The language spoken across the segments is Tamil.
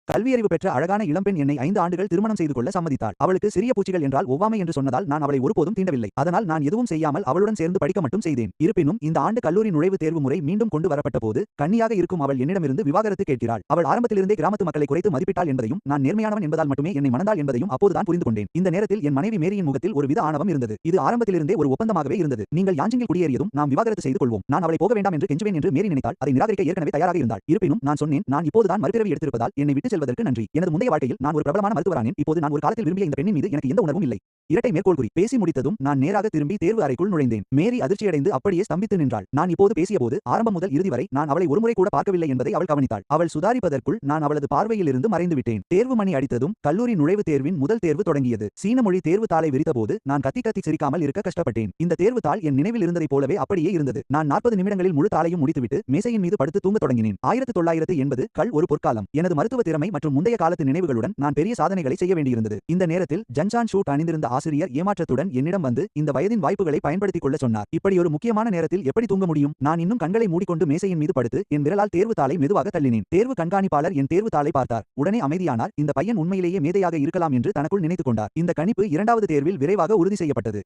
கல்வியறிவு பெற்ற அழகான இளம்பெண் என்னை 5 ஆண்டுகள் திருமணம் செய்து கொள்ள சம்மதித்தாள். அவளுக்கு சிறிய பூச்சிகள் என்றால் ஒவ்வாமை என்று சொன்னதால் நான் அவளை ஒருபோதும் தீண்டவில்லை. அதனால் நான் எதுவும் செய்யாமல் அவளுடன் சேர்ந்து படிக்க மட்டும் செய்தேன். இருப்பினும் இந்த ஆண்டு கல்லூரி நுழைவுத் தேர்வு முறை மீண்டும் கொண்டு வரப்பட்ட போது கன்னியாக இருக்கும் அவள் என்னிடமிருந்து விவாகரத்து கேட்கிறாள். அவள் ஆரம்பத்திலிருந்தே கிராமத்து மக்களை குறைத்து மதிப்பிட்டாள் என்பதையும் நான் நேர்மையானவன் என்பதால் மட்டுமே என்னை மணந்தாள் என்பதையும் அப்போதுதான் புரிந்து கொண்டேன். இந்த நேரத்தில் என் மனைவி மேரியின் முகத்தில் ஒரு வித ஆணவம் இருந்தது. இது ஆரம்பத்திலிருந்தே ஒரு ஒப்பந்தமாகவே இருந்தது. நீங்கள் யாஞ்சிங்கில் குடியேறியதும் நாம் விவாகரத்து செய்து கொள்வோம். நான் அவளை போக வேண்டாம் என்று கெஞ்சுவேன் என்று மேரி நினைத்தாள். அதை நிராகரிக்க ஏற்கனவே தயாராக இருந்தாள். இருப்பினும் நான் சொன்னேன், நான் இப்போதுதான் மறுபிறவி எடுத்திருப்பதால் என்னை விட்டு செல்வதற்கு நன்றி. எனது முந்தைய வாழ்க்கையில் நான் ஒரு பிரபலமான மருத்துவரானேன். இப்போது நான் ஒரு காலத்தில் விரும்பிய இந்த பெண்ணின் மீது எனக்கு எந்த உணர்வும் இல்லை. இரட்டை மேற்கோள் குறி. பேசி முடித்ததும் நான் நேராக திரும்பி தேர்வு அறைக்குள் நுழைந்தேன். மேரி அதிர்ச்சியடைந்து அப்படியே ஸ்தம்பித்து நின்றாள். நான் இப்போது பேசியபோது ஆரம்பம் முதல் இறுதி வரை நான் அவளை ஒருமுறை கூட பார்க்கவில்லை என்பதை அவள் கவனித்தாள். அவள் சுதாரிப்பதற்குள் நான் அவளது பார்வையில் இருந்து மறைந்து விட்டேன். தேர்வு மணி அடித்ததும் கல்லூரி நுழைவுத் தேர்வின் முதல் தேர்வு தொடங்கியது. சீன மொழி தேர்வு தாளை விரித்தபோது நான் கத்தி கத்தி சிரிக்காமல் இருக்க கஷ்டப்பட்டேன். இந்த தேர்வு தாள் என் நினைவில் இருந்ததைப் போலவே அப்படியே இருந்தது. நான் 40 நிமிடங்களில் முழு தாளையும் முடித்துவிட்டு மேசையின் மீது படுத்து தூங்கத் தொடங்கினேன். 1980 கள் ஒரு பொற்காலம். எனது மருத்துவ திறமை மற்றும் முந்தைய காலத்து நினைவுகளுடன் நான் பெரிய சாதனைகளை செய்ய வேண்டியிருந்தது. இந்த நேரத்தில் ஜன்சான் ஷூட் அணிந்திருந்த ஆசிரியர் ஏமாற்றத்துடன் என்னிடம் வந்து இந்த வயதின் வாய்ப்புகளை பயன்படுத்திக் கொள்ள சொன்னார். இப்படி ஒரு முக்கியமான நேரத்தில் எப்படி தூங்க முடியும்? நான் இன்னும் கண்களை மூடிக்கொண்டு மேசையின் மீது படுத்து என் விரலால் தேர்வு தாளை மெதுவாக தள்ளினேன். தேர்வு கண்காணிப்பாளர் என் தேர்வு தாளை பார்த்தார். உடனே அமைதியானார். இந்த பையன் உண்மையிலேயே மேதையாக இருக்கலாம் என்று தனக்குள் நினைத்துக் கொண்டார். இந்த கணிப்பு 2வது தேர்வில் விரைவாக உறுதி செய்யப்பட்டது.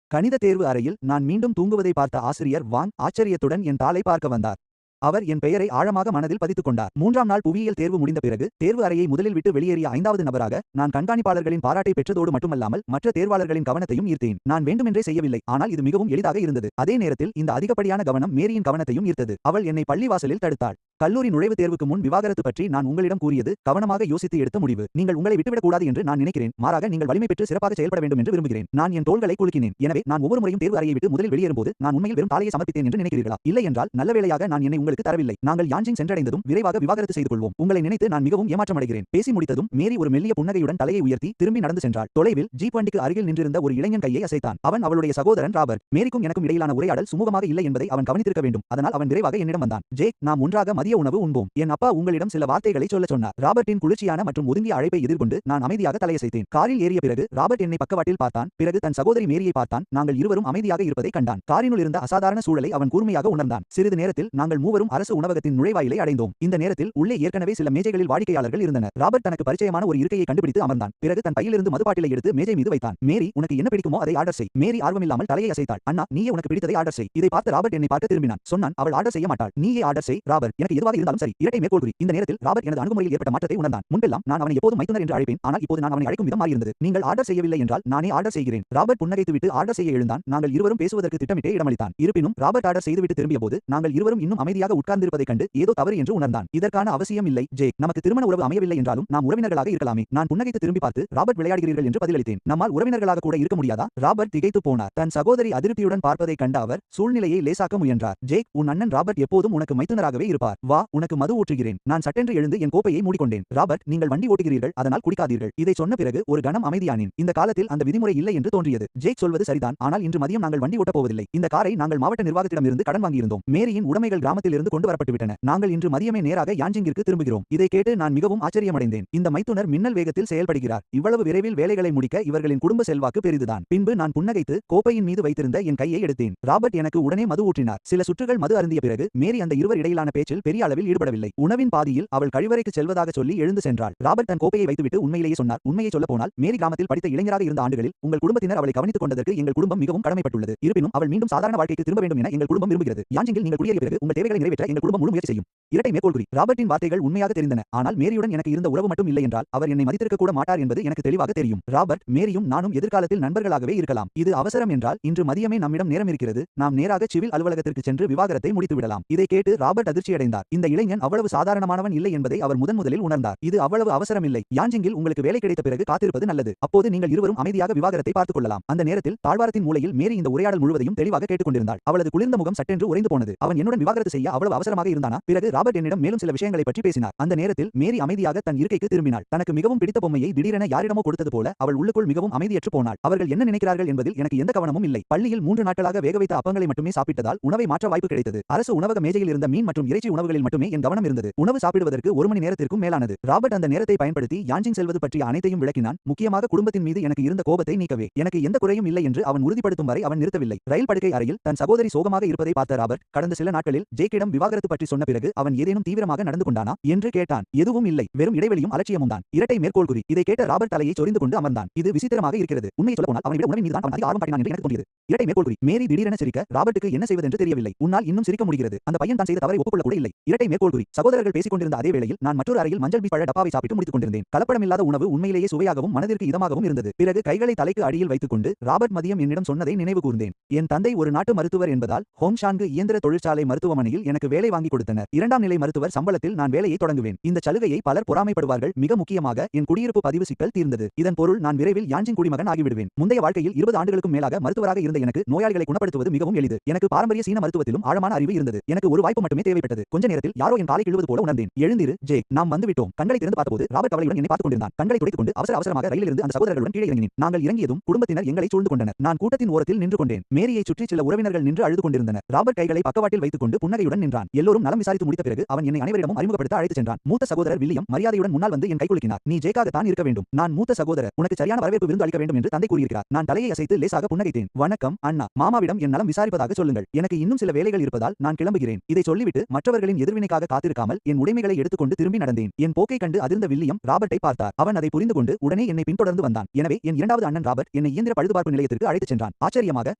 கணித தேர்வு அறையில் நான் மீண்டும் தூங்குவதை பார்த்த ஆசிரியர் வாங் ஆச்சரியத்துடன் என் தாளை பார்க்க வந்தார். அவர் என் பெயரை ஆழமாக மனதில் பதித்துக் கொண்டார். 3ஆம் நாள் புவியியல் தேர்வு முடிந்த பிறகு தேர்வு அறையை முதலில் விட்டு வெளியேறிய 5வது நபராக நான் கண்காணிப்பாளர்களின் பாராட்டை பெற்றதோடு மட்டுமல்லாமல் மற்ற தேர்வாளர்களின் கவனத்தையும் ஈர்த்தேன். நான் வேண்டுமென்றே செய்யவில்லை, ஆனால் இது மிகவும் எளிதாக இருந்தது. அதே நேரத்தில் இந்த அதிகப்படியான கவனம் மேரியின் கவனத்தையும் ஈர்த்தது. அவள் என்னை பள்ளிவாசலில் தடுத்தாள். கல்லூரி நுழைவுத் தேர்வுக்கு முன் விவாகரத்து பற்றி நான் உங்களிடம் கூறியது கவனமாக யோசித்து எடுத்த முடிவு. நீங்கள் உங்களை விட்டுவிடக் கூடாது என்று நான் நினைக்கிறேன். மாறாக நீங்கள் வலிமை பெற்று சிறப்பாக செயல்பட வேண்டும் என்று விரும்புகிறேன். நான் என் தோள்களை குலுக்கினேன். எனவே நான் ஒவ்வொரு முறையும் தேர்வு அறையை விட்டு முதலில் வெளியேறும்போது நான் உண்மையில் வெறும் தாளையை சமர்ப்பித்தேன் என்று நினைக்கிறீர்களா? இல்லை என்றால் நல்ல வேளையாக நான் என்னை உங்களுக்கு தரவில்லை. நாங்கள் யாஞ்சிங் சென்றடைந்ததும் விரைவாக விவாகரத்து செய்து கொள்வோம். உங்களை நினைத்து நான் மிகவும் ஏமாற்றமடைகிறேன். பேசி முடித்ததும் மேரி ஒரு மெல்லிய புன்னகையுடன் தலையை உயர்த்தி திரும்பி நடந்து சென்றாள். தொலைவில் ஜீப் வண்டிக்கு அருகில் நின்றிருந்த ஒரு இளைஞன் கையை அசைத்தான். அவன் அவளுடைய சகோதரன் ராபர்ட். மேரிக்கும் எனக்கும் இடையிலான உரையாடல் சுமூகமாக இல்லை என்பதை அவன் கவனித்திருக்க வேண்டும். அதனால் அவன் விரைவாக என்னிடம் வந்தான். ஜேக், நாம் ஒன்றாக மதிய உணவு உண்போம். என் அப்பா உங்களிடம் சில வார்த்தைகளை சொல்லச் சொன்னார். ராபர்ட்டின் குளிர்ச்சியான மற்றும் ஒதுங்கிய அழைப்பை எதிர்கொண்டு நான் அமைதியாக தலையசைத்தேன். காரில் ஏறிய பிறகு ராபர்ட் என்னை பக்கவாட்டில் பார்த்தான். பிறகு தன் சகோதரி மேரியை பார்த்தான். நாங்கள் இருவரும் அமைதியாக இருப்பதை கண்டான். காரினுள் இருந்த அசாதாரண சூழலை அவன் கூர்மையாக உணர்ந்தான். சிறிது நேரத்தில் நாங்கள் மூவரும் அரசு உணவகத்தின் நுழைவாயிலை அடைந்தோம். இந்த நேரத்தில் உள்ளே ஏற்கனவே சில மேஜைகளில் வாடிக்கையாளர்கள் இருந்தனர். ராபர்ட் தனக்கு பரிச்சயமான ஒரு இருக்கையை கண்டுபிடித்து அமர்ந்தான். பிறகு தன் பையிலிருந்து மதுபாட்டிலை எடுத்து மேஜை மீது வைத்தான். மேரி, உனக்கு என்ன பிடிக்குமோ அதை ஆர்டர் செய். மேரி ஆர்வமில்லாமல் தலையை அசைத்தாள். அண்ணா, நீயே உனக்கு பிடித்ததை ஆர்டர் செய். இதை பார்த்து ராபர்ட் என்னை பார்த்து திரும்பினான். சொன்னான், அவள் ஆர்டர் செய்ய மாட்டாள். நீயே ஆர்டர் செய். ராபர்ட், எனக்கு எதுவாக இருந்தாலும் சரி. இரட்டை மேற்கோள் குறி. இந்த நேரத்தில் ராபர்ட் எனது அணுகுமுறையில் ஏற்பட்ட மாற்றத்தை உணர்ந்தான். முன்பெல்லாம் நான் அவனை எப்போதும் மைத்துனர் என்று அழைப்பேன். ஆனால் இப்போது நான் அவனை அழைக்கும் விதம் மாறியிருந்தது. நீங்கள் ஆர்டர் செய்யவில்லை என்றால் நானே ஆர்டர் செய்கிறேன். ராபர்ட் புன்னகைத்துவிட்டு ஆர்டர் செய்ய எழுந்தான். நாங்கள் இருவரும் பேசுவதற்கு திட்டமிட்டே இடமளித்தான். இருப்பினும் ராபர்ட் ஆர்டர் செய்துவிட்டு திரும்பியபோது நாங்கள் இருவரும் இன்னும் அமைதியாக உட்கார்ந்திருப்பதைக் கண்டு ஏதோ தவறு என்று உணர்ந்தான். இதற்கான அவசியம் இல்லை ஜேக். நமக்கு திருமண உறவு அமையவில்லை என்றாலும் நாம் உறவினர்களாக இருக்கலாமே. நான் புன்னகைத்து திரும்பி பார்த்து, ராபர்ட், விளையாடுகிறீர்கள் என்று பதிலளித்தேன். நம்மால் உறவினர்களாக கூட இருக்க முடியாதா? ராபர்ட் திகைத்து போனார். தன் சகோதரி அதிருப்தியுடன் பார்ப்பதை கண்ட அவர் சூழ்நிலையை லேசாக்க முயன்றார். ஜேக், உன் அண்ணன் ராபர்ட் எப்போதும் உனக்கு மைத்துனராகவே இருப்பார். வா, உனக்கு மது ஊற்றுகிறேன். நான் சட்டென்று எழுந்து என் கோப்பையை மூடிக்கொண்டேன். ராபர்ட், நீங்கள் வண்டி ஓட்டுகிறீர்கள், அதனால் குடிக்காதீர்கள். இதை சொன்ன பிறகு ஒரு கணம் அமைதியானேன். இந்த காலத்தில் அந்த விதிமுறை இல்லை என்று தோன்றியது. ஜேக் சொல்வது சரிதான், ஆனால் இன்று மதியம் நாங்கள் வண்டி ஓட்டப் போவதில்லை. இந்த காரை நாங்கள் மாவட்ட நிர்வாகத்திடமிருந்து கடன் வாங்கியிருந்தோம். மேரியின் உடைமைகள் கிராமத்தில் இருந்து கொண்டு வரப்பட்டு விட்டன. நாங்கள் இன்று மதியமே நேராக யாஞ்சிங்கிற்கு திரும்புகிறோம். இதை கேட்டு நான் மிகவும் ஆச்சரியமடைந்தேன். இந்த மைத்துனர் மின்னல் வேகத்தில் செயல்படுகிறார். இவ்வளவு விரைவில் வேலைகளை முடிக்க இவர்களின் குடும்ப செல்வாக்கு பெரிதுதான். பின்பு நான் புன்னகைத்து கோப்பையின் மீது வைத்திருந்த என் கையை எடுத்தேன். ராபர்ட் எனக்கு உடனே மது ஊற்றினார். சில சுற்றுகள் மது அருந்திய பிறகு மேரி அந்த இருவர் இடையிலான பேச்சில் பெரிய அளவில் ஈடுபடவில்லை. உணவின் பாதியில் அவள் கழிவறைக்கு செல்வதாக சொல்லி எழுந்து சென்றாள். ராபர்ட் தன் கோப்பையை வைத்துவிட்டு உண்மையிலேயே சொன்னார். உண்மையை சொல்ல போனால் மேரி கிராமத்தில் படித்த இளைஞராக இருந்த ஆண்டுகளில் உங்கள் குடும்பத்தினர் அவளை கவனித்துக் கொண்டதற்கு எங்கள் குடும்பம் மிகவும் கடமைப்பட்டுள்ளது. இருப்பினும் அவள் மீண்டும் சாதாரண வாழ்க்கைக்கு திரும்ப வேண்டும் என எங்கள் குடும்பம் விரும்புகிறது. யாஞ்சிங்கில் நீங்கள் குடியேறிய பிறகு உங்கள் தேவைகளை நிறைவேற்ற எங்கள் குடும்பம் முழு முயற்சி செய்யும். இரட்டை மேற்கோள் குறி. ராபர்ட்டின் வார்த்தைகள் உண்மையாக தெரிந்தன. ஆனால் மேரியுடன் எனக்கு இருந்த உறவு மட்டும் இல்லை என்றால் அவர் என்னை மதித்திருக்க கூட மாட்டார் என்பது எனக்கு தெளிவாக தெரியும். ராபர்ட், மேரியும் நானும் எதிர்காலத்தில் நண்பர்களாகவே இருக்கலாம். இது அவசரம் என்றால் இன்று மதியமே நம்மிடம் நேரம் இருக்கிறது. நாம் நேராக சிவில் அலுவலகத்திற்கு சென்று விவாகரத்தை முடித்து விடலாம். இதை கேட்டு ராபர்ட் அதிர்ச்சியடைந்தார். இந்த இளைஞன் அவ்வளவு சாதாரணமானவன் இல்லை என்பதை அவர் முதலில் உணர்ந்தார். இது அவ்வளவு அவசரம் இல்லை. யாஞ்சிங்கில் உங்களுக்கு வேலை கிடைத்த பிறகு காத்திருப்பது நல்லது. அப்போது நீங்கள் இருவரும் அமைதியாக விவாகரத்தை பார்த்துக் கொள்ளலாம். அந்த நேரத்தில் தாழ்வாரத்தின் மூலையில் மேரி இந்த உரையாடல் முழுவதையும் தெளிவாக கேட்டுக்கொண்டிருந்தாள். அவளது குளிர்ந்த முகம் சட்டென்று உறைந்து போனது. அவன் என்னுடன் விவாகரத்து செய்ய அவ்வளவு அவசரமாக இருந்தானா? பிறகு ராபர்ட் என்னிடம் மேலும் சில விஷயங்களை பற்றி பேசினார். அந்த நேரத்தில் மேரி அமைதியாக தன் இருக்கைக்கு திரும்பினாள். தனக்கு மிகவும் பிடித்த பொம்மையை திடீரென யாரிடமோ கொடுத்தது போல அவள் உள்ளுக்குள் மிகவும் அமைதியற்று போனாள். அவர்கள் என்ன நினைக்கிறார்கள் என்பதில் எனக்கு எந்த கவனமும் இல்லை. பள்ளியில் 3 நாட்களாக வேக வைத்த அப்பங்களை மட்டுமே சாப்பிட்டதால் உணவை மாற்ற வாய்ப்பு கிடைத்தது. அரசு உணவக மேஜையில் இருந்த மீன் மற்றும் இறைச்சி உணவுகளில் மட்டுமே என் கவனம் இருந்தது. உணவு சாப்பிடுவதற்கு 1 மணி நேரத்திற்கும் மேலானது. ராபர்ட் அந்த நேரத்தை பயன்படுத்தி யாஞ்சிங் செல்வது பற்றிய அனைத்தையும் விளக்கினான். முக்கியமாக குடும்பத்தின் மீது எனக்கு இருந்த கோபத்தை நீக்கவே. எனக்கு எந்த குறையும் இல்லை என்று அவன் உறுதிப்படுத்தும் வரை அவன் நிறுத்தவில்லை. ரயில் படுக்கை அறையில் தன் சகோதரி சோகமாக இருப்பதை பார்த்த ராபர்ட் கடந்த சில நாட்களில் ஜேக்கிடம் என்னிடம் விவாகரத்து பற்றி சொன்ன பிறகு அவன் ஏதேனும் தீவிரமாக நடந்து கொண்டானா என்று கேட்டான். எதுவும் இல்லை, வெறும் இடைவெளியும் அலட்சியமும் தான். இரட்டை மேற்கோள் குறி. இதை கேட்ட ராபர்ட் தலையை சொரிந்து கொண்டு அமர்ந்தான். இது விசித்திரமாக இருக்கிறது. உண்மையை சொல்ல போனால் அவனை விட உணவின் மீதுதான் அவன் அதிக ஆர்வம் காட்டினான் என்று எனக்கு தோன்றியது. இரட்டை மேற்கோள் குறி. மேரி திடீரென சிரிக்க ராபர்ட்டுக்கு என்ன செய்வதென்று தெரியவில்லை. உன்னால் இன்னும் சிரிக்க முடிகிறது. அந்த பையன் தான் செய்த தவறை ஒப்புக்கொள்ள கூட இல்லை. இரட்டை மேற்கோள் குறி. சகோதரர்கள் பேசிக் கொண்டிருந்த அதே வேளையில் நான் மற்றொரு அறையில் மஞ்சள் பீ பழ டப்பாவை சாப்பிட்டு முடித்துக் கொண்டிருந்தேன். கலப்படமில்லாத உணவு உண்மையிலேயே சுவையாகவும் மனதிற்கு இதமாகவும் இருந்தது. பிறகு கைகளை தலைக்கு அடியில் வைத்துக் கொண்டு ராபர்ட் மதியம் என்னிடம் சொன்னதை நினைவு கூர்ந்தேன். என் தந்தை ஒரு நாட்டு மருத்துவர் என்பதால் ஹோங்ஷாங்கு இயந்திர தொழிற்சாலை மருத்துவமனையில் எனக்கு வேலை வாங்கி கொடுத்தனர். இரண்டாம் நிலை மருத்துவர் சம்பளத்தில் நான் வேலையை தொடங்குவேன். இந்த சலுகையை பலர் பொறாமைப்படுவார்கள். மிக முக்கியமாக என் குடியிருப்பு பதிவு சிக்கல் தீர்ந்தது. இதன் பொருள் நான் விரைவில் யாஞ்சிங் குடிமகன் ஆகிவிடுவேன். முந்தைய வாழ்க்கையில் 20 ஆண்டுகளுக்கும் மேலாக மருத்துவராக இருந்த எனக்கு நோயாளிகளை குணப்படுத்துவது மிகவும் எளிது. எனக்கு பாரம்பரிய சீன மருத்துவத்திலும் ஆழமான அறிவு இருந்தது. எனக்கு ஒரு வாய்ப்பு மட்டுமே தேவைப்பட்டது. கொஞ்ச நேரத்தில் யாரோ என் காலை கிள்ளுவது போல உணர்ந்தேன். எழுந்திரு ஜேக், நாம் வந்துவிட்டோம். கண்களை திறந்து பார்த்தபோது ராபர்ட் கவலையுடன் என்னை பார்த்துக் கொண்டிருந்தான். கண்களை துடைத்துக் கொண்டு அவசர அவசரமாக ரயிலிலிருந்து அந்த சகோதரர்களுடன் கீழே இறங்கினேன். நாங்கள் இறங்கியதும் குடும்பத்தினர் எங்களை சூழ்ந்து கொண்டனர். நான் கூட்டத்தின் ஓரத்தில் நின்று கொண்டேன். மேரியை சுற்றி சில உறவினர்கள் நின்று அழுது கொண்டிருந்தனர். ராபர்ட் கைகளை பக்கவாட்டில் வைத்துக் கொண்டு புன்னகையுடன் நின்றான். எல்லோரும் நலம் விசாரித்து முடித்த பிறகு அவன் என்னை அனைவரிடமும் அறிமுகப்படுத்த அழைத்துச் சென்றான். மூத்த சகோதரர் வில்லியம் மரியாதையுடன் முன்னால் வந்து என் கைகுலுக்கினார். நீ ஜேக்காகத்தான் இருக்க வேண்டும். நான் மூத்த சகோதரர். உனக்கு சரியான வரவேற்பு விருந்து அளிக்க வேண்டும் என்று தந்தை கூறியிருக்கிறார். நான் தலையை அசைத்து லேசாக புன்னகைத்தேன். வணக்கம் அண்ணா. மாமாவிடம் என் நலம் விசாரிப்பதாக சொல்லுங்கள். எனக்கு இன்னும் சில வேலைகள் இருப்பதால் நான் கிளம்புகிறேன். இதை சொல்லிவிட்டு மற்றவர்களின் எதிர்வினைக்காக காத்திருக்காமல் என் உடைமைகளை எடுத்துக்கொண்டு திரும்பி நடந்தேன். என் போக்கை கண்டு அதிர்ந்த வில்லியம் ராபர்ட்டை பார்த்தார். அவன் அதை புரிந்து கொண்டு உடனே என்னை பின்தொடர்ந்து வந்தான். எனவே என் இரண்டாவது அண்ணன் ராபர்ட் என்னை இயந்திர பழுதுபார்ப்பு நிலையத்திற்கு அழைத்துச் சென்றான். ஆச்சரியமாக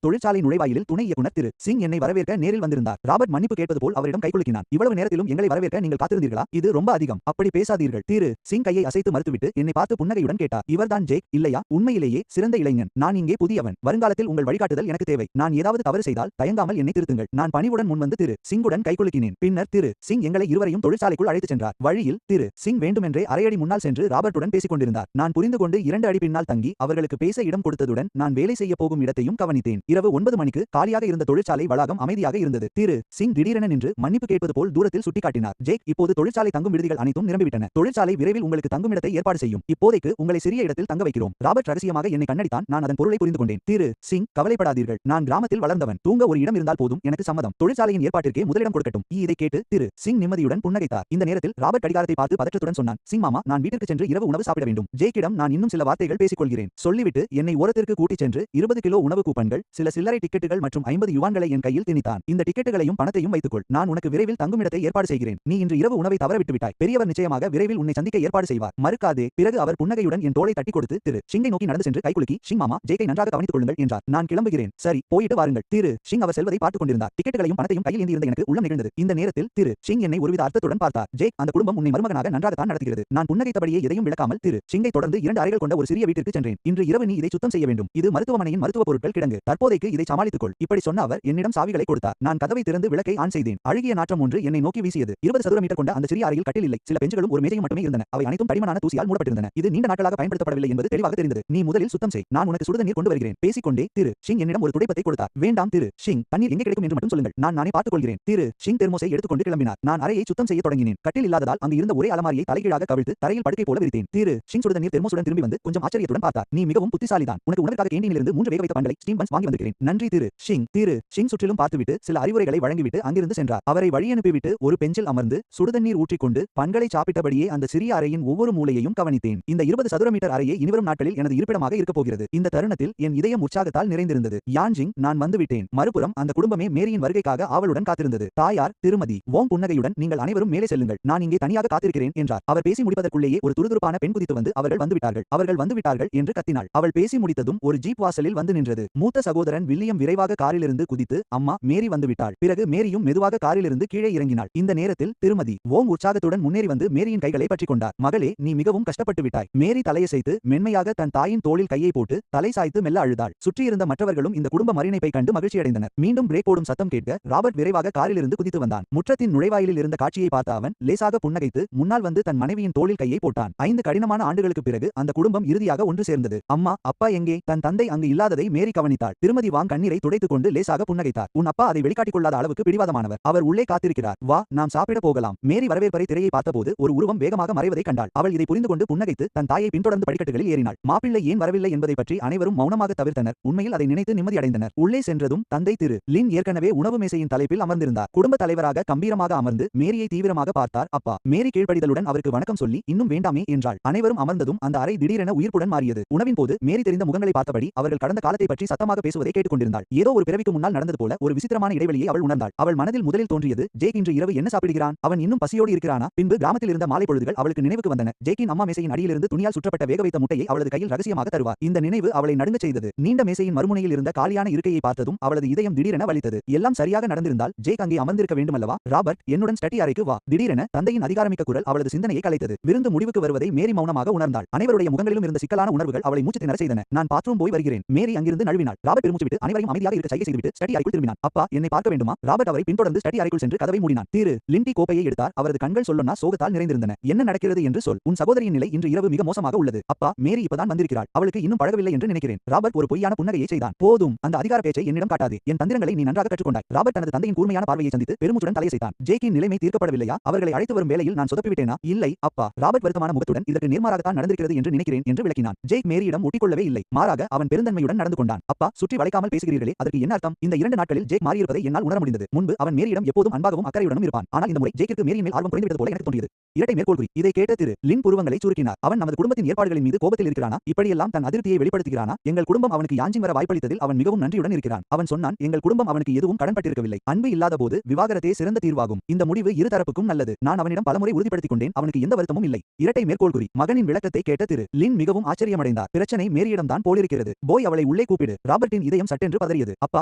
தொழிற்சாலை நுழைவாயிலில் துணை இயக்குனர் திரு சிங் என்னை வரவேற்க நேரில் வந்திருந்தார். ராபர்ட் மன்னிப்பு கேட்பது போல் அவரிடம் கைகுலுக்கினான். இவ்வளவு நேரத்திலும் எங்களை வரவேற்க நீங்கள் காத்திருந்தீர்களா? இது ரொம்ப அதிகம். அப்படி பேசாதீர்கள். திரு சிங் கையை அசைத்து மறுத்துவிட்டு என்னை பார்த்து புன்னகையுடன் கேட்டார். இவர்தான் ஜேக் இல்லையா? உண்மையிலேயே சிறந்த இளைஞன். நான் இங்கே புதியவன். வருங்காலத்தில் உங்கள் வழிகாட்டுதல் எனக்கு தேவை. நான் ஏதாவது தவறு செய்தால் தயங்காமல் என்னை திருத்துங்கள். நான் பணிவுடன் முன்வந்து திரு சிங்குடன் கைகுலுக்கினேன். பின்னர் திரு சிங் எங்களை இருவரையும் தொழிற்சாலைக்குள் அழைத்துச் சென்றார். வழியில் திரு சிங் வேண்டுமென்றே அரையடி முன்னால் சென்று ராபர்ட்டுடன் பேசிக் கொண்டிருந்தார். நான் புரிந்து கொண்டு 2 அடி பின்னால் தங்கி அவர்களுக்கு பேச இடம் கொடுத்ததுடன் நான் வேலை செய்ய போகும் இடத்தையும் கவனித்தேன். இரவு 9 மணிக்கு காலியாக இருந்த தொழிற்சாலை வளாகம் அமைதியாக இருந்தது. திரு சிங் திடீரென நின்று மன்னிப்பு கேட்பது போல் தூரத்தில் சுட்டிக்காட்டினார். ஜேக், இப்போது தொழிற்சாலை தங்கும் விடுதிகள் அனைத்தும் நிரம்பிவிட்டன. தொழிற்சாலை விரைவில் உங்களுக்கு தங்குமிடத்தை ஏற்பாடு செய்யும். இப்போதைக்கு உங்களை சிறிய இடத்தில் தங்க வைக்கிறோம். ராபர்ட் ரகசியமாக என்னை கண்ணடித்தான். நான் அதன் பொருளை புரிந்து கொண்டேன். திரு சிங், கவலைப்படாதீர்கள். நான் கிராமத்தில் வளர்ந்தவன். தூங்க ஒரு இடம் இருந்தால் போதும். எனக்கு சம்மதம். தொழிற்சாலையின் ஏற்பாட்டிற்கே முதலிடம் கொடுக்கட்டும். இதை கேட்டு திரு சிங் நிம்மதியுடன் புன்னகைத்தார். இந்த நேரத்தில் ராபர்ட் கடிகாரத்தை பார்த்து பதற்றத்துடன் சொன்னான். சிங் மாமா, நான் வீட்டிற்கு சென்று இரவு உணவு சாப்பிட வேண்டும். ஜேக்கிடம் நான் இன்னும் சில வார்த்தைகள் பேசிக் கொள்கிறேன். சொல்லிவிட்டு என்னை ஓரத்திற்கு கூட்டிச் சென்று 20 கிலோ உணவு கூப்பன்கள், சில சில்லறை டிக்கெட்டுகள் மற்றும் 50 யுவான்களை என் கையில் திணித்தான். இந்த டிக்கெட்டுகளையும் பணத்தையும் வைத்துக்கொள். நான் உனக்கு விரைவில் தங்குமிடத்தை ஏற்பாடு செய்கிறேன். நீ இன்று இரவு உணவை தவறவிட்டு விட்டாய். பெரியவர் நிச்சயமாக விரைவில் உன்னை சந்திக்க ஏற்பாடு செய்வார். மறுக்காதே. பிறகு அவர் புன்னகையுடன் என் தோளை தட்டி கொடுத்து திரு சிங்கை நோக்கி நடந்து சென்று கைகுலுக்கி, சிங் மாமா, ஜேக்கை நன்றாக கவனித்துக் கொள்ளுங்கள் என்றார். நான் கிளம்புகிறேன். சரி, போயிட்டு வாருங்கள். திரு சிங் அவர் செல்வதை பார்த்துக் கொண்டிருந்தார். டிக்கெட்டுகளையும் பணத்தையும் கையில் ஏந்தி இருந்த எனக்கு உள்ளம் நிகழ்ந்தது. இந்த நேரத்தில் திரு சிங் என்னை ஒருவித அர்த்தத்துடன் பார்த்தார். ஜேக், அந்த குடும்பம் உன்னை மருமகனாக நன்றாகத்தான் நடத்துகிறது. நான் புன்னகைத்தபடியே எதையும் விளக்காமல் திரு சிங்கை தொடர்ந்து 2 அறைகள் கொண்ட ஒரு சிறிய வீட்டிற்கு சென்றேன். இன்று இரவு நீ இதை சுத்தம் செய்ய வேண்டும். இது மருத்துவமனையின் மருத்துவ பொருட்கள் கிடங்கு. தற்போதைக்கு இதை சமாளித்துக் கொள். இப்படி சொன்ன அவர் என்னிடம் சாவிகளை கொடுத்தார். நான் கதவை திறந்து விளக்கை ஆன் செய்தேன். அழுகிய நாற்றம் ஒன்று என்னை நோக்கி வீசியது. 20 சதுர மீட்டர் கொண்ட அந்த சிறிய அறையில் கட்டில் இல்லை. சில பெஞ்சுகளும் ஒரு மேஜையும் மட்டுமே இருந்தன. அவை அனைத்தும் தடிமனான தூசியால் மூடப்பட்டிருந்தன. இது நீண்ட நாட்களாக பயன்படுத்தப்படவில்லை என்பது தெளிவாக தெரிந்தது. நீ முதலில் சுத்தம் செய். நான் உனக்கு சுடுதண்ணீர் கொண்டு வருகிறேன். பேசிக்கொண்டே திரு சிங் என்னிடம் ஒரு துடைப்பத்தை கொடுத்தார். வேண்டாம் திரு சிங், தண்ணீர் எங்கே கிடைக்கும் என்று மட்டும் சொல்லுங்கள். நான் நானே பார்த்துக் கொள்கிறேன். திரு சிங் தெர்மோஸை எடுத்துக்கொண்டு கிளம்பினார். நான் அறையை சுத்தம் செய்ய தொடங்கினேன். கட்டில் இல்லாததால் அங்கு இருந்த ஒரே அலமாரியை தலைகீழாக கவிழ்த்து தரையில் படுக்கை போல விரித்தேன். திரு சிங் சுடுதண்ணீர் தெர்மோஸுடன் திரும்பி வந்து கொஞ்சம் ஆச்சரியத்துடன் பார்த்தார். நீ மிகவும் புத்திசாலிதான். உனக்கு உணவுக்காக கேண்டீனிலிருந்து 3 வேக வைத்த பன்களை ஸ்டீம் பன்ஸ் வாங்கி வந்திருக்கிறேன். நன்றி திரு சிங். திரு சிங் சுற்றிலும் பார்த்துவிட்டு சில அறிவுரைகளை வழங்கிவிட்டு அங்கிருந்து சென்றார். அவரை வழி அனுப்பிவிட்டு ஒரு பெஞ்சில் அமர்ந்து சுடுதண்ணீர் ஊற்றிக்கொண்டு பன்களை சாப்பிட்டபடியே அந்த சிறிய அறையின் ஒவ்வொரு மூலையையும் கவனித்தேன். இந்த 20 சதுர மீட்டர் அறையே இனிவரும் நாட்களில் எனது இருப்பிடமாக இருக்கப் போகிறது. இந்த தருணத்தில் என் இதயம் உற்சாகத்தால் நிறைந்திருந்தது. யான்ஜிங், நான் வந்துவிட்டேன். மறுபுறம் அந்த குடும்பமே மேரியின் வருகைக்காக ஆவலுடன் காத்திருந்தது. தாயார் திருமதி வோங் புன்னகையுடன், நீங்கள் அனைவரும் மேலே செல்லுங்கள். நான் இங்கே தனியாக காத்திருக்கிறேன் என்றார். அவர் பேசி முடிப்பதற்குள்ளேயே ஒரு துருதுருப்பான பெண் குதித்து வந்து அவர்கள் வந்துவிட்டார்கள் என்று கத்தினாள். அவள் பேசி முடித்ததும் ஒரு ஜீப் வாசலில் வந்து நின்றது. மூத்த சகோதரன் வில்லியம் விரைவாக காரிலிருந்து குதித்து, அம்மா, மேரி வந்துவிட்டாள். பிறகு மேரியும் மெதுவாக காரிலிருந்து கீழே இறங்கினாள். இந்த நேரத்தில் திருமதி வோங் உற்சாகத்துடன் முன்னேறி வந்து மேரியின் கைகளை பற்றிக் கொண்டார். மகளே, நீ மிகவும் கஷ்டப்பட்டு விட்டாய். மேரி தலையசைத்து மென்மையாக தன் தாயின் தோளில் கையை போட்டு தலை சாய்த்து மெல்ல அழுதாள். சுற்றியிருந்த மற்றவர்களும் இந்த குடும்ப மரிணைப்பை கண்டு மகிழ்ச்சியடைந்தனர். மீண்டும் பிரேக் போடும் சத்தம் கேட்க ராபர்ட் விரைவாக காரிலிருந்து குதித்து வந்தான். முற்றத்தின் நுழைவாயிலில் இருந்த காட்சியை பார்த்த அவன் லேசாக புன்னகைத்து முன்னால் வந்து தன் மனைவியின் தோளில் கையை போட்டான். 5 கடினமான ஆண்டுகளுக்கு பிறகு அந்த குடும்பம் இறுதியாக ஒன்று சேர்ந்தது. அம்மா, அப்பா எங்கே? தன் தந்தை அங்கு இல்லாததை மேரி கவனித்தாள். திருமதி வாங் கண்ணீரை துடைத்துக் கொண்டு லேசாக புன்னகைத்தார். உன் அப்பா அதை வெளிக்காட்டிக் கொள்ளாத அளவுக்கு பிடிவாதமானவர். அவர் உள்ளே காத்திருக்கிறார். வா, நாம் சாப்பிட போகலாம். மேரி வரவேற்பறை திரையை பார்த்தபோது ஒரு உருவம் வேகமாக மறைவதை கண்டாள். அவள் இதை புரிந்து கொண்டு புன்னகைத்து தன் தாயை பின்தொடர்ந்து படிக்கட்டுகளில் ஏறினாள். மாப்பிள்ளை ஏன் வரவில்லை என்பதை பற்றி அனைவரும் மௌனமாக தவிர்த்தனர். உண்மையில் அதை நினைத்து நிம்மதியடைந்தனர். உள்ளே சென்றதும் தந்தை திரு லின் ஏற்கனவே உணவு மேசையின் தலைப்பில் அமர்ந்திருந்தார். குடும்ப தலைவராக கம்பீரமாக அமர்ந்து மேரியை தீவிரமாக பார்த்தார். அப்பா. மேரி கீழ்ப்படிதலுடன் அவருக்கு வணக்கம் சொல்லி, இன்னும் வேண்டாமே என்றாள். அனைவரும் அமர்ந்ததும் அந்த அறை திடீரென உயிர்ப்புடன் மாறியது. உணவின் போது மேரி தெரிந்த முகங்களை பார்த்தபடி அவர்கள் கடந்த காலத்தை பற்றி சத்தமாக பேசுவதை கேட்டுக்கொண்டிருந்தாள். ஏதோ ஒரு பிறவிக்கு முன்னால் நடந்தது போல ஒரு விசித்திரமான இடைவெளியை அவள் உணர்ந்தாள். அவள் மனதில் முதல் முதலில் தோன்றியது, ஜேக் இன்று இரவு என்ன சாப்பிடுகிறான்? அவன் இன்னும் பசியோடு இருக்கிறானா? பின்பு கிராமத்தில் இருந்த மாலை பொழுதுகள் அவளுக்கு நினைவுக்கு வந்தன. ஜேக்கின் அம்மா மேசையின் அடியிலிருந்து துணியால் சுற்றப்பட்ட வேக வைத்த முட்டையை அவளது கையில் ரகசியமாக தருவார். இந்த நினைவு அவளை நடுங்கச் செய்தது. நீண்ட மேசையின் மறுமுனையில் இருந்த காலியான இருக்கையை பார்த்ததும் அவளது இதயம் திடீரென வலித்தது. எல்லாம் சரியாக நடந்திருந்தால் ஜேக் அங்கே அமர்ந்திருக்க வேண்டுமல்லவா? ராபர்ட், என்னுடன் ஸ்டடி அறைக்கு வா. திடீரென தந்தையின் அதிகாரமிக்க குரல் அவளது சிந்தனையை கலைத்தது. விருந்து முடிவுக்கு வருவதை மேரி மௌனமாக உணர்ந்தாள். அனைவருடைய முகங்களிலும் இருந்த சிக்கலான உணர்வுகள் அவளை மூச்சு திணற செய்தன. நான் பாத்ரூம் போய் வருகிறேன். மேரி அங்கிருந்து நழுவினாள். ராபர்ட் பெருமூச்சு விட்டு அனைவரையும் அமைதியாக இருக்க சைகை செய்துவிட்டு ஸ்டடி அறைக்குள் திரும்பினான். அப்பா, என்னை பார்க்க வேண்டுமா? ராபர்ட் அவரை பின்தொடர்ந்து ஸ்டடி அறைக்குள் சென்று கதவை மூடினான். லிண்டி கோப்பையை எடுத்தார். அவரது கண்கள் சொல்லொன்னா சோகத்தால் நிறைந்திருந்தன. என்ன நடக்கிறது என்று சொல். உன் சகோதரியின் நிலை இன்று இரவு மிக மோசமாக உள்ளது. அப்பா, மேரி இப்பதான் வந்திருக்கிறாள். அவளுக்கு இன்னும் பழகவில்லை என்று நினைக்கிறேன். ராபர்ட் ஒரு பொய்யான புன்னகையை செய்தான். போதும், அந்த அதிகார பேச்சை என்னிடம் காட்டாதே. என் தந்திரங்களை நீ நன்றாக கற்றுக்கொண்டாய். ராபர்ட் தனது தந்தையின் கூர்மையான பார்வையை சந்தித்து பெருமூச்சுடன் தலையசைத்தான். ஜேக்கின் நிலைமை தீர்க்கப்படவில்லையா? அவர்களை அழைத்து வரும் வேளையில் நான் சொதப்பிவிட்டேனா? இல்லை அப்பா. ராபர்ட் வருத்தமான முகத்துடன் இதற்கு நேர்மாறாகத்தான் நடந்திருக்கிறது என்று நினைக்கிறேன் என்று விளக்கினான். ஜேக் மேரியிடம் ஒட்டிக்கொள்ளவே இல்லை. மாறாக அவன் பெருந்தன்மையுடன் நடந்து கொண்டான். அப்பா, சுற்றி வளைக்காமல் பேசுகிறீர்களே, அதற்கு என்ன அர்த்தம்? இந்த 2 நாட்களில் ஜேக் மாறியிருப்பதை என்னால் உணர முடிந்தது. முன்பு அவன் மேரியிடம் எப்போதும் அன்பாகவும் அக்கறையுடனும் இருப்பான். ஆனால் இந்த முறை ஜேக்கிற்கு மேரியின் மேல் ஆர்வம் குறைந்துவிட்டது போல எனக்கு தோன்றியது. இரட்டை மேற்கோள் குறி. இதை கேட்ட லின் புருவங்களை சுருக்கினார். அவன் நமது குடும்பத்தின் ஏற்பாடுகளின் மீது கோபத்தில் இருக்கிறானா? இப்படியெல்லாம் தன் அதிருப்தியை வெளிப்படுத்துகிறானா? எங்கள் குடும்பம் அவனுக்கு யாஞ்சிங் வர வாய்ப்பளித்ததில் அவன் மிகவும் நன்றியுடன் இருக்கிறான். அவன் சொன்னான், எங்கள் குடும்பம் அவனுக்கு எதுவும் கடன்பட்டிருக்கவில்லை. அன்பு இல்லாத போது விவாகரத்தே சிறந்த தீர்வாகும். இந்த முடிவு இரு தரப்புக்கும் நல்லது. நான் அவனிடம் பலமுறை உறுதிப்படுத்திக் கொண்டேன். அவனுக்கு எந்த வருத்தமும் இல்லை. இரட்டை மேற்கோள் குறி. மகனின் விளக்கத்தை கேட்ட லின் மிகவும் ஆச்சரியமடைந்தார். பிரச்சனை மேரியிடம் தான் போலிருக்கிறது. போய் அவளை உள்ளே கூப்பிடு. ராபர்ட்டின் இதயம் சட்டென்று பதறியது. அப்பா,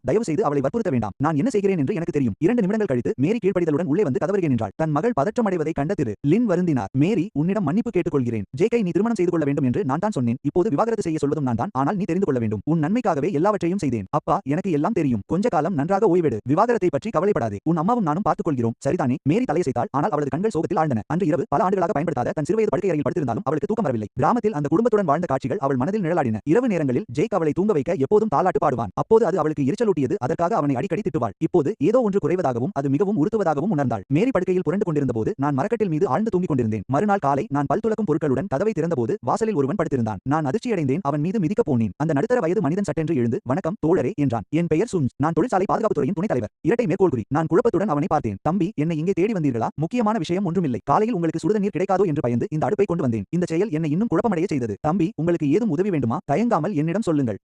தயவு செய்து அவளை வற்புறுத்த வேண்டாம். நான் என்ன செய்கிறேன் என்று எனக்கு தெரியும். 2 நிமிடங்கள் கழித்து மேரி கீழ்ப்படிதலுடன் உள்ளே வந்து கதவருகே நின்றாள். தன் மகள் பதற்றமடைவதை கண்ட லின் வருந்தினார். மேரி, உன்னிடம் மன்னிப்பு கேட்டுக்கொள்கிறேன். ஜேக்கை நீ திருமணம் செய்து கொள்ள வேண்டும் என்று நான் தான் சொன்னேன். இப்போது விவாகரத்து செய்ய சொல்வதும் நான் தான். ஆனால் நீ தெரிந்து கொள்ள வேண்டும். உன் நன்மைக்காகவே எல்லாவற்றையும் செய்தேன். அப்பா, எனக்கு எல்லாம் தெரியும். கொஞ்ச காலம் நன்றாக ஓய்வெடு. விவாகரத்தை பற்றி கவலைப்படாதே. உன் அம்மாவும் நானும் பார்த்துக் கொள்கிறோம். சரிதானே? மேரி தலையசைத்தாள். ஆனால் அவளது கண்கள் சோகத்தில் ஆழ்ந்தன. அன்று இரவு பல ஆண்டுகளாக பயன்படுத்தாத தன் சிறுவயது படுக்கை அறையில் படுத்திருந்தாலும் அவளுக்கு தூக்கம் வரவில்லை. கிராமத்தில் அந்த குடும்பத்துடன் வாழ்ந்த காட்சிகள் அவள் மனதில் நிழலாடின. இரவு நேரங்களில் ஜேக் அவளை தூங்க வைக்க எப்போதும் தாலாட்டு பாடுவான். அப்போது அது அவளுக்கு எரிச்சலூட்டியது. அதற்காக அவனை அடிக்கடி திட்டுவாள். இப்போது ஏதோ ஒன்று குறைவதாகவும் அது மிகவும் உறுத்துவதாகவும் உணர்ந்தாள். மேரி படுக்கையில் புரண்டு கொண்டிருந்த போது நான் மரக்கட்டில் மீது ஆழ்ந்து தூங்கிக் கொண்டிருந்தேன். மறுநாள் காலை நான் பல் துலக்கும் பொருட்களுடன் கதவை திறந்தபோது வாசலில் ஒருவன் படுத்திருந்தான். நான் அதிர்ச்சியடைந்தேன். அவன் மீது மிதிக்க போனேன். அந்த நடுத்தர வயது மனிதன் சட்டென்று எழுந்து, வணக்கம் தோழரே என்றான். என் பெயர் சுன்ஸ். நான் தொழிற்சாலை பாதுகாப்பு துறையின் துணைத் தலைவர். இரட்டை மேற்கோள் குறி. நான் குழப்பத்துடன் அவனை பார்த்தேன். தம்பி, என்னை இங்கே தேடி வந்தீர்களா? முக்கியமான விஷயம் ஒன்றுமில்லை. காலையில் உங்களுக்கு சுடுதண்ணீர் கிடைக்காதோ என்று பயந்து இந்த அடுப்பை கொண்டு வந்தேன். இந்த செயல் என்னை இன்னும் குழப்பமடைய செய்தது. தம்பி, உங்களுக்கு ஏதும் உதவி வேண்டுமா? தயங்காமல் என்னிடம் சொல்லுங்கள்.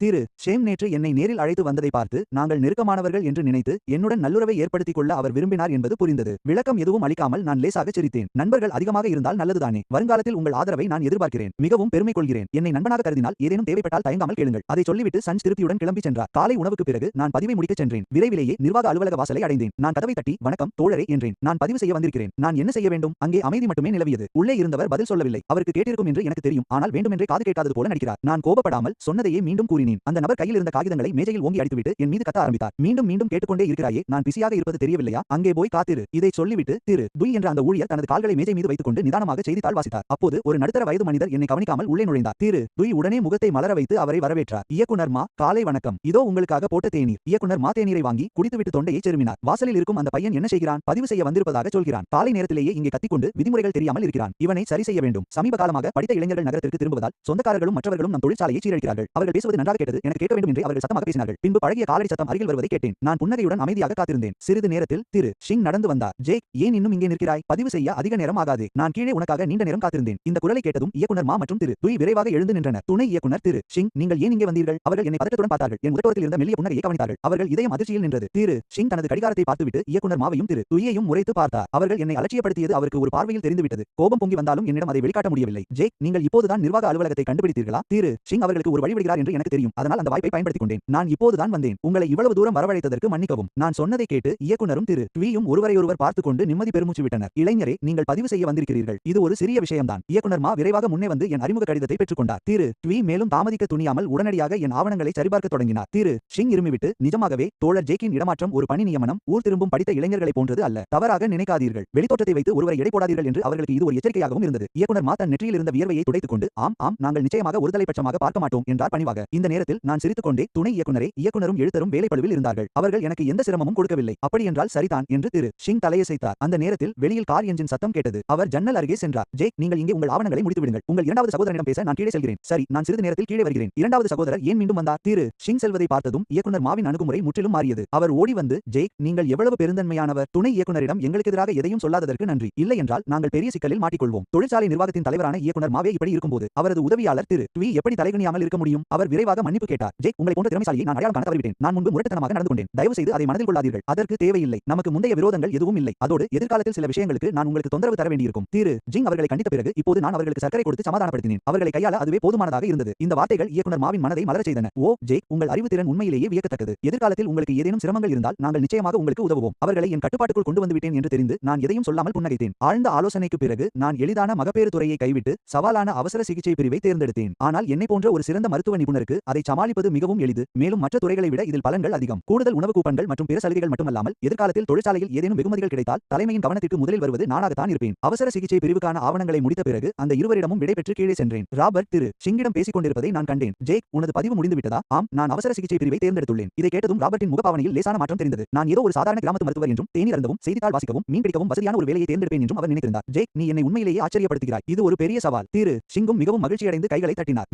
ஷேம் நேற்று என்னை நேரில் அழைத்து வந்ததை பார்த்து நாங்கள் நெருக்கமானவர்கள் என்று நினைத்து என்னுடன் நல்லுறவை ஏற்படுத்திக் கொள்ள அவர் விரும்பினார் என்பது புரிந்தது. விளக்கம் எதுவும் அளிக்காமல் நான் லேசாக சிரித்தேன். நண்பர்கள் அதிகமாக இருந்தால் நல்லதுதானே? வருங்காலத்தில் உங்கள் ஆதரவை நான் எதிர்பார்க்கிறேன். மிகவும் பெருமை கொள்கிறேன். என்னை நண்பனாக கருதினால் ஏதேனும் தேவைப்பட்டால் தயங்காமல் கேளுங்கள். அதை சொல்லிவிட்டு சஞ்ச் திருப்தியுடன் கிளம்பி சென்றார். காலை உணவுக்கு பிறகு நான் பதிவை முடிக்கச் சென்றேன். விரைவிலேயே நிர்வாக அலுவலக வாசலை அடைந்தேன். நான் கதவை தட்டி, வணக்கம் தோழரே என்றேன். நான் பதிவு செய்ய வந்திருக்கிறேன். நான் என்ன செய்ய வேண்டும்? அங்கே அமைதி மட்டுமே நிலவியது. உள்ளே இருந்தவர் பதில் சொல்லவில்லை. அவருக்கு கேட்டிருக்கும் என்று எனக்கு தெரியும். ஆனால் வேண்டுமென்றே காது கேட்காதது போல நடிக்கிறார். நான் கோபப்படாமல் சொன்னதையே மீண்டும் கூறினேன். அந்த நபர் கையில் இருந்த காகிதங்களை மேஜையில் ஓங்கி அடித்துவிட்டு என் மீது கத்த ஆரம்பித்தார். மீண்டும் மீண்டும் கேட்டுக்கொண்டே இருக்கிறாயே, நான் பிஸியாக இருப்பது தெரியவில்லையா? அங்கே போய் காத்திரு. இதை சொல்லிவிட்டு துய் என்ற அந்த ஊழியர் தனது கால்களை மேஜை மீது வைத்துக் கொண்டு நிதானமாக செய்தித்தாள் வாசித்தார். அப்போது ஒரு நடுத்தர வயது மனிதர் என்னை கவனிக்காமல் உள்ளே நுழைந்தார். துய் உடனே முகத்தை மலர வைத்து அவரை வரவேற்றார். இயக்குனர் மா, காலை வணக்கம். இதோ உங்களுக்காக போட்ட தேநீர். இயக்குனர் மா தேநீரை வாங்கி குடித்துவிட்டு தொண்டையை செருமினார். வாசலில் இருக்கும் அந்த பையன் என்ன செய்கிறான்? பதிவு செய்ய வந்திருப்பதாக சொல்கிறான். காலை நேரத்திலேயே இங்கே கத்திக்கொண்டு விதிமுறைகள் தெரியாமல் இருக்கிறான். இவனை சரி செய்ய வேண்டும். சமீப காலமாக படித்த இளைஞர்கள் நகரத்திற்கு திரும்புவதால் சொந்தக்காரர்களும் மற்றவர்களும் நம் தொழிற்சாலையை சீரழிக்கிறார்கள். அவர்கள் பேசுவது நன்றாக கேட்டது. எனக்கு கேட்க வேண்டும் என்று அவர்கள் சத்தமாக பேசினார்கள். பின்பு பழகிய காலடி சத்தம் அருகில் வருவதை கேட்டேன். நான் புன்னகையுடன் அமைதியாக காத்திருந்தேன். சிறிது நேரத்தில் ஷிங் நடந்து வந்தார். ஜேக், ஏன் இன்னும் இங்கே நிற்கிறாய்? பதிவு செய்ய அதிக நேரம் ஆகாது. நான் கீழே உனக்காக நீண்ட நேரம் காத்திருந்தேன். இந்த குரலை கேட்டதும் இயக்குனர் மா மற்றும் துய் விரைவாக எழுந்து நின்றனர். துணை இயக்குனர் ஷிங், நீங்கள் ஏன் இங்கே வந்தீர்கள்? அவர்கள் என்னை பதட்டத்துடன் பார்த்தார்கள். என் உதட்டோரத்தில் இருந்த மெல்லிய புன்னகையை கவனித்தார்கள். அவர்கள் இதயம் அதிர்ச்சியில் நின்றது. ஷிங் தனது கடிகாரத்தை பார்த்துவிட்டு இயக்குனர் மாவையும் துய்யையும் முறைத்து பார்த்தார். அவர்கள் என்னை அலட்சியப்படுத்தியது அவருக்கு ஒரு பார்வையில் தெரிந்துவிட்டது. கோபம் பொங்கி வந்தாலும் என்னிடம் அதை வெளிக்காட்ட முடியவில்லை. ஜேக், நீங்கள் இப்போதுதான் நிர்வாக அலுவலகத்தை கண்டுபிடித்தீர்களா? ஷிங் அவர்களுக்கு ஒரு வழிவிடுகிறார் என்று எனக்கு தெரியும். அதனால் அந்த வாய்ப்பை பயன்படுத்திக் கொண்டேன். நான் இப்போதுதான் வந்தேன். உங்களை இவ்வளவு தூரம் வரவழைத்ததற்கு மன்னிக்கவும். நான் சொன்னதை கேட்டு இயக்குனரும் துய்யும் ஒருவரையொருவர் பார்த்துக் கொண்டு நிம்மதி பெருமூச்சு விட்டனர். இளைஞரே, நீங்கள் பதிவு செய்ய வந்திருக்கிறீர்கள். இது ஒரு சிறிய விஷயம்தான். இயக்குனர் மா விரைவாக முன்னே வந்து என் அறிமுக கடிதத்தை பெற்றுக்கொண்டார். துய் மேலும் தாமதிக்க துணியாமல் உடனடியாக என் ஆவணங்களை சரிபார்க்க தொடங்கினார். ஷிங் இருமிவிட்டு, நிஜமாகவே தோழர் ஜேக்கின் இடமாற்றம் ஒரு பணி நியமனம், ஊர் திரும்பும் படித்த இளைஞர்களை போன்றது அல்ல. தவறாக நினைக்காதீர்கள். வெளித்தோற்றத்தை வைத்து ஒருவரை எடை போடாதீர்கள் என்று அவர்களுக்கு இது ஒரு எச்சரிக்கையாகவும் இருந்தது. இயக்குனர் மா தன் நெற்றியில் இருந்த வியர்வையை துடைத்துக் கொண்டு, ஆம் ஆம், நாங்கள் நிச்சயமாக ஒருதலைபட்சமாக பார்க்க மாட்டோம் என்றார் பணிவாக. இந்த நேரத்தில் நான் சிரித்துக்கொண்டே, துணை இயக்குனரே, இயக்குனரும் எழுத்தரும் வேலைப்பளுவில் இருந்தார்கள். அவர்கள் எனக்கு எந்த சிரமமும் கொடுக்கவில்லை. அப்படியென்றால் சரிதான் என்று ஷிங் தலையசைத்தார். அந்த நேரத்தில் வெளியில் கார் என்ஜின் சத்தம் கேட்டது. அவர் ஜன்னல் அருகே சென்றார். ஜேக், நீங்கள் இங்கே உங்கள் ஆவணங்களை முடித்து விடுங்கள். உங்கள் இரண்டாவது சகோதரனிடம் பேச நான் கீழே செல்கிறேன். சரி, நான் சிறிது நேரத்தில் கீழே வருகிறேன். இரண்டாவது சகோதரர் ஏன் மீண்டும் வந்தார்? ஷிங் செல்வதை பார்த்ததும் இயக்குனர் மாவின் அணுகுமுறை முற்றிலும் மாறியது. அவர் ஓடி வந்து, ஜேக், நீங்கள் எவ்வளவு பெருந்தன்மையானவர். துணை இயக்குனரிடம் எங்களுக்கு எதிராக எதையும் சொல்லாததற்கு நன்றி. இல்லை என்றால் நாங்கள் பெரிய சிக்கலில் மாட்டிக்கொள்வோம். தொழிற்சாலை நிர்வாகத்தின் தலைவரான இயக்குனர் மாவே இப்படி இருக்கும்போது அவரது உதவியாளர் துய் எப்படி தலைகுனியாமல் இருக்க முடியும்? அவர் விரைவாக மன்னிப்பு கேட்டார். ஜேக், உங்களை போன்ற திறமைசாலியை நான் அடையாளம் காண தவறிவிட்டேன். நான் முன்பு முரட்டுத்தனமாக நடந்து கொண்டேன். தயவு செய்து அதை மனதில் கொள்ளாதீர்கள். அதற்கு தேவையில்லை. இல்லை. நமக்கு முந்தைய விரோதங்கள் எதுவும் இல்லை. அதோடு எதிர்காலத்தில் சில விஷயங்களுக்கு நான் உங்களுக்கு தொந்தரவு தர வேண்டியிருக்கும். திரு ஜிங் அவர்களை கண்டித்த பிறகு இப்போது நான் அவர்களுக்கு சர்க்கரை கொடுத்து சமாதானப்படுத்தினேன். அவர்களை கையாள அதுவே போதுமானதாக இருந்தது. இந்த வார்த்தைகள் இயக்குனர் மாவின் மனதை மலரச் செய்தன. ஓ ஜேக், உங்கள் அறிவுத்திறன் உண்மையிலேயே வியக்கத்தக்கது. எதிர்காலத்தில் உங்களுக்கு ஏதேனும் சிரமங்கள் இருந்தால் நாங்கள் நிச்சயமாக உங்களுக்கு உதவுவோம். அவர்களை என் கட்டுப்பாட்டுக்குள் கொண்டு வந்துவிட்டேன் என்று தெரிந்து நான் எதையும் சொல்லாமல் புன்னகைத்தேன். ஆழ்ந்த ஆலோசனைக்கு பிறகு நான் எளிதான மகப்பேறு துறையை கைவிட்டு சவாலான அவசர சிகிச்சை பிரிவை தேர்ந்தெடுத்தேன். ஆனால் என்னை போன்ற ஒரு சிறந்த மருத்துவ நிபுணருக்கு அதை சமாளிப்பது மிகவும் எளிது. மேலும் மற்ற துறைகளை விட இதில் பலன்கள் அதிகம். கூடுதல் உணவு கூப்பன்கள் மற்றும் பிற சலுகைகள் மட்டுமல்லாமல் எதிர்காலத்தில் தொழிற்சாலையில் ஏதேனும் வெகுமதிகள் கிடைத்தால் தலைமையின் கவனத்திற்கு முதலில் வருவது நானாகத்தான் இருப்பேன். அவசர சிகிச்சை பிரிவுக்கான ஆவணங்களை முடித்த பிறகு அந்த இருவரிடமும் விடைபெற்று கீழே சென்றேன். ராபர்ட் திரு ஷிங்கிடம் பேசிக் கொண்டிருப்பதை நான் கண்டேன். ஜேக், உனது பதிவு முடிந்துவிட்டதா? ஆம், நான் அவசர சிகிச்சை பிரிவை தேர்ந்தெடுத்துள்ளேன். இதை கேட்டதும் ராபர்ட்டின் முகபாவனையில் லேசான மாற்றம் தெரிந்தது. நான் ஏதோ ஒரு சாதாரண கிராமத்து மருத்துவர் என்றும் தேநீர் அருந்தவும் செய்தித்தாள் வாசிக்கவும் மீன் பிடிக்கவும் வசதியான ஒரு வேலையை தேர்ந்தெடுப்பேன் என்றும் அவர் நினைத்திருந்தார். ஜேக், நீ என்னை உண்மையிலேயே ஆச்சரியப்படுத்துகிறாய். இது ஒரு பெரிய சவால். திரு ஷிங்கும் மிகவும் மகிழ்ச்சியடைந்து கைகளை தட்டினார்.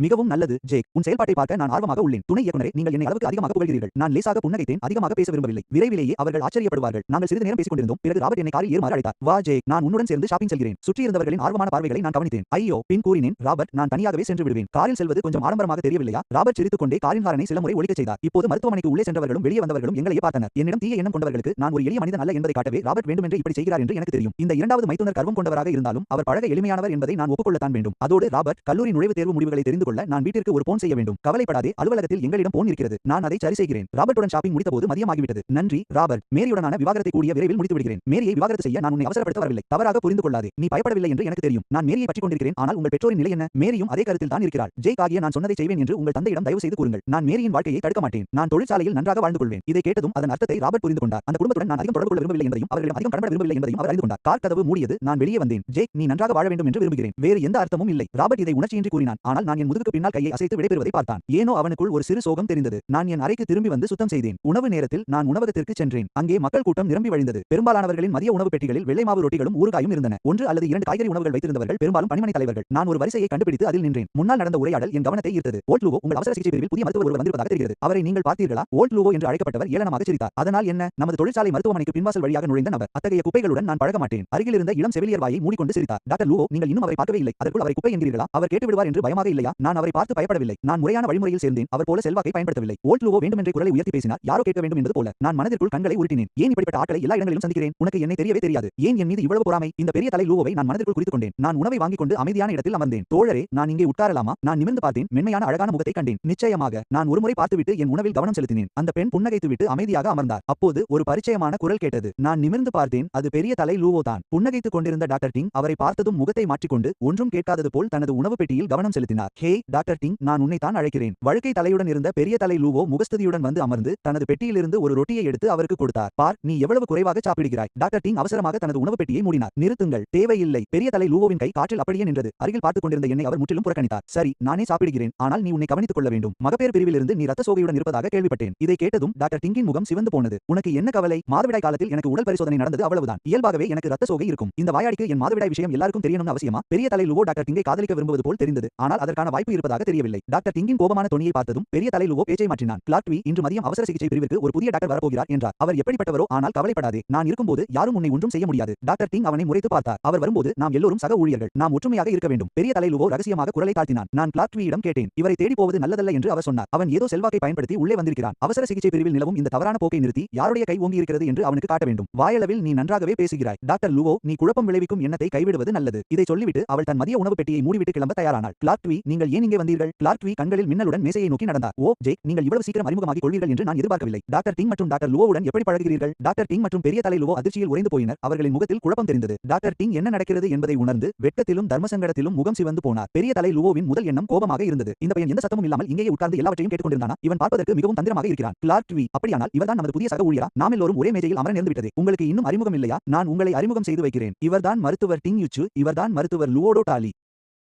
மிகவும் நல்லது ஜேக், உன் செயல்பாட்டை பார்க்க நான் ஆர்வமாக உள்ளேன். துணை இயக்குனரே, நீங்கள் என்னை அளவுக்கு அதிகமாக புகழ்கிறீர்கள். நான் லேசாக புன்னகைத்தேன். அதிகமாக பேச விரும்பவில்லை. விரைவிலேயே அவர்கள் ஆச்சரியப்படுவார்கள். நாங்கள் சிறிது நேரம் பேசிக் கொண்டிருந்தோம். பிறகு ராபர்ட் என்னை காரில் ஏறுமாறு அழைத்தார். வா ஜேக், நான் உன்னுடன் சேர்ந்து ஷாப்பிங் செல்கிறேன். சுற்றியிருந்தவர்களின் ஆர்வமான பார்வைகளை நான் கவனித்தேன். ஐயோ, பின் கூறினேன். ராபர்ட், நான் தனியாகவே சென்று விடுவேன். காரில் செல்வது கொஞ்சம் ஆடம்பரமாக தெரியவில்லையா? ராபர்ட் சிரித்துக் கொண்டே காரின் ஹாரனை சில முறை ஒலிக்கச் செய்தார். இப்போது மருத்துவமனைக்கு உள்ளே சென்றவர்களும் வெளியே வந்தவர்களும் எங்களையே பார்த்தனர். என்னிடம் தீய எண்ணம் கொண்டவர்களுக்கு நான் ஒரு எளிய மனிதன் அல்ல என்பதை காட்டவே ராபர்ட் வேண்டுமென்றே இப்படி செய்கிறார் என்று எனக்கு தெரியும். இந்த இரண்டாவது மைத்துனர் கர்வம் கொண்டவராக இருந்தாலும் அவர் பழக எளிமையானவர் என்பதை நான் ஒப்புக்கொள்ளத்தான் வேண்டும். அதோடு ராபர்ட், கல்லூரி நுழைவுத் தேர்வு முடிவுகளை தெரிந்து கொள்ள நான் வீட்டிற்கு ஒரு போன் செய்ய வேண்டும். கவலைப்படாதே, அலுவலகத்தில் எங்களிடம் போன் இருக்கிறது. நான் அதை சரி செய்கிறேன். ராபர்ட்டுடன் ஷாப்பிங் முடித்தபோது மதியமாகிவிட்டது. நன்றி ராபர்ட். மேரியுடனான விவாகரத்தை கூடிய விரைவில் முடித்து விடுகிறேன். மேரியை விவாகரத்து செய்ய நான் உன்னை அவசரப்படுத்த வரவில்லை. தவறாக புரிந்து கொள்ளாதே. நீ பயப்படவில்லை என்று எனக்கு தெரியும். நான் மேரியை பற்றிக் கொண்டிருக்கிறேன். ஆனால் உங்கள் பெற்றோரின் நிலை என்ன? மேரியும் அதே கருத்தில் தான் இருக்கிறாள். ஜேக் ஆகிய நான் சொன்னதை செய்வேன் என்று உங்கள் தந்தையிடம் தயவு செய்து கூறுங்கள். நான் மேரியின் வாழ்க்கையை தடுக்க மாட்டேன். நான் தொழிற்சாலையில் நன்றாக வாழ்ந்து கொள்வேன். இதை கேட்டதும் அதன் அர்த்தத்தை ராபர்ட் புரிந்து கொண்டார். அந்த குடும்பத்துடன் நான் அதிகம் தொடர்பு கொள்ள விரும்பவில்லை என்பதையும் அவர்களிடம் அதிகம் கடன்பட விரும்பவில்லை என்பதையும் அவர் அறிந்து கொண்டார். கார் கதவு மூடியது. நான் வெளியே வந்தேன். ஜேக், நீ நன்றாக வாழ வேண்டும் என்று விரும்புகிறேன். வேறு எந்த அர்த்தமும் இல்லை. ராபர்ட் இதை உணர்ச்சியின்றி கூறினான். ஆனால் நான் என் முதுகுக்கு பின்னால் கையை அசைத்து விடைபெறுவதை பார்த்தான். ஏனோ அவனுக்குள் ஒரு சிறு சோகம் தெரிந்தது. நான் என் அறைக்கு திரும்பி வந்து சுத்தம் செய்தேன். உணவு நேரத்தில் நான் உணவகத்திற்கு சென்றேன். அங்கே மக்கள் கூட்டம் நிரம்பி வழிந்தது. பெரும்பாலானவர்களின் மதிய உணவு பெட்டிகளில் வெள்ளை மாவு ரொட்டிகளும் ஊறுகாயும் இருந்தன. ஒன்று அல்லது இரண்டு காய்கறி உணவுகள் வைத்திருந்தவர்கள் பெரும்பாலும் பணிமனை தலைவர்கள். நான் ஒரு வரிசையை கண்டுபிடித்து அதில் நின்றேன். முன்னால் நடந்த உரையாடல் என் கவனத்தை ஈர்த்தது. ஓல்ட் லூவோ, உங்கள் அவசர சிகிச்சை பிரிவில் புதிய மருத்துவர் ஒருவர் வந்திருப்பதாக தெரிகிறது. அவரை நீங்கள் பார்த்தீர்களா? ஓல்ட் லூவோ என்று அழைக்கப்பட்டவர் ஏளனமாக சிரித்தார். அதனால் என்ன? நமது தொழிற்சாலை மருத்துவமனைக்கு பின்வாசல் வழியாக நுழைந்த நபர். அத்தகைய குப்பைகளுடன் நான் பழக மாட்டேன். அருகில் இருந்த இளம் செவிலியர் வாயை மூடிக்கொண்டு சிரித்தார். டாக்டர் லூவோ, நீங்கள் இன்னும் அவரை பார்க்கவே இல்லை. அதற்குள் அவரை குப்பை என்கிறீர்களா? அவர் கேட்டு விடுவார் என்று பயமாக இல்லையா? நான் அவரை பார்த்து பயப்படவில்லை. நான் முறையான வழிமுறையில் சேர்ந்தேன். அவர் போல செல்வாக்கை பயன்படுத்தவில்லை. ஓல்ட் லூவோ வேண்டுமென்றே குரலை உயர்த்தி பேசினார். யாரோ கேட்க வேண்டும் என்பது போல. நான் மனதிற்குள் கண்களை உருட்டினேன். ஏன் இப்படிப்பட்ட ஆட்களை எல்லா இடங்களிலும் சந்திக்கிறேன்? உனக்கு என்னை தெரியவே தெரியாது. ஏன் என் மீது இவ்வளவு பொறாமை? இந்த பெரிய தலை லூவோவை நான் மனதிற்குள் குறித்துக் கொண்டேன். நான் உணவை வாங்கிக் கொண்டு அமைதியான இடத்தில் அமர்ந்தேன். தோழரே, நான் இங்கே உட்காரலாமா? நான் நிமிர்ந்து பார்த்தேன். மென்மையான அழகான முகத்தை கண்டேன். நிச்சயமாக. நான் ஒருமுறை பார்த்துவிட்டு என் உணவில் கவனம் செலுத்தினேன். அந்த பெண் புன்னகைத்துவிட்டு அமைதியாக அமர்ந்தார். அப்போது ஒரு பரிச்சயமான குரல் கேட்டது. நான் நிமிர்ந்து பார்த்தேன். அது பெரிய தலை லூவோ தான். புன்னகைத்துக் கொண்டிருந்த டாக்டர் டிங் அவரை பார்த்ததும் முகத்தை மாற்றிக்கொண்டு ஒன்றும் கேட்காதது போல் தனது உணவு பெட்டியில் கவனம் செலுத்தினார். ஹே டாக்டர் டிங், நான் உன்னை தான் அழைக்கிறேன். வழுக்கை தலையுடன் இருந்த பெரிய தலை லூவோ முகஸ்துதியுடன் வந்து அமர்ந்து தனது பெட்டியிலிருந்து ஒரு ரொட்டியை எடுத்து அவருக்கு கொடுத்தார். பார், நீ எவ்வளவு குறைவாக சாப்பிடுகிறாய். டாக்டர் டிங் அவசரமாக தனது உணவு பெட்டியை மூடினார். நிறுத்துங்கள், தேவையில்லை. பெரிய தலை லூவோவின் கை காற்றில் அப்படியே நின்றது. அருகில் பார்த்துக் கொண்டிருந்த என்னை அவர் முற்றிலும் புறக்கணித்தார். சரி, நானே சாப்பிடுகிறேன். ஆனால் நீ உன்னை கவனித்துக் கொள்ள வேண்டும். மகப்பேறு பிரிவிலிருந்து நீ ரத்த சோகையுடன் இருப்பதாக கேள்விப்பட்டேன். இதை கேட்டதும் டாக்டர் டிங்கின் முகம் சிவந்து போனது. உனக்கு என்ன கவலை? மாதவிடாய் காலத்தில் எனக்கு உடல் பரிசோதனை நடந்தது, அவ்வளவுதான். இயல்பாகவே எனக்கு ரத்த சோகை இருக்கும். இந்த வாயாடிக்கு என் மாதவிடாய் விஷயம் எல்லாருக்கும் தெரியணும்னு அவசியமா? பெரிய தலை லூவோ டாக்டர் டிங்கை காதலிக்க விரும்புவது போல் தெரிந்தது. ஆனால் அதற்கான வாய்ப்பு இருப்பதாக தெரியவில்லை. டாக்டர் டிங்கின் கோபமான தொனியை பார்த்ததும் பெரிய தலை லூவோ பேச்சை மாற்றினான். கிளார்க்வி, இன்று மதியம் அவசர சிகிச்சை பிரிவிற்கு ஒரு புதிய டாக்டர் வரப்போகிறார் என்றார். அவர் எப்படிப்பட்டவரோ, ஆனால் கவலைப்படாதே. நான் இருக்கும்போது யாரும் உன்னை ஒன்றும் செய்ய முடியாது. டாக்டர் டிங் அவனை முறைத்து பார்த்தார். அவர் வரும்போது நாம் எல்லோரும் சக ஊழியர்கள். நாம் ஒற்றுமையாக இருக்க வேண்டும். பெரிய தலை லூவோ ரகசியமாக குரலை தாழ்த்தினான். நான் கிளார்க்வியிடம் கேட்டேன். இவரை தேடி போவது நல்லதல்ல என்று அவர் சொன்னார். அவன் ஏதோ செல்வாக்கை பயன்படுத்தி உள்ளே வந்திருக்கிறான். அவசர சிகிச்சை பிரிவில் நிலவும் இந்த தவறான போக்கை நிறுத்தி யாருடைய கை ஓங்கி இருக்கிறது என்று அவனுக்கு காட்ட வேண்டும். வாயளவில் நீ நன்றாகவே பேசுகிறாய். டாக்டர் லூவோ, நீ குழப்பம் விளைவிக்கும் எண்ணத்தை கைவிடுவது நல்லது. இதை சொல்லிவிட்டு அவள் தன் மதிய உணவு பெட்டியை மூடிவிட்டு கிளம்ப தயாரானாள். கிளார்க்வி, நீங்கள் ஏன் இங்கே வந்தீர்கள்? கிளார்க்வி கண்களில் மின்னலுடன் மேசையை நோக்கி நடந்தார். ஓ ஜேக், நீங்கள் இவ்வளவு சீக்கிரம் அறிமுகமாகிக் கொள்வீர்கள் என்று நான் எதிர்பார்க்கவில்லை. டாக்டர் டிங் மற்றும் டாக்டர் லூவோவுடன் எப்படி பழகுகிறீர்கள்? டாக்டர் டிங் மற்றும் பெரிய தலை லூவோ அதிர்ச்சியில் உறைந்து போயினர். அவர்களின் முகத்தில் குழப்பம் தெரிந்தது. டாக்டர் டிங் என்ன நடக்கிறது என்பதை உணர்ந்து வெட்கத்திலும் தர்மசங்கடத்திலும் முகம் சிவந்து போனார். பெரிய தலை லூவோவின் முதல் எண்ணம் கோபமாக இருந்தது. இந்த பையன் எந்த சத்தமும் இல்லாமல் இங்கேயே உட்கார்ந்து எல்லாவற்றையும் கேட்டுக்கொண்டிருந்தானா? இவன் பார்ப்பதற்கு மிகவும் தந்திரமாக இருக்கிறான். கிளார்க்வி, அப்படியானால் இவர்தான் நமது புதிய சக ஊழியரா? நாம் எல்லோரும் ஒரே மேஜையில் அமர நேர்ந்து விட்டது. உங்களுக்கு இன்னும் அறிமுகம் இல்லையா? நான் உங்களை அறிமுகம் செய்து வைக்கிறேன். இவர்தான் மருத்துவர் டிங் யுச்சு. இவர்தான் மருத்துவர் லூவோடோ டாலி.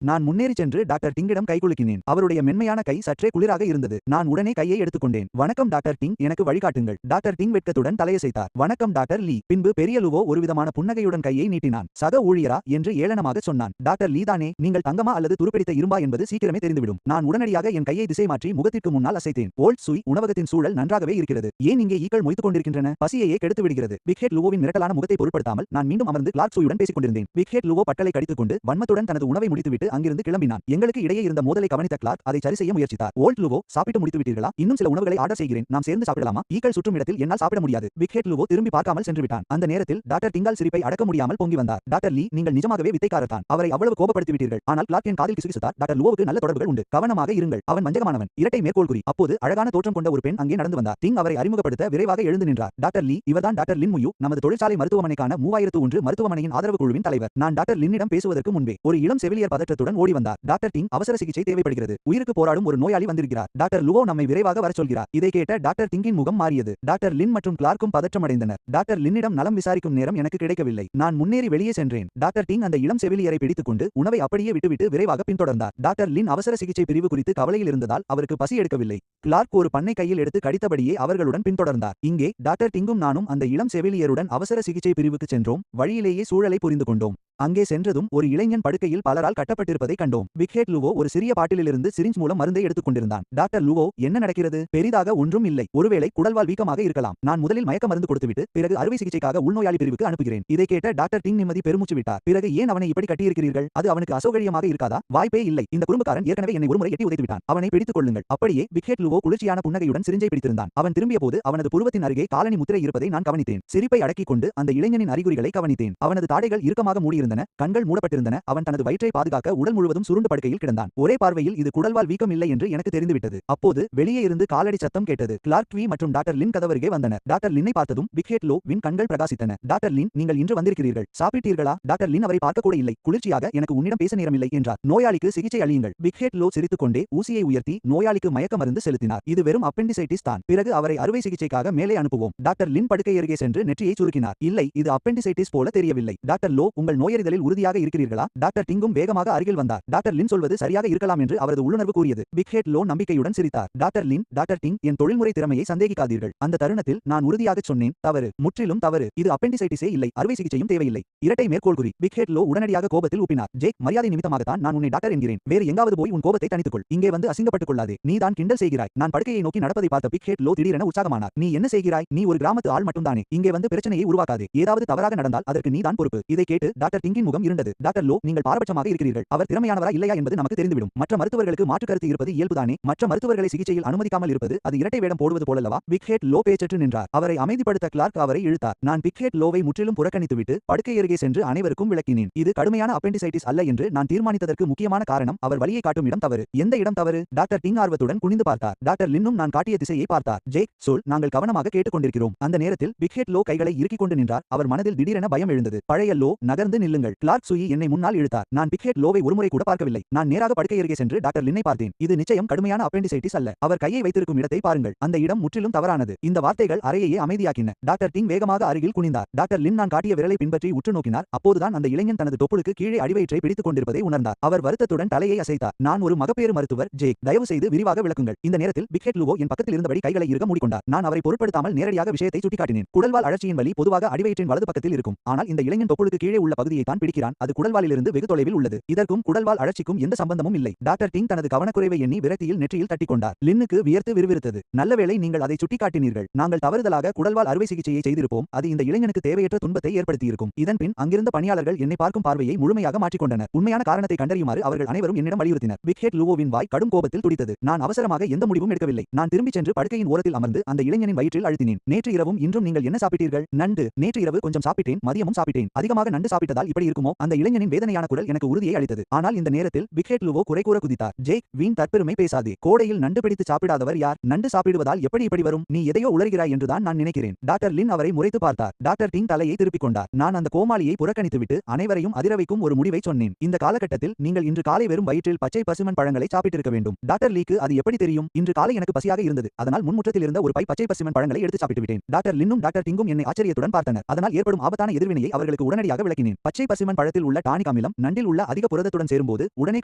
நான் முன்னேறி சென்று டாக்டர் டிங்கிடம் கைகுலுக்கினேன். அவருடைய மென்மையான கை சற்றே குளிராக இருந்தது. நான் உடனே கையை எடுத்துக்கொண்டேன். வணக்கம் டாக்டர் டிங், எனக்கு வழிகாட்டுங்கள். டாக்டர் டிங் வெட்கத்துடன் தலையசைத்தார். வணக்கம் டாக்டர் லீ. பின்பு பெரிய லூவோ ஒருவிதமான புன்னகையுடன் கையை நீட்டினான். சக ஊழியரா என்று ஏளனமாக சொன்னான். டாக்டர் லீ தானே? நீங்கள் தங்கமா அல்லது துருப்பிடித்த இரும்பா என்பது சீக்கிரமே தெரிந்துவிடும். நான் உடனடியாக என் கையை திசை மாற்றி முகத்திற்கு முன்னால் அசைத்தேன். ஓல்ட் சுய், உணவகத்தின் சூழல் நன்றாகவே இருக்கிறது. ஏன் இங்கே ஈக்கள் மொய்த்துக் கொண்டிருக்கின்றன? பசியையே கெடுத்து விடுகிறது. பிக் ஹெட் லூவோவின் மிரட்டலான முகத்தை பொருட்படுத்தாமல் நான் மீண்டும் அமர்ந்து கிளார்க் சுயுடன் பேசிக் கொண்டிருந்தேன். பிக் ஹெட் லூவோ பட்டலை கடித்துக் கொண்டு வன்மத்துடன் தனது உணவை முடித்துவிட்டு அங்கிருந்து கிளம்பினான். எங்களுக்கு இடையே இருந்த மோதலை கவனித்த கிளார்க் அதை சரி செய்ய முயற்சித்தார். ஓல்ட் லுவோ, சாப்பிட்டு முடித்து விட்டீர்களா? இன்னும் சில உணவுகளை ஆர்டர் செய்கிறேன். நாம் சேர்ந்து சாப்பிடலாமா? ஈக்கள் சுற்றும் இடத்தில் என்னால் சாப்பிட முடியாது. பிக் ஹெட் லுவோ திரும்பி பார்க்காமல் சென்று விட்டான். அந்த நேரத்தில் டாக்டர் டிங்கால் சிரிப்பை அடக்க முடியாமல் பொங்கி வந்தார். டாக்டர் லீ, நீங்கள் நிஜமாகவே வித்தைக்காரர் தான். அவரை அவ்வளவு கோபப்படுத்தி விட்டீர்கள். ஆனால் கிளார்க் என் காதில் கிசுகிசுத்தார். டாக்டர் லுவோவுக்கு நல்ல தொடர்புகள் உண்டு. கவனமாக இருங்கள். அவன் வஞ்சகமானவன். இரட்டை மேற்கோள் குறி. அப்போது அழகான தோற்றம் கொண்ட ஒரு பெண் அங்கே நடந்து வந்தார். டிங் அவரை அறிமுகப்படுத்த விரைவாக எழுந்து நின்றார். டாக்டர் லீ, இவர்தான் டாக்டர் லின் முயு, நமது தொழிற்சாலை மருத்துவமனைக்கான 3001 மருத்துவமனையின் ஆதரவு குழுவின் தலைவர். நான் டாக்டர் லின்னிடம் பேசுவதற்கு முன்பே ஒரு இளம் செவிலியர் பதற்றத்துடன் ஓடி வந்தார். டாக்டர் டிங், அவசர சிகிச்சை தேவைப்படுகிறது. உயிருக்கு போராடும் ஒரு நோயாளி வந்திருக்கிறார். டாக்டர் லுவோ நம்மை விரைவாக வரச் சொல்கிறார். இதை கேட்ட டாக்டர் டிங்கின் முகம் மாறியது. டாக்டர் லின் மற்றும் கிளார்க்கும் பதற்றமடைந்தனர். டாக்டர் லின்னிடம் நலம் விசாரிக்கும் நேரம் எனக்கு கிடைக்கவில்லை. நான் முன்னேறி வெளியே சென்றேன். டாக்டர் டிங் அந்த இளம் செவிலியரை பிடித்துக்கொண்டு உணவை அப்படியே விட்டுவிட்டு விரைவாக பின்தொடர்ந்தார். டாக்டர் லின் அவசர சிகிச்சை பிரிவு குறித்து கவலையில் இருந்ததால் அவருக்கு பசி எடுக்கவில்லை. கிளார்க் ஒரு பண்ணை கையில் எடுத்து கடித்தபடியே அவர்களுடன் பின்தொடர்ந்தார். இங்கே டாக்டர் டிங்கும் நானும் அந்த இளம் செவிலியருடன் அவசர சிகிச்சை பிரிவுக்கு சென்றோம். வழியிலேயே சூழலை புரிந்து கொண்டோம். அங்கே சென்றதும் ஒரு இளைஞன் படுக்கையில் பலரால் கட்டப்பட்டிருப்பதை கண்டோம். பிக் ஹெட் லுவோ ஒரு சிறிய பாட்டிலிருந்து சிரிஞ்ச் மூலம் மருந்தை எடுத்துக் கொண்டிருந்தான். டாக்டர் லுவோ, என்ன நடக்கிறது? பெரிதாக ஒன்றும் இல்லை. ஒருவேளை குடல்வால் வீக்கமாக இருக்கலாம். நான் முதலில் மயக்க மருந்து கொடுத்துவிட்டு பிறகு அறுவை சிகிச்சைக்காக உள்நோயாளி பிரிவுக்கு அனுப்புகிறேன். இதை கேட்ட டாக்டர் டிங் நிம்மதி பெருமூச்சு விட்டார். பிறகு ஏன் அவனை இப்படி கட்டியிருக்கிறீர்கள்? அது அவனுக்கு அசௌகரியமாக இருக்காதா? வாய்ப்பே இல்லை. இந்த குறும்புக்காரன் ஏற்கனவே என்னை ஒருமுறை எட்டி உதைத்து விட்டான். அவனை பிடித்துக் கொள்ளுங்கள். அப்படியே பிக் ஹெட் லுவோ குளிர்ச்சியான புன்னகையுடன் சிரிஞ்சை பிடித்திருந்தான். அவன் திரும்பிய போது அவனது புருவத்தின் அருகே காலனி முத்திரை இருப்பதை நான் கவனித்தேன். சிரிப்பை அடக்கிக் கொண்டு அந்த இளைஞனின் அறிகுறிகளை கவனித்தேன். அவனது தாடைகள் இறுக்கமாக மூடியிருந்தன. கண்கள் மூடப்பட்டிருந்தன. அவன் தனது வயிற்றை பாதுகாக்க உடல் முழுவதும் சுருண்டு படுக்கையில் கிடந்தான். ஒரே பார்வையில் இது குடல்வால் வீக்கம் இல்லை என்று எனக்கு தெரிந்துவிட்டது. அப்போது வெளியே இருந்து காலடி சத்தம் கேட்டது. கிளார்க் வி மற்றும் டாக்டர் லின் கதவருகே வந்தனர். டாக்டர் லின்னை பார்த்ததும் பிக் ஹெட் லோ வின் கண்கள் பிரகாசித்தன. டாக்டர் லின், நீங்கள் இன்று வந்திருக்கிறீர்கள். சாப்பிட்டீர்களா? டாக்டர் லின் அவரை பார்க்க கூட இல்லை. குளிர்ச்சியாக, எனக்கு உன்னிடம் பேச நேரமில்லை என்றார். நோயாளிக்கு சிகிச்சை அளியுங்கள். பிக் ஹெட் லோ சிரித்துக்கொண்டே ஊசியை உயர்த்தி நோயாளிக்கு மயக்க மருந்து செலுத்தினார். இது வெறும் அப்பெண்டிசைட்டிஸ் தான். பிறகு அவரை அறுவை சிகிச்சைக்காக மேலே அனுப்புவோம். டாக்டர் லின் படுக்கை அருகே சென்று நெற்றியை சுருக்கினார். இல்லை, இது அப்பெண்டிசைட்டிஸ் போல தெரியவில்லை. டாக்டர் லோ, உங்கள் நோயறிதலில் உறுதியாக இருக்கிறீர்களா? டாக்டர் டிங்கும் வேகமாக அருகில் வந்தார். டாக்டர் லின் சொல்வது சரியாக இருக்கலாம் என்று அவரது உள்ளுணர்வு கூறியது. பிக் ஹெட் லோ நம்பிக்கையுடன் சிரித்தார். டாக்டர் லின், டாக்டர் டிங், என் தொழில்முறை திறமையை சந்தேகிக்காதீர்கள். அந்த தருணத்தில் நான் உறுதியாக சொன்னேன், தவறு, முற்றிலும் தவறு. இது அப்பெண்டிசைட்டிஸே இல்லை. அறுவை சிகிச்சையும் தேவையில்லை. இரட்டை மேற்கோள் குறி. பிக் ஹெட் லோ உடனடியாக கோபத்தில் ஊப்பினார். ஜேக், மரியாதை நிமித்தமாகத்தான் நான் உன்னை டாக்டர் என்கிறேன். வேறு எங்காவது போய் உன் கோபத்தை தணித்துக்கொள். இங்கே வந்து அசிங்கப்பட்டுக் கொள்ளாதே. நீ தான் கிண்டல் செய்கிறாய். நான் படுக்கையை நோக்கி நடப்பதை பார்த்த பிக் ஹெட் லோ திடீரென உற்சாகமானார். நீ என்ன செய்கிறாய்? நீ ஒரு கிராமத்து ஆள் மட்டும்தானே. இங்கே வந்து பிரச்சனையை உருவாக்காதே. ஏதாவது தவறாக நடந்தால் அதற்கு நீ தான் பொறுப்பு. இதை கேட்டு டாக்டர் டிங்கின் முகம் இருண்டது. டாக்டர் லோ, நீங்கள் பாரபட்சமாக இருக்கிறீர்கள். அவர் திறமையானவரா இல்லையா என்பது நமக்கு தெரிந்துவிடும். மற்ற மருத்துவர்களுக்கு மாற்று கருத்து இருப்பது இயல்புதானே. மற்ற மருத்துவர்களை சிகிச்சையில் அனுமதிக்காமல் இருப்பது அது இரட்டை வேடம் போடுவது போலல்லவா? பிக் ஹெட் லோ பேச்சற்று நின்றார். அவரை அமைதிப்படுத்த கிளார்க் அவரை இழுத்தார். நான் பிக் ஹெட் லோவை முற்றிலும் புறக்கணித்துவிட்டு படுக்கை அருகே சென்று அனைவருக்கும் விளக்கினேன். இது கடுமையான அப்பெண்டிசைட்டிஸ் அல்ல என்று நான் தீர்மானித்ததற்கு முக்கியமான காரணம் அவர் வலியை காட்டும் இடம் தவறு. எந்த இடம் தவறு? டாக்டர் டிங் ஆர்வத்துடன் குனிந்து பார்த்தார். டாக்டர் லின்னும் நான் காட்டிய திசையை பார்த்தார். ஜேக், சொல், நாங்கள் கவனமாக கேட்டுக்கொண்டிருக்கிறோம். அந்த நேரத்தில் பிக் ஹெட் லோ கைகளை இறுக்கிக் கொண்டு நின்றார். அவர் மனதில் திடீரென பயம் எழுந்தது. பழைய லோ, நகர்ந்து நில்லுங்கள். கிளார்க் சுயி என்னை முன்னால் இழுத்தார். நான் பிக் ஹெட் லோவை ஒருமுறை கூட பார்க்கவில்லை. நான் நேராக படுக்கை அருகே சென்று டாக்டர் லின்னை பார்த்தேன். இது நிச்சயம் கடுமையான அப்பெண்டிசைட்டிஸ் அல்ல. அவர் கையை வைத்திருக்கும் இடத்தை பாருங்கள். அந்த இடம் முற்றிலும் தவறானது. இந்த வார்த்தைகள் அறையையே அமைதியாக்கின. டாக்டர் டிங் வேகமாக அருகில் குனிந்தார். டாக்டர் லின் நான் காட்டிய விரலை பின்பற்றி உற்று நோக்கினார். அப்போதுதான் அந்த இளைஞன் தனது தொப்புளுக்கு கீழே அடிவயிற்றை பிடித்துக் கொண்டிருப்பதை உணர்ந்தார். அவர் வருத்தத்துடன் தலையை அசைத்தார். நான் ஒரு மகப்பேறு மருத்துவர், ஜேக். தயவு செய்து விரிவாக விளக்குங்கள். இந்த நேரத்தில் பிக் ஹெட் லுவோ என் பக்கத்தில் இருந்தபடி கைகளை இறுக மூடிக்கொண்டார். நான் அவரை பொருட்படுத்தாமல் நேரடியாக விஷயத்தை சுட்டிக்காட்டினேன். குடல்வால் அழற்சியின் வலி பொதுவாக அடிவயிற்றின் வலது பக்கத்தில் இருக்கும். ஆனால் இந்த இளைஞன் தொப்புளுக்கு கீழே உள்ள பகுதியை தான் பிடிக்கிறான். அது குடல்வாலிலிருந்து வெகு தொலைவில் உள்ளது. இதற்கும் குடல்வால் அழற்சிக்கும் எந்த சம்பந்தமும் இல்லை. டாக்டர் டிங் தனது கவனக்குறைவை எண்ணி விரக்தியில் நெற்றியில் தட்டிக்கொண்டார். லின்னுக்கு வியர்த்து விறுவிறுத்தது. நல்லவேளை நீங்கள் அதை சுட்டிக்காட்டினீர்கள். நாங்கள் தவறுதலாக குடல்வால் அறுவை சிகிச்சையை செய்திருப்போம். அது இந்த இளைஞனுக்கு தேவையற்ற துன்பத்தை ஏற்படுத்தியிருக்கும். இதன் பின் அங்கிருந்த பணியாளர்கள் என்னை பார்க்கும் பார்வையை முழுமையாக மாற்றிக்கொண்டனர். உண்மையான காரணத்தை கண்டறியுமாறு அவர்கள் அனைவரும் என்னிடம் வலியுறுத்தினர். பிக் ஹெட் லுவோவின் வாய் கடும் கோபத்தில் துடித்தது. நான் அவசரமாக எந்த முடிவும் எடுக்கவில்லை. நான் திரும்பிச் சென்று படுக்கையின் ஓரத்தில் அமர்ந்து அந்த இளைஞனின் வயிற்றில் அழுத்தினேன். நேற்று இரவும் இன்றும் நீங்கள் என்ன சாப்பிட்டீர்கள்? நண்டு. நேற்று இரவு கொஞ்சம் சாப்பிட்டேன். மதியமும் சாப்பிட்டேன். அதிகமாக நண்டு சாப்பிட்டதால் இப்படி இருக்குமோ? அந்த இளைஞனின் வேதனையான குரல் எனக்கு உறுதியை அளித்தது. ஆனால் இந்த நேரத்தில் பிக் ஹெட் லுவோ குறை கூற குதித்தார். ஜேக், வீண் தற்பெருமை பேசாதே. கோடையில் நண்டு பிடித்து சாப்பிடாதவர் யார்? நண்டு சாப்பிடுவதால் எப்படி இப்படி வரும்? நீ எதையோ உளறுகிறாய் என்றுதான் நான் நினைக்கிறேன். டாக்டர் லின் அவரை முறைத்து பார்த்தார். டாக்டர் டிங் தலையை திருப்பிக் கொண்டார். நான் அந்த கோமாளியை புறக்கணித்துவிட்டு அனைவரையும் அதிர வைக்கும் ஒரு முடிவை சொன்னேன். இந்த காலகட்டத்தில் நீங்கள் இன்று காலை வெறும் வயிற்றில் பச்சை பசுமன் பழங்களை சாப்பிட்டிருக்க வேண்டும். டாக்டர் லீக்கு அது எப்படி தெரியும்? இன்று காலை எனக்கு பசியாக இருந்தது. அதனால் முன்முற்றத்தில் இருந்த ஒரு பை பச்சை பசுமன் பழங்களை எடுத்து சாப்பிட்டு விட்டேன். டாக்டர் லின்னும் டாக்டர் டிங்கும் என்னை ஆச்சரியத்துடன் பார்த்தனர். அதனால் ஏற்படும் ஆபத்தான எதிர்வினையை அவர்களுக்கு உடனடியாக விளக்கினேன். பச்சை பசுமன் பழத்தில் உள்ள டானிக் அமிலம் நண்டில் உள்ள அதிக புரதத்துடன் சேரும்போது உடனே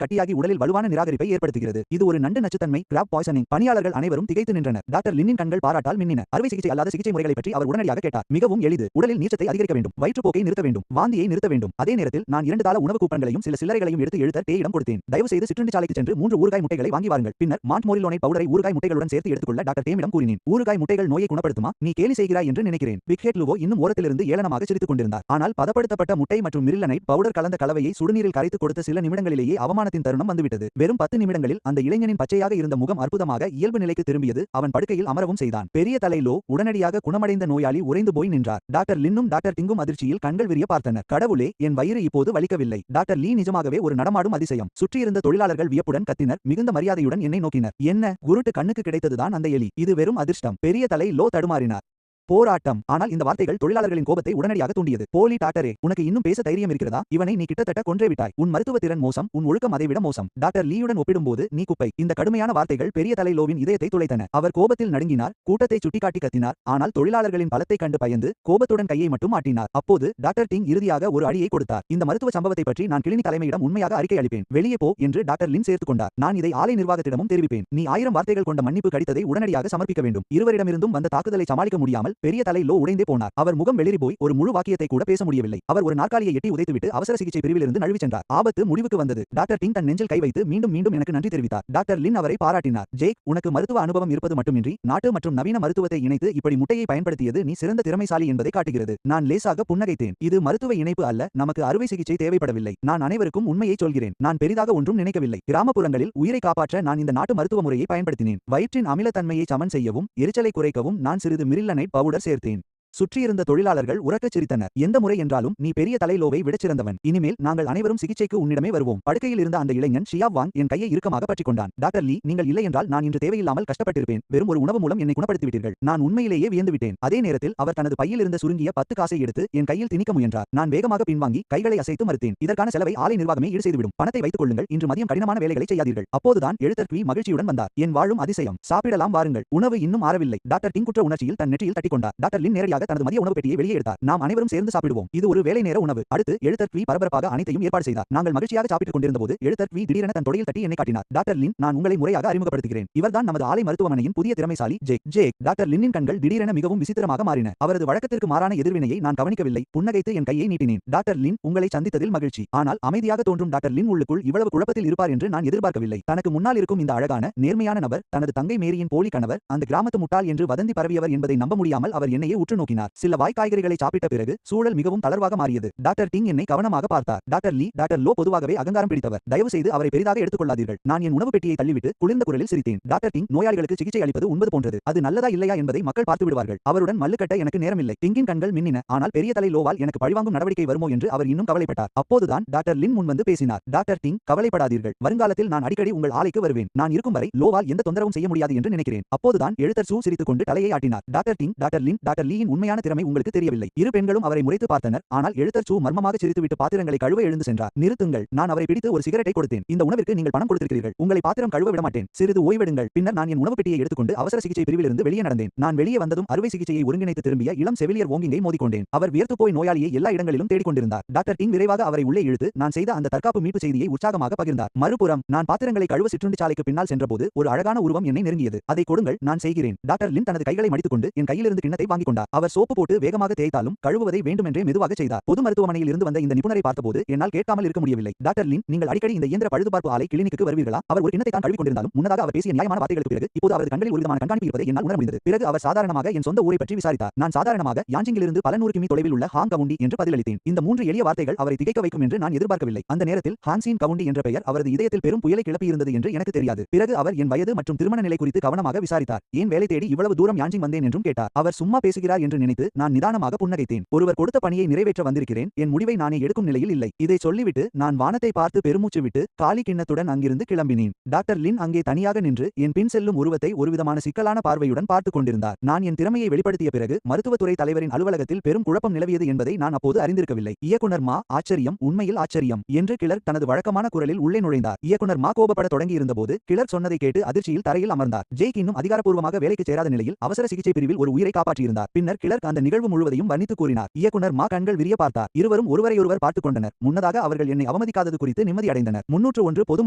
கட்டியாகி உடலில் வலுவான நிராகரிப்பை ஏற்படுத்துகிறது. இது ஒரு நண்டு நச்சுத்தன்மை, கிராப் பாய்சனிங். பணியாளர்கள் அனைவரும் திகைத்து நின்றனர். டாக்டர் லின்னின் கண்கள் பாராட்டால் மின்னின. அறுவை சிகிச்சை அல்லாத சிகிச்சை முறைகளை பற்றி அவர் உடனடியாக கேட்டார். மிகவும் எளிது. உடலில் நீச்சத்தை அதிகரிக்க வேண்டும். வயிற்றுப்போக்கை நிறுத்த வேண்டும். வாந்தியை நிறுத்த வேண்டும். அதே நேரத்தில் நான் 2 தாள உணவு கூப்பன்களையும் சில சில்லறைகளையும் எடுத்து எழுத டேயிடம் கொடுத்தேன். தயவு செய்து சிற்றுண்டி சாலைக்கு சென்று 3 ஊறுகாய் முட்டைகளை வாங்கி வாருங்கள். பின்னர் மான்ட்மோரிலோனை பவுடரை ஊறுகாய் முட்டைகளுடன் சேர்த்து எடுத்துக்கொள்ள டாக்டர் டேமிடம் கூறினேன். ஊறுகாய் முட்டைகள் நோயை குணப்படுத்துமா? நீ கேலி செய்கிறாய் என்று நினைக்கிறேன். பிக் ஹெட் லுவோ இன்னும் ஓரத்திலிருந்து ஏளனமாக சிரித்துக் கொண்டிருந்தார். ஆனால் பதப்படுத்தப்பட்ட முட்டை மற்றும் மிரில்லனைட் பவுடர் கலந்த கலவையை சுடுநீரில் கரைத்து கொடுத்த சில நிமிடங்களிலேயே அவமானத்தின் தருணம் வந்துவிட்டது. வெறும் 10 நிமிடங்களில் அந்த இளைஞனின் பச்சையாக இருந்த முகம் அற்புதமாக இயல்பு நிலைக்கு திரும்பியது. அவன் படுக்கையில் அமரவும் செய்தான். பெரிய தலை லோ உடனடியாக குணமடைந்த நோயாளி உறைந்து போய் நின்றார். டாக்டர் லின்னும் டாக்டர் டிங்கும் அதிர்ச்சியில் கண்கள் விரிய பார்த்தனர். கடவுளே, என் வயிறு இப்போது வலிக்கவில்லை. டாக்டர் லீ நிஜமாகவே ஒரு நடமாடும் அதிசயம். சுற்றியிருந்த தொழிலாளர்கள் வியப்புடன் கத்தினர். மிகுந்த மரியாதையுடன் என்னை நோக்கினர். என்ன, குருட்டு கண்ணுக்கு கிடைத்ததுதான் அந்த எலி. இது வெறும் அதிர்ஷ்டம். பெரிய தலை லோ தடுமாறினார். போராட்டம். ஆனால் இந்த வார்த்தைகள் தொழிலாளர்களின் கோபத்தை உடனடியாக தூண்டியது. போலி டாக்டரே, உனக்கு இன்னும் பேச தைரியம் இருக்கிறதா? இவனை நீ கிட்டத்தட்ட கொன்றே விட்டாய். உன் மருத்துவ திறன் மோசம், உன் ஒழுக்கம் அதைவிட மோசம். டாக்டர் லீயுடன் ஒப்பிடும்போது நீ குப்பை. இந்த கடுமையான வார்த்தைகள் பெரிய தலை லோவின் இதயத்தை துளைத்தன. அவர் கோபத்தில் நடுங்கினார், கூட்டத்தை சுட்டிக்காட்டி கத்தினார். ஆனால் தொழிலாளர்களின் பலத்தை கண்டு பயந்து கோபத்துடன் கையை மட்டும் ஆட்டினார். அப்போது டாக்டர் டிங் இறுதியாக ஒரு அடியை கொடுத்தார். இந்த மருத்துவ சம்பவத்தை பற்றி நான் கிளினிக் தலைமையிடம் உண்மையாக அறிக்கை அளிப்பேன். வெளியே போ என்று டாக்டர் லின் சேர்த்துக் கொண்டார். நான் இதை ஆலை நிர்வாகத்திடமும் தெரிவிப்பேன். நீ 1000 வார்த்தைகள் கொண்ட மன்னிப்பு கடிதத்தை உடனடியாக சமர்ப்பிக்க வேண்டும். இருவரிடமிருந்தும் வந்த தாக்குதலை சமாளிக்க முடியாமல் பெரிய தலை லோ உடைந்தே போனார். அவர் முகம் வெளிரி போய் ஒரு முழு வாக்கியத்தை கூட பேச முடியவில்லை. அவர் ஒரு நாற்காலியை எட்டி உதைத்துவிட்டு அவசர சிகிச்சை பிரிவிலிருந்து நழுவி சென்றார். ஆபத்து முடிவுக்கு வந்தது. டாக்டர் டிங் தன் நெஞ்சில் கை வைத்து மீண்டும் மீண்டும் எனக்கு நன்றி தெரிவித்தார். டாக்டர் லின் அவரை பாராட்டினார். ஜேக், உனக்கு மருத்துவ அனுபவம் இருப்பது மட்டுமின்றி நாட்டு மற்றும் நவீன மருத்துவத்தை இணைத்து இப்படி முட்டையை பயன்படுத்தியது நீ சிறந்த திறமைசாலி என்பதை காட்டுகிறது. நான் லேசாக புன்னகைத்தேன். இது மருத்துவ இணைப்பு அல்ல, நமக்கு அறுவை சிகிச்சை தேவைப்படவில்லை. நான் அனைவருக்கும் உண்மையை சொல்கிறேன். நான் பெரிதாக ஒன்றும் நினைக்கவில்லை. கிராமப்புறங்களில் உயிரை காப்பாற்ற நான் இந்த நாட்டு மருத்துவ முறையை பயன்படுத்தினேன். வயிற்றின் அமிலத்தன்மையை சமன் செய்யவும் எரிச்சலை குறைக்கவும் நான் சிறிது மிரில்லனைட் பவுடர் சேர்த்தேன். சுற்றியிருந்த தொழிலாளர்கள் உரக்கச் சிரித்தனர். எந்த முறை என்றாலும் நீ பெரிய தலை லோவை விடச் சிறந்தவன். இனிமேல் நாங்கள் அனைவரும் சிகிச்சைக்கு உன்னிடமே வருவோம். படுக்கையில் இருந்த அந்த இளைஞன் ஷியா வாங் என் கையை இறுக்கமாக பற்றிக் கொண்டான். டாக்டர் லீ, நீங்கள் இல்லை என்றால் நான் இன்று தேவையில்லாமல் கஷ்டப்பட்டிருப்பேன். வெறும் ஒரு உணவு மூலம் என்னை குணப்படுத்திவிட்டீர்கள். நான் உண்மையிலேயே வியந்துவிட்டேன். அதே நேரத்தில் அவர் தனது பையில் இருந்த சுருங்கிய 10 காசை எடுத்து என் கையில் திணிக்க முயன்றார். நான் வேகமாக பின்வாங்கி கைகளை அசைத்து மறுத்தேன். இதற்கான செலவை ஆலை நிர்வாகமே ஈடு செய்துவிடும். பணத்தை வைத்துக் கொள்ளுங்கள். இன்று மதியம் கடினமான வேலைகளை செய்யாதீர்கள். அப்போதுதான் எழுத்தர் குவி மகிழ்ச்சியுடன் வந்தார். என் வாழும் அதிசயம். சாப்பிடலாம் வாருங்கள். உணவு இன்னும் ஆறவில்லை. டாக்டர் டிங் குற்ற உணர்ச்சியில் தன் நெற்றியில் தட்டிக்கொண்டார். டாக்டர் லின் நேரடியாக தனது மதிய உணவு பெட்டியை வெளியே எடுத்தார். நாம் அனைவரும் சேர்ந்து சாப்பிடுவோம். இது ஒரு வேலை நேர உணவு. அடுத்து எழுத்தர் குவி பரபரப்பாக அனைத்தையும் ஏற்பாடு செய்தார். நாங்கள் மகிழ்ச்சியாக சாப்பிட்டுக் கொண்டிருந்தபோது எழுத்தர் குவி திடீரென தன் தொடையில் தட்டி என்னை காட்டினார். டாக்டர் லின், நான் உங்களை முறையாக அறிமுகப்படுத்துகிறேன். இவர்தான் நமது ஆலை மருத்துவமனையின் புதிய திறமைசாலி ஜேக். டாக்டர் லின்னின் கண்கள் திடீரென மிகவும் விசித்திரமாக மாறின. அவரது வழக்கத்திற்கு மாறான எதிர்வினையை நான் கவனிக்கவில்லை. புன்னகைத்து என் கையை நீட்டினேன். டாக்டர் லின், உங்களை சந்தித்ததில் மகிழ்ச்சி. ஆனால் அமைதியாக தோன்றும் டாக்டர் லின் உள்ளுக்குள் இவ்வளவு குழப்பத்தில் இருப்பார் என்று நான் எதிர்பார்க்கவில்லை. தனக்கு முன்னால் இருக்கும் இந்த அழகான நேர்மையான நபர் தனது தங்கை மேரியின் போலி கணவர், அந்த கிராமத்து முட்டாள் என்று வதந்தி பரவியவர் என்பதை நம்ப முடியாமல் அவர் என்னையே உற்று நோக்கினார். சில வாய்க்காய்கறிகளை சாப்பிட்ட பிறகு சூழல் மிகவும் தளர்வாக மாறியது. டாக்டர் டிங் என்னை கவனமாக பார்த்தார். டாக்டர் லீ, டாக்டர் லோ பொதுவாகவே அகங்காரம் பிடித்தவர். தயவு செய்து அவரை பெரிதாக எடுத்துக் கொள்ளாதீர்கள். நான் என் உணவு பெட்டியை தள்ளிவிட்டு குளிர்ந்த குரலில் சிரித்தேன். டாக்டர் டிங் நோயாளிகளுக்கு சிகிச்சை அளிப்பது உண்பது போன்றது. அது நல்லதா இல்லையா என்பதை மக்கள் பார்த்து விடுவார்கள். அவருடன் மல்லுக்கட்ட எனக்கு நேரமில்லை. டிங்கின் கண்கள் மின்னின. ஆனால் பெரிய தலை லோவால் எனக்கு பழிவாங்கும் நடவடிக்கை வருமோ என்று அவர் இன்னும் கவலைப்பட்டார். அப்போதுதான் டாக்டர் லின் முன்வந்து பேசினார். டாக்டர் டிங், கவலைப்படாதீர்கள். வருங்காலத்தில் நான் அடிக்கடி உங்கள் ஆலைக்கு வருவேன். நான் இருக்கும் வரை லோவால் எந்த தொந்தரவும் செய்ய முடியாது என்று நினைக்கிறேன். அப்போதுதான் எழுத்தர் சூ சிரித்துக் கொண்டு தலையை ஆட்டினார். டாக்டர் டிங், டாக்டர் லின், டாக்டர் லீயின் உண்மையான திறமை உங்களுக்கு தெரியவில்லை. இரு பெண்களும் அவரை முறைத்து பார்த்தனர். ஆனால் எழுத்தர் சூ மர்மமாக சிரித்துவிட்டு பாத்திரங்களை கழுவ எழுந்து சென்றார். நிறுத்துங்கள். நான் அவரை பிடித்து ஒரு சிகரெட்டை கொடுத்தேன். இந்த உணவிற்கு நீங்கள் பணம் கொடுத்திருக்கிறீர்கள். உங்களை பாத்திரம் கழுவ விட மாட்டேன். சிறிது ஓய்வெடுங்கள். பின்னர் நான் என் உணவு பெட்டியை எடுத்துக்கொண்டு அவசர சிகிச்சை பிரிவிலிருந்து வெளியே நடந்தேன். நான் வெளியே வந்ததும் அறுவை சிகிச்சையை ஒருங்கிணைத்து திரும்பிய இளம் செவிலியர் வோங்கிங்கை மோதிக்கொண்டேன். அவர் வியர்த்து போய் நோயாளியை எல்லா இடங்களிலும் தேடிக் கொண்டிருந்தார். டாக்டர் டிங் விரைவாக அவரை உள்ளே இழுத்து நான் செய்த அந்த தற்காப்பு மீட்பு செய்தியை உற்சாகமாக பகிர்ந்தார். மறுபுறம் நான் பாத்திரங்களை கழுவ சிற்றுண்டி சாலைக்கு பின்னால் சென்றபோது ஒரு அழகான உருவம் என்னை நெருங்கியது. அதை கொடுங்கள், நான் செய்கிறேன். டாக்டர் லின் தனது கைகளை மடித்துக்கொண்டு என் கையிலிருந்து கிண்ணத்தை வாங்கிக் கொண்டார். அவர் சோப்பு போட்டு வேகமாக தேய்த்தாலும் கழுவுவதை வேண்டுமென்றே மெதுவாக செய்தார். பொது மருத்துவமனையில் இருந்து வந்த இந்த நிபுணரை பார்த்தபோது என்னால் கேட்காமல் இருக்க முடியவில்லை. டாக்டர் லின், நீங்கள் அடிக்கடி இந்த இயந்திர பழுதுபார்ப்பு ஆலை கிளினிக்கு வருவீர்களா? அவர் ஒரு கிண்ணத்தை தான் கழுவிக் கொண்டிருந்தாலும் முன்னதாக அவர் பேசிய நியாயமான வார்த்தைகளுக்கு பிறகு இப்போது அவரது கண்களில் ஒரு விதமான கண்காணிப்பு இருப்பதை என்னால் உணர முடிந்தது. பிறகு அவர் சாதாரணமாக என் சொந்த ஊரை பற்றி விசாரித்தார். நான் சாதாரணமாக யாஞ்சிங்கிலிருந்து பல 100 கிமி தொலைவில் உள்ள ஹாங் கவுண்டி என்று பதிலளித்தேன். இந்த 3 எளிய வார்த்தைகள் அவரை திகைக்க வைக்கும் என்று நான் எதிர்பார்க்கவில்லை. அந்த நேரத்தில் ஹான்சின் கவுண்டி என்ற பெயர் அவரது இதயத்தில் பெரும் புயலை கிளப்பியிருந்தது என்று எனக்கு தெரியாது. பிறகு அவர் என் வயது மற்றும் திருமண நிலை குறித்து கவனமாக விசாரித்தார். ஏன் வேலை தேடி இவ்வளவு தூரம் யாஞ்சிங் வந்தேன் என்றும் கேட்டார். அவர் சும்மா பேசுகிறார் என்று நினைத்து நான் நிதானமாக புன்னகைத்தேன். ஒருவர் கொடுத்த பணியை நிறைவேற்ற வந்திருக்கிறேன். என் முடிவை நானே எடுக்கும் நிலையில் இல்லை. இதை சொல்லிவிட்டு நான் வானத்தை பார்த்து பெருமூச்சு விட்டு காலி கிண்ணத்துடன் அங்கிருந்து கிளம்பினேன். டாக்டர் லின் அங்கே தனியாக நின்று என் பின் செல்லும் உருவத்தை ஒருவிதமான சிக்கலான பார்வையுடன் பார்த்துக் கொண்டிருந்தார். நான் என் திறமையை வெளிப்படுத்திய பிறகு மருத்துவத்துறை தலைவரின் அலுவலகத்தில் பெரும் குழப்பம் நிலவியது என்பதை நான் அப்போது அறிந்திருக்கவில்லை. இயக்குனர் மா, ஆச்சரியம், உண்மையில் ஆச்சரியம் என்று கிளர்க் தனது வழக்கமான குரலில் உள்ளே நுழைந்தார். இயக்குனர் மா கோபப்பட தொடங்கியிருந்தபோது கிளர்க் சொன்னதை கேட்டு அதிர்ச்சியில் தரையில் அமர்ந்தார். ஜேக் இன்னும் அதிகாரப்பூர்வமாக வேலைக்கு சேராத நிலையில் அவசர சிகிச்சை பிரிவில் ஒரு உயிரை காப்பாற்றியிருந்தார். பின்னர் கிளர்க் அந்த நிகழ்வு முழுவதையும் வர்ணித்து கூறினார். இயக்குனர் மா கண்கள் விரிய பார்த்தார். இருவரும் ஒருவரையொருவர் பார்த்துக் கொண்டனர். முன்னதாக அவர்கள் என்னை அவமதிக்காதது குறித்து நிம்மதி அடைந்தனர். 301 பொது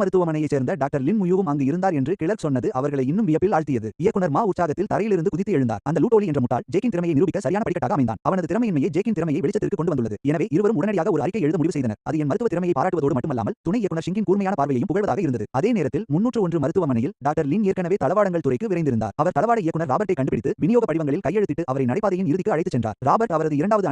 மருத்துவமனையைச் சேர்ந்த டாக்டர் லின் முயுவும் அங்கு இருந்தார் என்று கிளர்க் சொன்னது அவர்களை இன்னும் வியப்பில் ஆழ்த்தியது. இயக்குனர் மா உற்சாகத்தில் தரையிலிருந்து குதித்து எழுந்தார். அந்த லூட்டோலி என்ற முட்டாள் ஜேக்கின் திறமையை நிரூபிக்க சரியான படிக்கட்டாக அமைந்தான். அவனது திறமையின்மையே ஜேக்கின் திறமையை வெளிச்சத்திற்கு கொண்டு வந்துள்ளது. எனவே இருவரும் உடனடியாக ஒரு அறிக்கை எழுத முடிவு செய்தனர். அது என் மருத்துவ திறமையை பாராட்டுவதோடு மட்டுமல்லாமல் துணை இயக்குனர் ஷிங்கின் கூர்மையான பார்வையையும் புகழ்வதாக இருந்தது. அதே நேரத்தில் 301 மருத்துவமனையில் டாக்டர் லின் ஏற்கனவே தளவாடங்கள் துறைக்கு விரைந்திருந்தார். அவர் தளவாட இயக்குனர் ராபர்ட்டை கண்டுபிடித்து விநியோக படிவங்களில் கையெழுத்திட்டு அவரை நடைபாதையின் இறுதிக்கு அழைத்துச் சென்றார். ராபர்ட் அவரது இரண்டாவது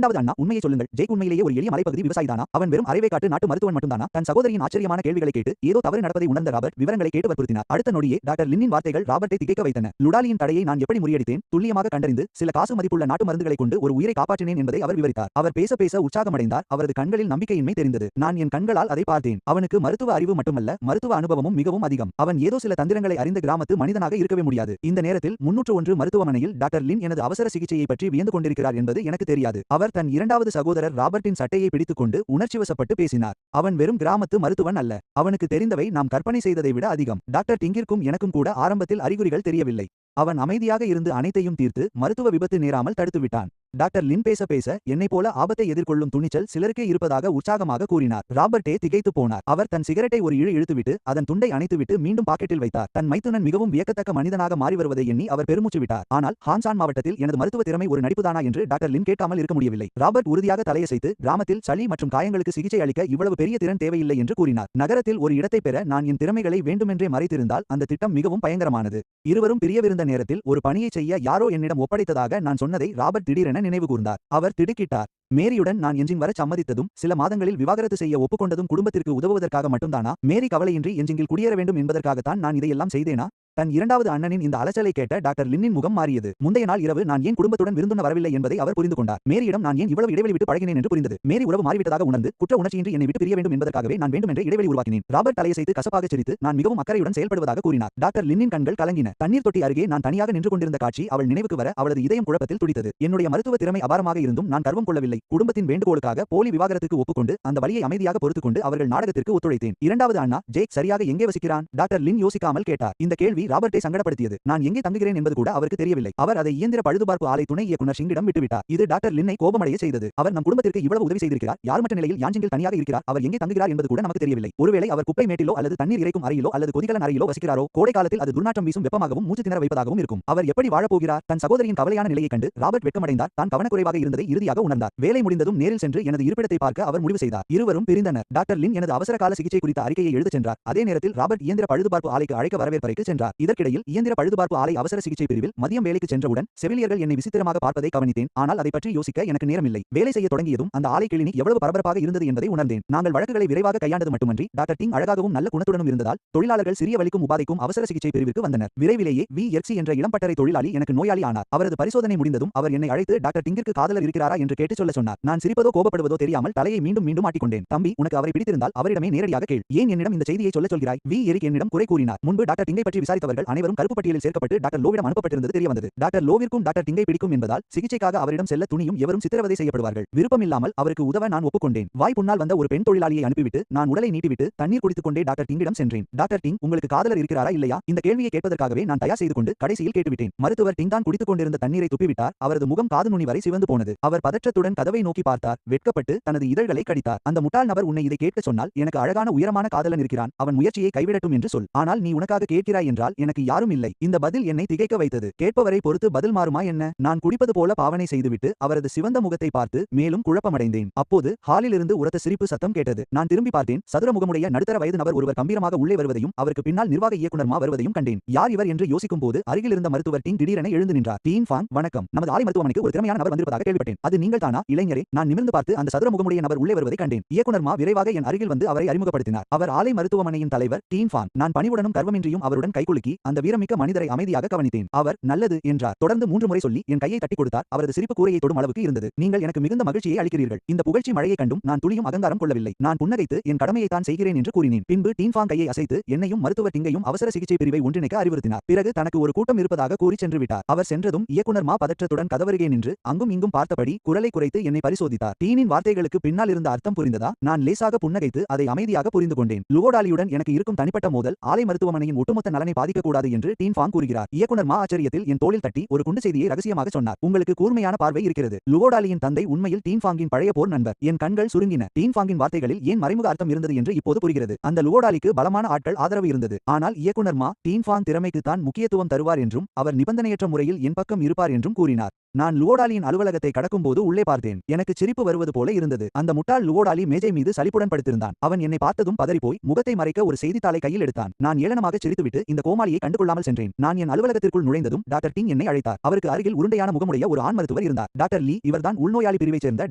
அண்ணா, உண்மையை சொல்லுங்கள், ஜேக் உண்மையிலேயே ஒரு எளிய மலைப்பகுதி விவசாயிதானா? அவன் வெறும் அரைவேக்காட்டு நாட்டு மருத்துவன் மட்டும்தானா? தன் சகோதரியின் ஆச்சரியமான கேள்விகளை கேட்டு ஏதோ தவறு நடப்பதை உணர்ந்த ராபர்ட் விவரங்களை கேட்டு வற்புறுத்தினார். அடுத்த நொடியே டாக்டர் லின்னின் வார்த்தைகள் ராபர்ட்டை திகைக்க வைத்தன. லுடாலியின் தடையை நான் எப்படி முறியடித்தேன், துல்லியமாக கண்டறிந்து சில காசு மதிப்புள்ள நாட்டு மருந்துகளை கொண்டு ஒரு உயிரை காப்பாற்றினேன் என்பதை அவர் விவரித்தார். அவர் பேச பேச உற்சாகமடைந்தார். அவரது கண்களில் நம்பிக்கையின்மை தெரிந்தது. நான் என் கண்களால் அதை பார்த்தேன். அவனுக்கு மருத்துவ அறிவு மட்டுமல்ல, மருத்துவ அனுபவமும் மிகவும் அதிகம். அவன் ஏதோ சில தந்திரங்களை அறிந்த கிராமத்து மனிதனாக இருக்கவே முடியாது. இந்த நேரத்தில் 301 மருத்துவமனையில் டாக்டர் லின் எனது அவசர சிகிச்சையை பற்றி வியந்து கொண்டிருக்கிறார் என்பது எனக்கு தெரியாது. அவர் தன் இரண்டாவது சகோதரர் ராபர்ட்டின் சட்டையை பிடித்துக்கொண்டு உணர்ச்சிவசப்பட்டு பேசினார். அவன் வெறும் கிராமத்து மருத்துவன் அல்ல. அவனுக்கு தெரிந்தவை நாம் கற்பனை செய்ததை விட அதிகம். டாக்டர் டிங்கிற்கும் எனக்கும் கூட ஆரம்பத்தில் அறிகுறிகள் தெரியவில்லை. அவன் அமைதியாக இருந்து அனைத்தையும் தீர்த்து மருத்துவ விபத்து நேராமல் தடுத்துவிட்டான். டாக்டர் லின் பேச பேச என்னை போல ஆபத்தை எதிர்கொள்ளும் துணிச்சல் சிலருக்கே இருப்பதாக உற்சாகமாக கூறினார். ராபர்ட்டே திகைத்து போனார். அவர் தன் சிகரெட்டை ஒரு இழுத்துவிட்டு அதன் துண்டை அணைத்துவிட்டு மீண்டும் பாக்கெட்டில் வைத்தார். தன் மைத்துனன் மிகவும் வியக்கத்தக்க மனிதனாக மாறி வருவதை எண்ணி அவர் பெருமூச்சு விட்டார். ஆனால் ஹான்சான் மாவட்டத்தில் எனது மருத்துவ திறமை ஒரு நடிப்புதானா என்று டாக்டர் லின் கேட்காமல் இருக்க முடியவில்லை. ராபர்ட் உறுதியாக தலையசைத்து கிராமத்தில் சளி மற்றும் காயங்களுக்கு சிகிச்சை அளிக்க இவ்வளவு பெரிய திறன் தேவையில்லை என்று கூறினார். நகரத்தில் ஒரு இடத்தை பெற நான் என் திறமைகளை வேண்டுமென்றே மறைத்திருந்தால் அந்த திட்டம் மிகவும் பயங்கரமானது. இருவரும் பிரியவிருந்த நேரத்தில் ஒரு பணியை செய்ய யாரோ என்னிடம் ஒப்படைத்ததாக நான் சொன்னதை ராபர்ட் திடீரென நினைவு கூர்ந்தார். அவர் திடுக்கிட்டார். மேரியுடன் நான் என்ஜின் வர சம்மதித்ததும் சில மாதங்களில் விவாகரத்து செய்ய ஒப்புக்கொண்டதும் குடும்பத்திற்கு உதவுவதற்காக மட்டும்தானா? மேரி கவலையின்றி என்ஜினில் குடியேற வேண்டும் என்பதற்காகத்தான் நான் இதையெல்லாம் செய்தேனா? தன் இரண்டாவது அண்ணனின் இந்த அலச்சலை கேட்ட டாக்டர் லின்னின் முகம் மாறியது. முந்தைய நாள் இரவு நான் ஏன் குடும்பத்துடன் விருந்துண்ண வரவில்லை என்பதை அவர் புரிந்து கொண்டார். மேரியிடம் நான் ஏன் இவ்வளவு இடைவெளி விட்டு பழகினேன் என்று புரிந்தது. மேரி உறவு மாறிவிட்டதாக உணர்ந்து குற்ற உணர்ச்சியின்றி என்னை விட்டு பிரிய வேண்டும் என்பதற்காகவே நான் வேண்டுமென்றே இடைவெளி உருவாக்கினேன். ராபர்ட் தலையசைத்து கசப்பாக சிரித்து நான் மிகவும் அக்கறையுடன் செயல்படுவதாக கூறினார். டாக்டர் லின்னின் கண்கள் கலங்கின. தண்ணீர் தொட்டி அருகே நான் தனியாக நின்று கொண்டிருந்த காட்சி அவள் நினைவுக்கு வர அவளது இதயம் குழப்பத்தில் துடித்தது. என்னுடைய மருத்துவ திறமை அபாரமாக இருந்தும் நான் கர்வம் கொள்ளவில்லை. குடும்பத்தின் வேண்டுகோளுக்காக போலி விவாகரத்துக்கு ஒப்புக்கொண்டு அந்த வழியை அமைதியாக பொறுத்துக்கொண்டு அவர்கள் நாடகத்திற்கு ஒத்துழைத்தேன். இரண்டாவது அண்ணா ஜேக் சரியாக எங்கே வசிக்கிறான்? டாக்டர் லின் யோசிக்காமல் கேட்டார். இந்த கேள்வி ராபர்ட்டை சங்கடப்படுத்தியது. நான் எங்கே தங்குகிறேன் என்பது கூட அவருக்கு தெரியவில்லை. அவர் அதை இயந்திர பழுதுபார்ப்பு ஆலை துணை இயக்குனர் ஷிங்கிடம் விட்டுவிட்டார். இது டாக்டர் லின்னை கோபமடைய செய்தது. அவர் நம் குடும்பத்திற்கு இவ்வளவு உதவி செய்திருக்கிறார். யாருமற்ற நிலையில் யாஞ்சிங்கில் தனியாக இருக்கிறார். அவர் எங்கே தங்குகிறார் என்பது கூட நமக்கு தெரியவில்லை. ஒருவேளை அவர் குப்பை மேட்டிலோ அல்லது தண்ணீர் இறைக்கும் அறையிலோ அல்லது கொதிகலன் அறையிலோ வசிக்கிறாரோ? கோடை காலத்தில் அது துர்நாற்றம் வீசும் வெப்பமாகவும் மூச்சு திணற வைப்பதாகவும் இருக்கும். அவர் எப்படி வாழப்போகிறார்? தன் சகோதரியின் கவலையான நிலையை கண்டு ராபர்ட் வெட்கமடைந்தார். தான் கவனக்குறைவாக இருந்ததை இறுதியாக உணர்ந்தார். வேலை முடிந்ததும் நேரில் சென்று எனது இருப்பிடத்தை பார்க்க அவர் முடிவு செய்தார். இருவரும் பிரிந்தனர். டாக்டர் லின் எனது அவசர கால சிகிச்சை குறித்த அறிக்கையை எழுதச் சென்றார். அதே நேரத்தில் ராபர்ட் இயந்திர பழுதுபார்ப்பு ஆலைக்கு அழைக்க வரவேற்பறைக்கு சென்றார். இதற்கிடையில் இயந்திர பழுதுபார்ப்பு ஆலை அவசர சிகிச்சை பிரிவில் மதியம் வேலைக்கு சென்றவுடன் செவிலியர்கள் என்னை விசித்திரமாக பார்ப்பதை கவனித்தேன். ஆனால் அதை பற்றி யோசிக்க எனக்கு நேரமில்லை. வேலை செய்ய தொடங்கியதும் அந்த ஆலை கிளினிக் எவ்வளவு பரபரப்பாக இருந்தது என்பதை உணர்ந்தேன். நாங்கள் வழக்குகளை விரைவாக கையாண்டது மட்டுமன்றி டாக்டர் டிங் அழகாகவும் நல்ல குணத்துடனும் இருந்ததால் தொழிலாளர்கள் சிறிய வலிக்கும் உபாதைக்கும் அவசர சிகிச்சை பிரிவிற்கு வந்தனர். விரைவிலேயே VXC என்ற இளம்பட்டறை தொழிலாளி எனக்கு நோயாளி ஆனார். அவரது பரிசோதனை முடிந்ததும் அவர் என்னை அழைத்து டாக்டர் டிங்கிற்கு காதலர் இருக்கிறாரா என்று கேட்டு சொல்ல சொன்னார். நான் சிரிப்பதோ கோபப்படுவதோ தெரியாமல் தலையை மீண்டும் மீண்டும் ஆட்டிக்கொண்டேன். தம்பி, உனக்கு அவரை பிடித்திருந்தால் அவரிடமே நேரடியாக கேள். ஏன் என்னிடம் இந்த செய்தியை சொல்கிறாய்? எரிக் என்னிடம் குறை கூறினார். முன்பு டாக்டர் டிங்கை பற்றி விசாரித்தவர்கள் அனைவரும் கருப்பு பட்டியலில் சேர்க்கப்பட்டு டாக்டர் லோவிடம் அனுப்பப்பட்டிருந்தது தெரிய வந்தது. டாக்டர் லோவிற்கும் டாக்டர் டிங்கை பிடிக்கும் என்பதால் சிகிச்சைக்காக அவரிடம் செல்ல துணியும் எவரும் சித்திரவதை செய்யப்படுவார்கள். விருப்பமில்லாமல் அவருக்கு உதவ நான் ஒப்புக்கொண்டேன். வாய் புண்ணால் வந்த ஒரு பெண் தொழிலாளியை அனுப்பிவிட்டு நான் உடலை நீட்டிவிட்டு தண்ணீர் குடித்துக் கொண்டே டாக்டர் டிங்கிடம் சென்றேன். டாக்டர் டிங், உங்களுக்கு காதலர் இருக்கிறாரா இல்லையா? இந்த கேள்வியை கேட்பதற்காகவே நான் தயார் செய்து கொண்டு கடைசியில் கேட்டுவிட்டேன். மருத்துவர் டிங் தான் குடித்துக் கொண்டிருந்த தண்ணீரை துப்பிவிட்டார். அவரது முகம் காது நுனி வரை சிவந்து போனது. அவர் பதற்றத்துடன் கதவை நோக்கி பார்த்தார். வெட்கப்பட்டு தனது இதழ்களை கடித்தார். அந்த முட்டாள் நபர் உன்னை இதை கேட்க சொன்னால் எனக்கு அழகான உயரமான காதலன் இருக்கிறான். அவன் முயற்சியை கைவிடட்டும் என்று சொல். ஆனால் நீ உனக்காக கேட்கிறாய் என்றால் எனக்கு யாரும் இல்லை. இந்த பதில் என்னை திகைக்க வைத்தது. கேட்பவரை பொறுத்து பதில் மாறுமா என்ன? நான் குடிப்பது போல பாவனை செய்துவிட்டு அவரது சிவந்த முகத்தை பார்த்து மேலும் குழப்பமடைந்தேன். அப்போது ஹாலில் இருந்து உரத்த சிரிப்பு சத்தம் கேட்டது. நான் திரும்பி பார்த்தேன். சதுர முகமுடைய நடுத்தர வயது நபர் ஒருவர் கம்பீரமாக உள்ளே வருவதையும் அவருக்கு பின்னால் நிர்வாக இயக்குனர் மா வருவதையும் கண்டேன். யார் இவர் என்று யோசிக்கும் போது அருகில் இருந்த மருத்துவர் டிங் திடீரென எழுந்து நின்றார். டீன் ஃபாங், வணக்கம். நமது ஆலை மருத்துவமனைக்கு ஒரு திறமையான நபர் வந்திருப்பதாக கேள்விப்பட்டேன். அது நீங்கள் தானா? இளைஞரே, நான் நிமிர்ந்து பார்த்து அந்த சதுர முகமுடைய நபர் உள்ளே வருவதை கண்டேன். இயக்குனர் மா விரைவாக என் அருகில் வந்து அவரை அறிமுகப்படுத்தினார். அவர் ஆலை மருத்துவமனையின் தலைவர் டீன் ஃபாங். நான் பணிவுடனும் கர்வமின்றியும் அவருடன் கைகுலுக்கி அந்த வீரமிக்க மனிதரை அமைதியாக கவனித்தேன். அவர் நல்லது என்றார். தொடர்ந்து 3 முறை சொல்லி என் கையை தட்டி கொடுத்தார். அவரது சிரிப்பு கூரையை தொடும் அளவுக்கு இருந்தது. நீங்கள் எனக்கு மிகுந்த மகிழ்ச்சியை அளிக்கிறீர்கள். இந்த புகழ்ச்சி மழையை கண்டும் நான் துளியும் அகங்காரம் கொள்ளவில்லை. நான் புன்னகைத்து என் கடமையை தான் செய்கிறேன் என்று கூறினேன். பின்பு டீன் ஃபாங் கையை அசைத்து என்னையும் மருத்துவர் டிங்கையும் அவசர சிகிச்சை பிரிவை ஒன்றிணைக்க அறிவுறுத்தினார். பிறகு தனக்கு ஒரு கூட்டம் இருப்பதாக கூறி சென்று விட்டார். அவர் சென்றதும் இயக்குனர் மா பதற்றத்துடன் கதவருகே நின்று அங்கும் இங்கும் பார்த்தபடி குரலை குறைத்து என்னை பரிசோதித்தார். டீனின் வார்த்தைகளுக்கு பின்னால் இருந்த அர்த்தம் புரிந்ததா? நான் லேசாக புன்னகைத்து அதை அமைதியாக புரிந்து கொண்டேன். லுவோடாலியுடன் எனக்கு இருக்கும் தனிப்பட்ட மோதல் ஆலை மருத்துவமனையின் ஒட்டுமொத்த நலனை பாதிக்கக்கூடாது என்று டீன் ஃபாங் கூறுகிறார். இயக்குனர் மா ஆச்சரியத்தில் என் தோளில் தட்டி ஒரு குண்டு செய்தியை ரகசியமாக சொன்னார். உங்களுக்கு கூர்மையான பார்வை இருக்கிறது. லுவோடாலியின் தந்தை உண்மையில் டீன் ஃபாங்கின் பழைய போர் நண்பர். என் கண்கள் சுருங்கின. டீன் ஃபாங்கின் வார்த்தைகளில் ஏன் மறைமுக அர்த்தம் இருந்தது என்று இப்போது புரிகிறது. அந்த லுவோடாலிக்கு பலமான ஆட்கள் ஆதரவு இருந்தது. ஆனால் இயக்குனர் மா டீன் ஃபாங் திறமைக்கு தான் முக்கியத்துவம் தருவார் என்றும் அவர் நிபந்தனையற்ற முறையில் என் பக்கம் இருப்பார் என்றும் கூறினார். நான் லுவோடாலியின் அலுவலகத்தை கடக்கும்போது உள்ளே பார்த்தேன். எனக்கு சிரிப்பு வருவது போல இருந்தது. அந்த முட்டாள் லுவோடாலி மேஜை மீது சலிப்புடன் படுத்திருந்தான். அவன் என்னை பார்த்ததும் பதறிப்போய் முகத்தை மறைக்க ஒரு செய்தித்தாளை கையில் எடுத்தான். நான் ஏளனமாக சிரித்துவிட்டு இந்த கோமாளியை கண்டுகொள்ளாமல் சென்றேன். நான் என் அலுவலகத்திற்குள் நுழைந்ததும் டாக்டர் டிங் என்னை அழைத்தார். அவருக்கு அருகில் உருண்டையான முகமுடைய ஒரு ஆண் மருத்துவர் இருந்தார். டாக்டர் லீ, இவர்தான் உள்நோயாளி பிரிவைச் சேர்ந்த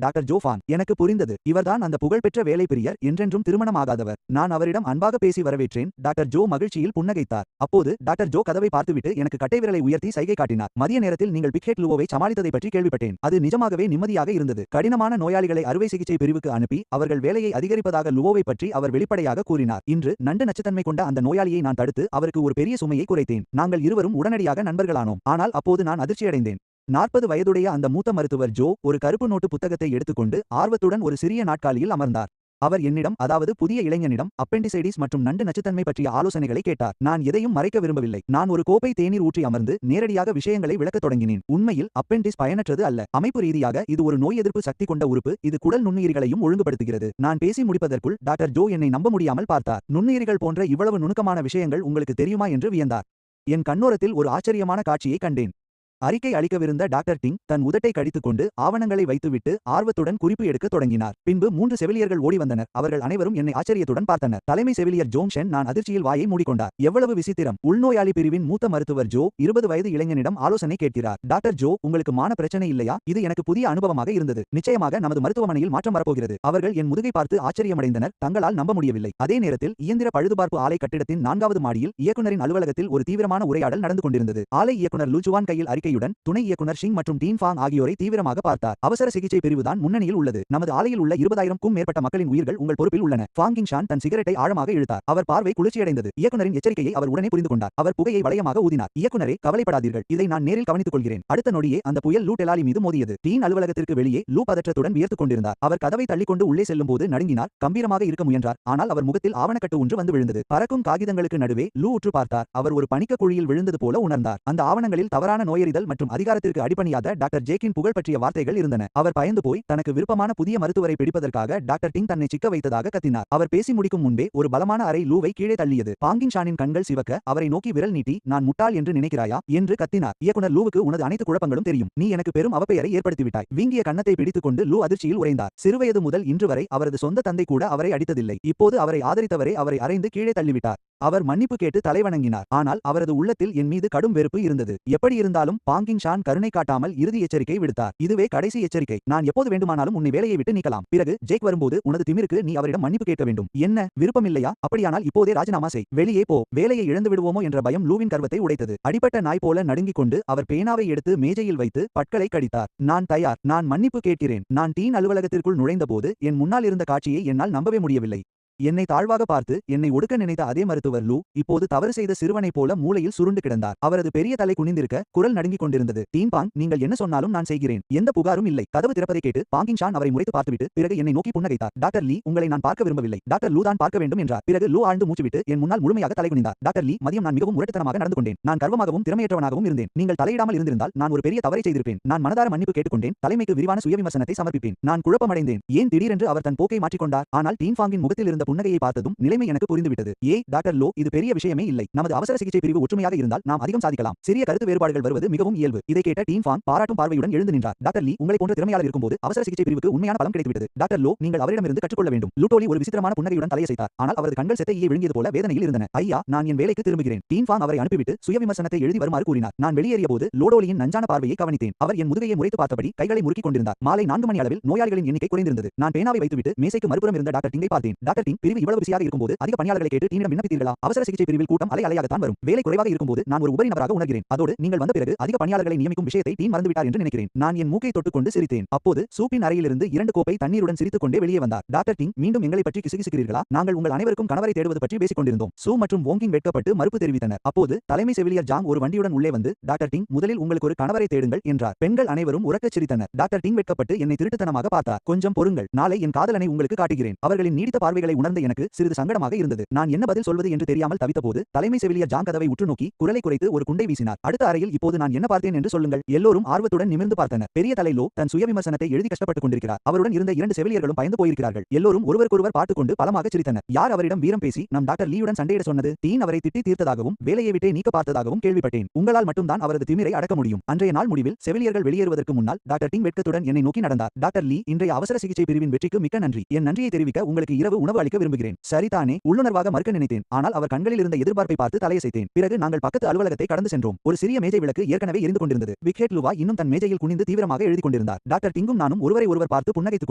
டாக்டர் ஜோ ஃபான். எனக்கு புரிந்தது. இவர்தான் அந்த புகழ்பெற்ற வேலை பிரியர், என்றென்றும் திருமணமாகாதவர். நான் அவரிடம் அன்பாக பேசி வரவேற்றேன். டாக்டர் ஜோ மகிழ்ச்சியில் புன்னகைத்தார். அப்போது டாக்டர் ஜோ கதவை பார்த்துவிட்டு எனக்கு கட்டைவிரலை உயர்த்தி சைகை காட்டினார். மதிய நேரத்தில் நீங்கள் பிக்ஹெட் லுவோவை சமாளித்ததை பற்றி கேள்விப்பட்டேன். அது நிஜமாகவே நிம்மதியாக இருந்தது. கடினமான நோயாளிகளை அறுவை சிகிச்சை பிரிவுக்கு அனுப்பி அவர்கள் வேலையை அதிகரிப்பதாக லுவோவை பற்றி அவர் வெளிப்படையாக கூறினார். இன்று நண்டு நச்சுத்தன்மை கொண்ட அந்த நோயாளியை நான் தடுத்து அவருக்கு ஒரு பெரிய சுமையை குறைத்தேன். நாங்கள் இருவரும் உடனடியாக நண்பர்களானோம். ஆனால் அப்போது நான் அதிர்ச்சியடைந்தேன். 40 வயதுடைய அந்த மூத்த மருத்துவர் ஜோ ஒரு கருப்பு நோட்டு புத்தகத்தை எடுத்துக்கொண்டு ஆர்வத்துடன் ஒரு சிறிய நாற்காலியில் அமர்ந்தார். அவர் என்னிடம், அதாவது புதிய இளைஞனிடம், அப்பெண்டிசைடிஸ் மற்றும் நண்டு நச்சுத்தன்மை பற்றிய ஆலோசனைகளை கேட்டார். நான் எதையும் மறைக்க விரும்பவில்லை. நான் ஒரு கோப்பை தேநீர் ஊற்றி அமர்ந்து நேரடியாக விஷயங்களை விளக்கத் தொடங்கினேன். உண்மையில் அப்பெண்டிஸ் பயனற்றது அல்ல. அமைப்பு ரீதியாக இது ஒரு நோய் எதிர்ப்பு சக்தி கொண்ட உறுப்பு. இது குடல் நுண்ணுயிரிகளையும் ஒழுங்குபடுத்துகிறது. நான் பேசி முடிப்பதற்குள் டாக்டர் ஜோ என்னை நம்ப முடியாமல் பார்த்தார். நுண்ணுயிரிகள் போன்ற இவ்வளவு நுணுக்கமான விஷயங்கள் உங்களுக்கு தெரியுமா என்று வியந்தார். என் கண்ணோரத்தில் ஒரு ஆச்சரியமான காட்சியை கண்டேன். அறிக்கை அளிக்கவிருந்த டாக்டர் டிங் தன் உதட்டை கடித்துக்கொண்டு ஆவணங்களை வைத்துவிட்டு ஆர்வத்துடன் குறிப்பு எடுக்க தொடங்கினார். பின்பு 3 செவிலியர்கள் ஓடி வந்தனர். அவர்கள் அனைவரும் என்னை ஆச்சரியத்துடன் பார்த்தனர். தலைமை செவிலியர் ஜோங் ஷென் நான் அதிர்ச்சியில் வாயை மூடிக்கொண்டார். எவ்வளவு விசித்திரம்! உள்நோயாளி பிரிவின் மூத்த மருத்துவர் ஜோ 20 வயது இளைஞனிடம் ஆலோசனை கேட்கிறார். டாக்டர் ஜோ, உங்களுக்கு மான பிரச்சனை இல்லையா? இது எனக்கு புதிய அனுபவமாக இருந்தது. நிச்சயமாக நமது மருத்துவமனையில் மாற்றம் வரப்போகிறது. அவர்கள் என் முதுகை பார்த்து ஆச்சரியமடைந்தனர். தங்களால் நம்ப முடியவில்லை. அதே நேரத்தில் இயந்திர பழுதுபார்ப்பு ஆலை கட்டிடத்தின் 4வது மாடியில் இயக்குனரின் அலுவலகத்தில் ஒரு தீவிரமான உரையாடல் நடந்து கொண்டிருந்தது. ஆலை இயக்குனர் லூச்சுவான் கையில் அறிக்கையுடன் துணை இயக்குனர் ஷிங் மற்றும் டீன் ஃபாங் ஆகியோரை தீவிரமாக பார்த்தார். அவசர சிகிச்சை பிரிவுதான் முன்னணியில் உள்ளது. நமது ஆலையில் உள்ள 20,000க்கும் மேற்பட்ட மக்களின் உயிர்கள் உங்கள் பொறுப்பில் உள்ளன. ஃபாங் கிங்ஷான் தன் சிகரெட்டை ஆழமாக இழுத்தார். அவர் பார்வை குளிர்ச்சியடைந்தது. இயக்குனரின் எச்சரிக்கையை அவர் உடனே புரிந்து கொண்டார். அவர் புகையை வளையமாக ஊதினார். இயக்குனரே, கவலைப்படாதீர்கள். இதை நான் நேரில் கவனித்துக் கொள்கிறேன். அடுத்த நொடியே அந்த புயல் லூ டெலாலி மீது மோதியது. டீன் அலுவலகத்திற்கு வெளியே லூ பதற்றத்துடன் வியர்த்துக் கொண்டிருந்தார். அவர் கதவை தள்ளிக்கொண்டு உள்ளே செல்லும்போது நடுங்கினார். கம்பீரமாக இருக்க முயன்றார். ஆனால் அவர் முகத்தில் ஆவணக்கட்டு ஒன்று வந்து விழுந்தது. பறக்கும் காகிதங்களுக்கு நடுவே லூ உற்று பார்த்தார். அவர் ஒரு பனிக்க குழியில் விழுந்தது போல உணர்ந்தார். அந்த ஆவணங்களில் தவறான நோயறிதல் மற்றும் அதிகாரத்திற்கு அடிபணியாத டாக்டர் ஜேக்கின் புகழ் பற்றிய வார்த்தைகள் இருந்தன. அவர் பயந்து போய் தனக்கு விருப்பமான புதிய மருத்துவரை பிடிப்பதற்காக டாக்டர் டிங் தன்னை சிக்க வைத்ததாக கத்தினார். அவர் பேசி முடிக்கும் முன்பே ஒரு பலமான அறை லூவை கீழே தள்ளியது. பாங்கிங் ஷானின் கண்கள் சிவக்க அவரை நோக்கி விரல் நீட்டி, நான் முட்டாள் என்று நினைக்கிறாயா என்று கத்தினார். இயக்குனர் லூவுக்கு உனது அனைத்து குழப்பங்களும் தெரியும். நீ எனக்கு பெரும் அவப்பெயரை ஏற்படுத்திவிட்டாய். வீங்கிய கன்னத்தை பிடித்துக் கொண்டு லூ அதிர்ச்சியில் உறைந்தார். சிறுவயது முதல் இன்று வரை அவரது சொந்த தந்தை கூட அவரை அடித்ததில்லை. இப்போது அவரை ஆதரித்தவரே அவரை அறைந்து கீழே தள்ளிவிட்டார். அவர் மன்னிப்பு கேட்டு தலைவணங்கினார். ஆனால் அவரது உள்ளத்தில் என் மீது கடும் வெறுப்பு இருந்தது. எப்படி இருந்தாலும் பாங்கிங் ஷான் கருணை காட்டாமல் இறுதி எச்சரிக்கை விடுத்தார். இதுவே கடைசி எச்சரிக்கை. நான் எப்போது வேண்டுமானாலும் உன்னை வேலையை விட்டு நீக்கலாம். பிறகு ஜேக் வரும்போது உனது திமிருக்கு நீ அவரிடம் மன்னிப்பு கேட்க வேண்டும். என்ன, விருப்பமில்லையா? அப்படியானால் இப்போதே ராஜினாமா செய். வெளியே போ. வேலையை இழந்து விடுவோமோ என்ற பயம் லூவின் கர்வத்தை உடைத்தது. அடிப்பட்ட நாய் போல நடுங்கிக் கொண்டு அவர் பேனாவை எடுத்து மேஜையில் வைத்து பற்களை கடித்தார். நான் தயார். நான் மன்னிப்பு கேட்கிறேன். நான் டீன் அலுவலகத்திற்குள் நுழைந்தபோது என் முன்னால் இருந்த காட்சியை என்னால் நம்பவே முடியவில்லை. என்னை தாழ்வாக பார்த்து என்னை ஒடுக்க நினைத்த அதே மருத்துவர் லூ இப்போது தவறு செய்த சிறுவனைப் போல மூலையில் சுருண்டு கிடந்தார். அவரது பெரிய தலை குனிந்திருக்க குரல் நடுங்கிக் கொண்டிருந்தது. டீன் பாங், நீங்கள் என்ன சொன்னாலும் நான் செய்கிறேன். எந்த புகாரும் இல்லை. கதவு திறப்பதை கேட்டு பாங்கிங் ஷான் அவரை முறைத்து பார்த்துவிட்டு பிறகு என்னை நோக்கி புன்னகைத்தார். டாக்டர் லீ, உங்களை நான் பார்க்க விரும்பவில்லை. டாக்டர் லூ தான் பார்க்க வேண்டும் என்றார். பிறகு லூ ஆழ்ந்து மூச்சுவிட்டு என் முன்னால் முழுமையாக தலை குனிந்தார். டாக்டர் லீ, மதியம் நான் மிகவும் முரட்டுத்தனமாக நடந்து கொண்டேன். நான் கர்வமாகவும் திறமையற்றவனாகவும் இருந்தேன். நீங்கள் தலையிடாமல் இருந்திருந்தால் நான் ஒரு பெரிய தவறை செய்திருப்பேன். நான் மனதார மன்னிப்பு கேட்டுக்கொண்டேன். தலைமைக்கு விரிவான சுயவிமர்சனத்தை சமர்ப்பிப்பேன். நான் குழப்பமடைந்தேன். ஏன் திடீரென்று அவர் தன் போக்கை மாற்றிக்கொண்டார்? ஆனால் டீன் ஃபாங்கின் முகத்தில் இருந்த புன்னகையை பார்த்ததும் நிலைமை எனக்கு புரிந்துவிட்டது. டாக்டர் லோ, இது பெரிய விஷயமே இல்லை. நமது அவசர சிகிச்சை பிரிவு ஒற்றுமையாக இருந்தால் நாம் அதிகம் சாதிக்கலாம். சிறிய கருத்து வேறுபாடுகள் வருவது மிகவும் இயல்பு. இதை கேட்ட டீன் ஃபாங் பாராட்டும் பார்வையுடன் எழுந்து நின்றார். டாக்டர் லீ, உங்களை போன்ற திறமையாளர் இருக்கும்போது அவசர சிகிச்சை பிரிவுக்கு உண்மையான பலம் கிடைத்துவிட்டது. டாக்டர் லோ, நீங்கள் அவரிடமிருந்து கற்றுக்கொள்ள வேண்டும். லூட்டோலி ஒரு விசித்திரமான புன்னகையுடன் தலையசைத்தார். ஆனால் அவரது கண்கள் செத்தையை விழுங்கியது போல வேதனையில் இருந்தன. ஐயா, நான் என் வேலைக்கு திரும்புகிறேன். டீன் ஃபாங் அவரை அனுப்பிவிட்டு சுயவிமர்சனத்தை எழுதி வருமாறு கூறினார். நான் வெளியேறிய போது லோடோலியின் நஞ்சான பார்வையை கவனித்தேன். அவர் என் முதுகையை முறைத்து பார்த்தபடி கைகளை முறுக்கிக் கொண்டிருந்தார். மாலை 4 மணி அளவில் நோயாளிகளின் எண்ணிக்கை குறைந்திருந்தது. நான் பேனாவை வைத்துவிட்டு மேசைக்கு மறுபுறம் இருந்த டாக்டர் டிங்கை பார்த்தேன். டாக்டர் டிங், பிரிவு இவ்வளவு பிஸியாக இருக்கும்போது அதிக பணியாளர்களை கேட்டு டீனிடம் விண்ணப்பித்தீர்களா? அவசர சிகிச்சை பிரிவில் கூட்டம் அலையாகத்தான் வரும். வேலை குறைவாக இருக்கும்போது நான் ஒரு உபரி நபராக உணர்கிறேன். அதோடு நீங்கள் வந்த பிறகு அதிக பணியாளர்களை நியமிக்கும் விஷயத்தை டீன் மறந்துவிட்டார் என்று நினைக்கிறேன். நான் என் மூக்கை தொட்டுக்கொண்டு சிரித்தேன். அப்போது சூப்பின் அறையிலிருந்து 2 கோப்பை தண்ணீருடன் சிரித்துக் கொண்டே வெளியே வந்தார். டாக்டர் டிங், மீண்டும் எங்களை பற்றி கிசுகிசுக்கிறீர்களா? நாங்கள் உங்கள் அனைவருக்கும் கணவரை தேடுவது பற்றி பேசிக் கொண்டிருந்தோம். சூ மற்றும் வோங்கிங் வெட்கப்பட்டு மறுப்பு தெரிவித்தனர். அப்போது தலைமை செவிலியர் ஜாங் ஒரு வண்டியுடன் உள்ளே வந்து, டாக்டர் டிங், முதலில் உங்களுக்கு ஒரு கணவரை தேடுங்கள் என்றார். பெண்கள் அனைவரும் உரக்கச் சிரித்தனர். டாக்டர் டிங் வெட்கப்பட்டு என்னை திருட்டுத்தனமாக பார்த்தார். கொஞ்சம் பொறுங்கள், நாளை என் காதலனை உங்களுக்கு காட்டுகிறேன். அவர்களின் நீடித்த பார்வைகளை உணர்ந்த எனக்கு சிறிது சங்கடமாக இருந்தது. நான் என்ன பதில் சொல்வது என்று தெரியாமல் தவித்தபோது தலைமை செவிலியர் ஜாங் கதவை உற்று நோக்கி குரலை குறைத்து ஒரு குண்டை வீசினார். அடுத்த அறையில் இப்போது நான் என்ன பார்த்தேன் என்று சொல்லுங்கள். எல்லோரும் ஆர்வத்துடன் நிமிர்ந்து பார்த்தனர். பெரிய தலை லோ தன் சுய விமர்சனத்தை எழுதி கஷ்டப்பட்டுக் கொண்டிருக்கிறார். அவருடன் இருந்த 2 செவிலியர்களும் பயந்து போயிருக்கிறார்கள். எல்லோரும் ஒருவருக்கொருவர் பார்த்துக் கொண்டு பலமாக சிரித்தனர். யார் அவரிடம் வீரம் பேசி நம் டாக்டர் லீயுடன் சண்டையிட சொன்னது? டீன் அவரை திட்டி தீர்த்ததாகவும் வேலையை விட்டே நீக்க பார்த்ததாகவும் கேள்விப்பட்டேன். உங்களால் மட்டும்தான் அவரது திமிரை அடக்க முடியும். அன்றைய நாள் முடிவில் செவிலியர்கள் வெளியேறுவதற்கு முன்னால் டாக்டர் டிங் வெட்கத்துடன் என்னை நோக்கி நடந்தார். டாக்டர் லீ, இன்றைய அவசர சிகிச்சை பிரிவின் வெற்றிக்கு மிக்க நன்றி. என் நன்றியை தெரிவிக்க உங்களுக்கு இரவு உணவு அளிக்க விரும்புகிறேன். சரிதானே? உள்ளுணர்வாக மறுக்க நினைத்தேன். ஆனால் அவர் கண்களில் இருந்த எதிர்பார்ப்பை பார்த்து தலையசைத்தேன். பிறகு நாங்கள் பக்கத்து அலுவலகத்தை கடந்து சென்றோம். ஒரு சிறிய மேஜை விளக்கு ஏற்கனவே எரிந்து கொண்டிருந்தது. விக்கெட் லுவா இன்னும் தன் மேஜையில் குனிந்து தீவிரமாக எழுதி கொண்டிருந்தார். டாக்டர் டிங்கும் நானும் ஒருவரை ஒருவர் பார்த்து புன்னகைத்துக்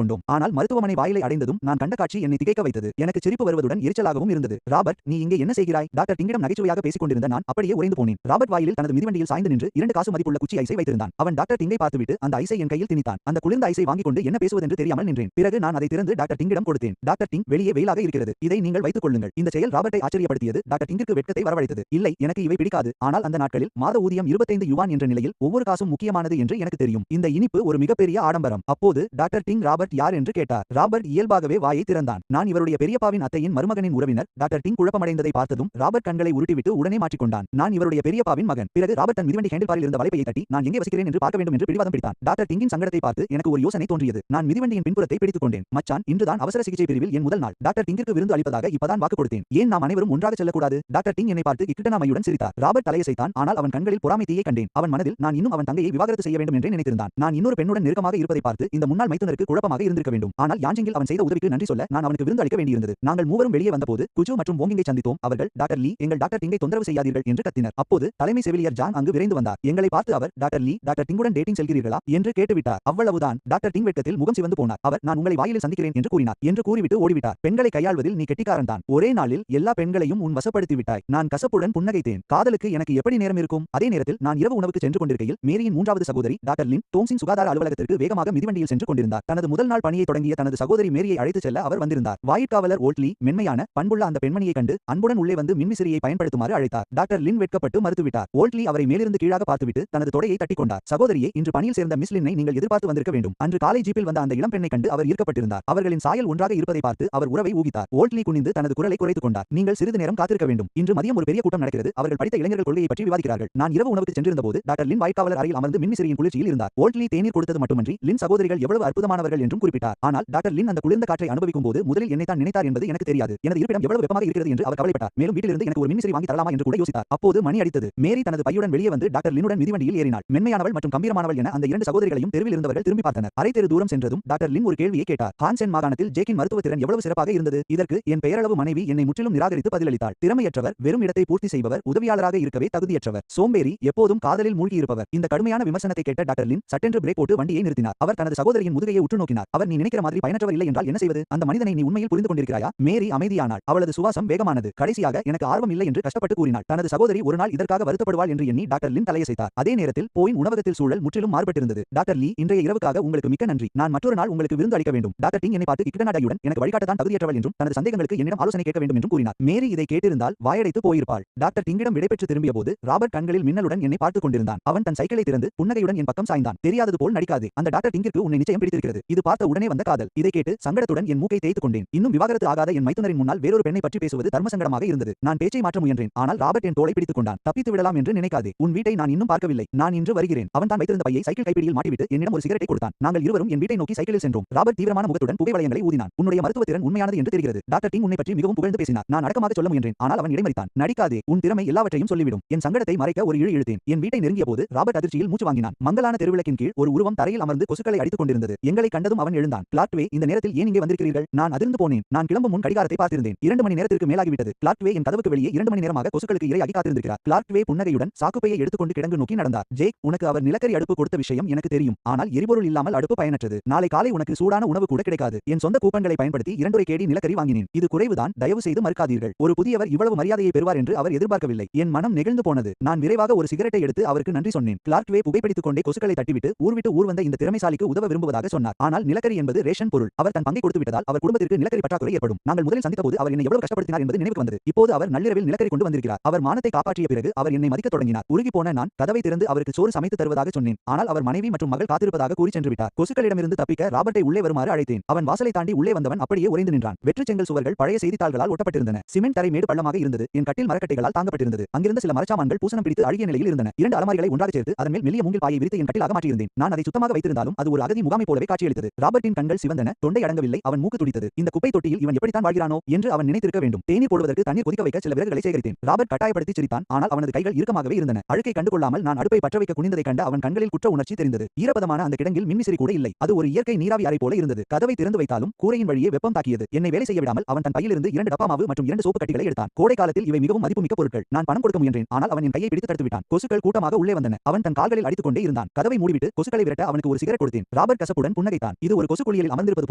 கொண்டோம். ஆனால் மருத்துவமனை வாயிலை அடைந்ததும் நான் கண்ட காட்சி என்னை திகைக்க வைத்தது. எனக்கு சிரிப்பு வருவதுடன் எரிச்சலாகவும் இருந்தது. ராபர்ட், நீ இங்கே என்ன செய்கிறாய்? டாக்டர் டிங்கிடம் நகைச்சுவையாக பேசிக் கொண்டிருந்த நான் அப்படியே உறைந்து போனேன். ராபர்ட் வாயிலில் தனது மிதிவண்டியில் சாய்ந்து நின்று 2 காசு மதிப்புள்ள குச்சி ஐஸை வைத்திருந்தான். அவன் டாக்டர் டிங்கை பார்த்துவிட்டு அந்த ஐஸை என் கையில் திணித்தான். அந்த குளிர்ந்த ஐஸை வாங்கிக் கொண்டு என்ன பேசுவதென்று தெரியாமல் நின்றேன். பிறகு நான் அதை திறந்து டாக்டர் டிங்கிடம் கொடுத்தேன். டாக்டர் டிங், வெளியே வெயிலாக இருக்கிறது. இதை நீங்கள் வைத்துக் கொள்ளுங்கள். இந்த செயல் ராபர்ட்டை ஆச்சரியப்படுத்தியது. டாக்டர் டிங்கிற்கு வெட்கத்தை வரவழைத்தது. இல்லை, எனக்கு இவை பிடிக்காது. ஆனால் அந்த நாட்களில் மாத ஊதியம் 25 யுவான் என்ற நிலையில் ஒவ்வொரு காசும் முக்கியமானது என்று எனக்கு தெரியும். இந்த இனிப்பு ஒரு மிகப்பெரிய ஆடம்பரம். அப்போது டாக்டர் டிங் ராபர்ட் யார் என்று கேட்டார். ராபர்ட் இயல்பாகவே வாயை திறந்தான். நான் இவருடைய பெரியப்பாவின் அத்தையின் மருமகனின் உறவினர். டாக்டர் டிங் குழப்பமடைந்ததை பார்த்ததும் ராபர்ட் கண்களை உருட்டிவிட்டு உடனே மாற்றிக்கொண்டான். நான் இவருடைய பெரியப்பாவின் மகன். பிறகு ராபர்ட் தன் மிதிவண்டி ஹேண்டில் பாரில் இருந்த வலைப்பையை தட்டி நான் எங்கே வசிக்கிறேன் என்று பார்க்க வேண்டும் என்று பிடிவாதம் பிடித்தான். டாக்டர் டிங்கின் சங்கடத்தை பார்த்து எனக்கு ஒரு யோசனை தோன்றியது. நான் மிதிவண்டியின் பின்புறத்தை பிடித்துக் கொண்டேன். மச்சான், இன்றுதான் அவசர சிகிச்சை பிரிவில் என் முதல் நாள். டாக்டர் டிங்கிற்கு விருந்து அளிப்பதாக இப்பதான் வாக்கு கொடுத்தேன். ஏன் நாம் அனைவரும் ஒன்றாக செல்லக்கூடாது? டாக்டர் டிங் என்னை பார்த்து இக்கிட்டனாமையுடன் சிரித்தார். ராபர்ட் தலையசைத்தான். ஆனால் அவன் கண்களில் பொறாமை தீயை கண்டேன். அவன் மனதில் நான் இன்னும் அவன் தங்கையை விவாகரத்து செய்ய வேண்டும் என்றே நினைத்திருந்தான். நான் இன்னொரு பெண்ணுடன் நெருக்கமாக இருப்பதை பார்த்து இந்த முன்னாள் மைத்துனருக்கு குழப்பமாக இருந்திருக்க வேண்டும். ஆனால் யாஞ்சிங்கில் அவன் செய்த உதவிக்கு நன்றி சொல்ல நான் அவனுக்கு விருந்து அளிக்க வேண்டியிருந்தது. நாங்கள் மூவரும் வெளியே வந்தபோது குஜு மற்றும் வோங்கிங்கை சந்தித்தோம். அவர்கள் டாக்டர் லீ, எங்கள் டாக்டர் டிங்கை தொந்தரவு செய்யாதீர்கள் என்று கத்தினர். அப்போது தலைமை செவிலியர் ஜாங் அங்கு விரைந்து வந்தார். எங்களை பார்த்து அவர், டாக்டர் லீ, டாக்டர் டிங்குடன் டேட்டிங் செல்கிறீர்களா என்று கேட்டுவிட்டார். அவ்வளவுதான். டாக்டர் டிங் வெட்கத்தில் முகம் சிவந்து போனார். அவர், நான் உங்களை வாயிலில் சந்திக்கிறேன் என்று கூறினார். என்று கூறிவிட்டு ஓடிவிட்டார். பெண்களை கையாள்வதில் நீ கெட்டிக்காரன் தான். ஒரே நாளில் எல்லா பெண்களையும் உன் வசப்படுத்தி விட்டாய். நான் கசப்புடன் புன்னகைத்தேன். காதலுக்கு எனக்கு எப்படி நேரம் இருக்கும்? அதே நேரத்தில் நான் இரவு உணவுக்கு சென்று கொண்டிருக்கையில் மேரியின் 3வது சகோதரி டாக்டர் லின் டோங்ஸின் சுகாதார அலுவலகத்திற்கு வேகமாக மிதிவண்டியில் சென்று கொண்டிருந்தார். தனது முதல் நாள் பணியை தொடங்கிய தனது சகோதரி மேரியை அழைத்துச் செல்ல அவர் வந்திருந்தார். வாயிற்காவலர் ஓட்லி மென்மையான பண்புள்ள அந்த பெண்மணியை கண்டு அன்புடன் உள்ளே வந்து மின்விசிறியை பயன்படுத்துமாறு அழைத்தார். டாக்டர் லின் வெட்கப்பட்டு மறுத்துவிட்டார். ஓட்லி அவரை மேலிருந்து கீழாக பார்த்துவிட்டு தனது தொடையை தட்டிக் கொண்டார். சகோதரியே, இன்று பணியில் சேர்ந்த மிஸ் லின்னை நீங்கள் எதிர்பார்த்து வந்திருக்க வேண்டும். அன்று காலை ஜீப்பில் வந்த அந்த இளம் பெண்ணை கண்டு அவர் ஈர்க்கப்பட்டிருந்தார். அவர்களின் சாயல் ஒன்றாக இருப்பதை பார்த்து அவர் உறவை ஊகித்தார். ஓட்லி குனிந்து தனது குரலை குறைத்துக் கொண்டார். நீங்கள் சிறிது நேரம் காத்திருக்க வேண்டும். இன்று மதியம் ஒரு பெரிய கூட்டம் நடக்கிறது. அவர்கள் படித்த இளைஞர்கள் கொள்கையை பற்றி விவாதிக்கிறார்கள். நான் இரவு உணவுக்கு சென்றிருந்தபோது டாக்டர் லின் வாய்க்காவலர் அறையில் அமர்ந்து மின்விசிறியின் குளிர்ச்சியில் இருந்தார். ஓட்லி தேநீர் கொடுத்தது மட்டுமன்றி லின் சகோதரிகள் எவ்வளவு அற்புதமானவர்கள் என்றும் குறிப்பிட்டார். ஆனால் டாக்டர் லின் அந்த குளிர்ந்த காற்றை அனுபவிக்கும் போது முதலில் என்னைத்தான் நினைத்தார் என்பது எனக்கு தெரியாது. எனது இருப்பிடம் எவ்வளவு வெப்பமாக இருக்கிறது என்று அவர் கவலைப்பட்டார். மேலும் வீட்டிலிருந்து எனக்கு ஒரு மின்விசிறி வாங்கி தரலாமா என்று கூட யோசித்தார். அப்போது மணி அடித்தது. மேரி தனது பையுடன் வெளியே வந்து டாக்டர் லின்னுடன் மிதிவண்டியில் ஏறினாள். மென்மையானவள் மற்றும் கம்பீரமானவள் என அந்த 2 சகோதரிகளையும் தெருவில் இருந்தவர்கள் திரும்பி பார்த்தனர். அரை தெரு தூரம் சென்றதும் டாக்டர் லின் ஒரு கேள்வியை கேட்டார். ஹான்சென் மாகாணத்தில் ஜேக்கின் மருத்துவ திறன் எவ்வளவு சிறப்பாக இருந்தது? இதற்கு என் பெயரளவு மனைவி என்னை முற்றிலும் நிராகரித்து பதிலளித்தாள். திறமையற்றவர், வெறும் இடத்தை பூர்த்தி செய்பவர், உதவியாளராக இருக்கவே தகுதியற்றவர், சோம்பேறி, எப்போதும் காதலில் மூழ்கி இருப்பவர். இந்த கடுமையான விமர்சனத்தை கேட்ட டாக்டர் லின் சட்டென்று பிரேக் போட்டு வண்டியை நிறுத்தினார். அவர் தனது சகோதரியின் முதுகையை உற்று நோக்கினார். அவர், நீ நினைக்கிற மாதிரி பயனற்றவர் இல்லை என்றால் என்ன செய்வது? அந்த மனிதனை நீ உண்மையில் புரிந்து கொண்டிருக்கிறாயா? மேரி அமைதியானாள். அவளது சுவாசம் வேகமானது. கடைசியாக, எனக்கு ஆர்வம் இல்லை என்று கஷ்டப்பட்டு கூறினாள். தனது சகோதரி ஒரு நாள் இதற்காக வருத்தப்படுவாள் என்று எண்ணி டாக்டர் லின் தலையசைத்தார். அதே நேரத்தில் போயின் உணவகத்தில் சூழல் முற்றிலும் மாறுபட்டிருந்தது. டாக்டர் லீ, இன்றைய இரவுக்காக உங்களுக்கு மிக்க நன்றி. நான் மற்றொரு நாள் உங்களுக்கு விருந்து அளிக்க வேண்டும். டாக்டர் டிங் என்னை பார்த்து இக்கிட்டனாடையுடன் எனக்கு வழிகாட்டத்தான் தகுதியற்றவள் என்றும் தனது சந்தேகங்களுக்கு என்னிடம் ஆலோசனை கேட்க வேண்டும் என்றும் கூறினார். மேரி இதை கேட்டிருந்தால் வாயடைத்து போயிருப்பாள். டாக்டர் டிங்கிடம் விடைபெற்று திரும்பிய போது ராபர்ட் கண்களில் மின்னலுடன் என்னை பார்த்துக் கொண்டிருந்தான். அவன் தன் சைக்கிளை திறந்து புன்னகையுடன் என் பக்கம் சாய்ந்தான். தெரியாதது போல் நடிக்காதே. அந்த டாக்டர் டிங்கிற்கு உன்னை நிச்சயம் பிடித்திருக்கிறது. இது பார்த்த உடனே வந்த காதல். இதை கேட்டு சங்கடத்துடன் என் மூக்கை தேய்த்துக் கொண்டேன். இன்னும் விவாகரத்து ஆகாத என் மைத்துனரின் முன்னால் வேறொரு பெண்ணை பற்றி பேசுவது தர்ம சங்கடமாக இருந்தது. நான் பேச்சை மாற்ற முயன்றேன். ஆனால் ராபர்ட் என் தோளை பிடித்துக் கொண்டான். தப்பித்து விடலாம் என்று நினைக்காதே. உன் வீட்டை நான் இன்னும் பார்க்கவில்லை. நான் இன்று வருகிறேன். அவன் தான் வைத்திருந்த பையை சைக்கிள் கைப்பிடியில் மாட்டிவிட்டு என்னிடம் ஒரு சிகரெட்டை கொடுத்தான். நாங்கள் இருவரும் என் வீட்டை நோக்கி சைக்கிளில் சென்றோம். ராபர்ட் தீவிரமான முகத்துடன் புகை வளையங்களை ஊதினான். உன்னுடைய மருத்துவ திறன் உண்மையானது என்று தெரிகிறது. டாக்டர் டிங் உன்னை பற்றி மிகவும் புகழ்ந்து பேசினார். நான் அடக்கமாக சொல்ல முயன்றேன். ஆனால் அவன் இடைமறித்தான். நடிக்காதே. உன் திறமை எல்லாவற்றையும் சொல்லிவிடும். என் சங்கடத்தை மறைக்க ஒரு இழு இழுத்தேன். என் வீட்டை நெருங்கிய போது ராபர்ட் அதிர்ச்சியில் மூச்சு வாங்கினான். மங்கலான தெருவிளக்கின் கீழ் ஒரு உருவம் தரையில் அமர்ந்து கொசுக்களை அடித்துக் கொண்டிருந்தது. எங்களை கண்டதும் அவன் எழுந்தான். கிளார்க்வே, இந்த நேரத்தில் ஏன் இங்கே வந்திருக்கிறீர்கள்? நான் அதிர்ந்து போனேன். நான் கிளம்பும் முன் கடிகாரத்தை பார்த்திருந்தேன். 2 மணி நேரத்திற்கு மேலாகிவிட்டது. கிளார்க்வே என் கதவுக்கு வெளியே 2 மணி நேரமாக கொசுக்களுக்கு இரையாகி காத்திருந்திருக்கிறார். கிளார்க்வே புன்னகையுடன் சாக்குப்பையை எடுத்துக்கொண்டு கிடங்கு நோக்கி நடந்தார். ஜேக், உனக்கு அவர் நிலக்கரி அடுப்பு கொடுத்த விஷயம் எனக்கு தெரியும். ஆனால் எரிபொருள் இல்லாமல் அடுப்பு பயனற்றது. நாளை காலை உனக்கு சூடான உணவு கூட கிடைக்காது. என் சொந்த கூப்பன்களை பயன்படுத்தி 2 கேடி நிலக்கரி வாங்கினேன். இது குறைவுதான். தயவு செய்து மறுக்காதீர்கள். ஒரு புதியவர் இவ்வளவு மரியாதையை பெறுவார் என்று அவர் எதிர்பார்க்கவில்லை. என் மனம் நெகிழ்ந்து போனது. நான் விரைவாக ஒரு சிகரெட்டை எடுத்து அவருக்கு நன்றி சொன்னேன். கிளார்க்வே புகைப்பிடித்துக் கொண்டே கொசுக்களை தட்டிவிட்டு ஊர் வந்த இந்த திறமைசாலிக்கு உதவ விரும்புவதாக சொன்னார். ஆனால் நிலக்கரி என்பது ரேஷன் பொருள். அவர் தன் பங்கை கொடுத்து விட்டதால் அவர் குடும்பத்திற்கு நிலக்கரி பற்றாக்குறை ஏற்படும். நாங்கள் முதலில் சந்தித்தபோது அவர் என்னை எவ்வளவு கஷ்டப்படுத்தினார் என்பது நினைவுக்கு வந்தது. இப்போது அவர் நள்ளிரவில் நிலக்கரி கொண்டு வந்திருக்கிறார். அவர் மானத்தை காப்பாற்றிய பிறகு அவர் என்னை மதிக்கத் தொடங்கினார். உருகிப்போன நான் கதவை திறந்து அவருக்கு சோறு சமைத்து தருவதாக சொன்னேன். ஆனால் அவர் மனைவி மற்றும் மகள் காத்திருப்பதாக கூறி சென்று விட்டார். கொசுக்களிடமிருந்து தப்பிக்க ராபர்ட்டை உள்ளே வருமாறு அழைத்தேன். அவன் வாசலை தாண்டி உள்ளே வந்தவன் அப்படியே உறைந்து நின்றான். வெற்று செங்கல் சுவர்கள் பழைய செய்தித்தாள்களால் ஒட்டப்பட்டிருந்தன. சிமெண்ட் தரை மேடு பள்ளமாக இருந்தது. என் கட்டில் மரக்கட்டைகளால் தாங்கப்பட்டிருந்தது. அங்கிருந்த சில மரச்சாமான்கள் பூசணம் பிடித்து அழுகிய நிலையில் இருந்தன. 2 அலமாரிகளை ஒன்றாக சேர்த்து அதன் மேல் மெல்லிய மூங்கில் பாயை விரித்து என் கட்டிலாக மாற்றியிருந்தேன். நான் அதை சுத்தமாக வைத்திருந்தாலும் அது ஒரு அகதி முகாமை போலவே காட்சியளித்தது. ராபர்ட்டின் கண்கள் சிவந்தன, தொண்டை அடங்கவில்லை, அவன் மூக்கு துடித்தது. இந்த குப்பை தொட்டியில் இவன் எப்படித்தான் வாழ்கிறானோ என்று அவன் நினைத்திருக்க வேண்டும். தேநீர் போடுவதற்கு தண்ணீர் கொதிக்க வைக்க சில விறகுகளை சேகரித்தேன். ராபர்ட் கட்டாயப்படுத்தி சிரித்தான், ஆனால் அவனது கைகள் இறுக்கமாகவே இருந்தன. அழுக்கை கண்டுகொள்ளாமல் நான் அடுப்பை பற்ற வைக்க குனிந்ததைக் கண்ட அவன் கண்களில் குற்ற உணர்ச்சி தெரிந்தது. ஈரப்பதமான அந்த கிடங்கில் மின்விசிறி கூட இல்லை. அது ஒரு இயற்கை நீராவி அறை போல இருந்தது. கதவை திறந்து வைத்தாலும் கூரையின் வழியே வெப்பம் தாக்கியது. என்னை வேலை செய்ய விடாமல் அவன் தன் பையிலிருந்து 2 டப்பா மாவு மற்றும் 2 சோப்பு கட்டிகளை எடுத்தான். கோடை காலத்தில் இவை மிகவும் மதிப்புமிக்க பொருட்கள். நான் பணம் கொடுக்க முயன்றேன், ஆனால் அவன் என் கையை பிடித்து தடுத்து விட்டான். கொசுக்கள் கூட்டமாக உள்ளே வந்தன. அவன் தன் கால்களில் அடித்துக் கொண்டே இருந்தான். கதவை மூடிவிட்டு கொசுக்களை விரட்ட அவனுக்கு ஒரு சிகரெட் கொடுத்தேன். ராபர்ட் கசப்புடன் புன்னகைத்தான். இது ஒரு கொசு குளியலில் அமர்ந்திருப்பது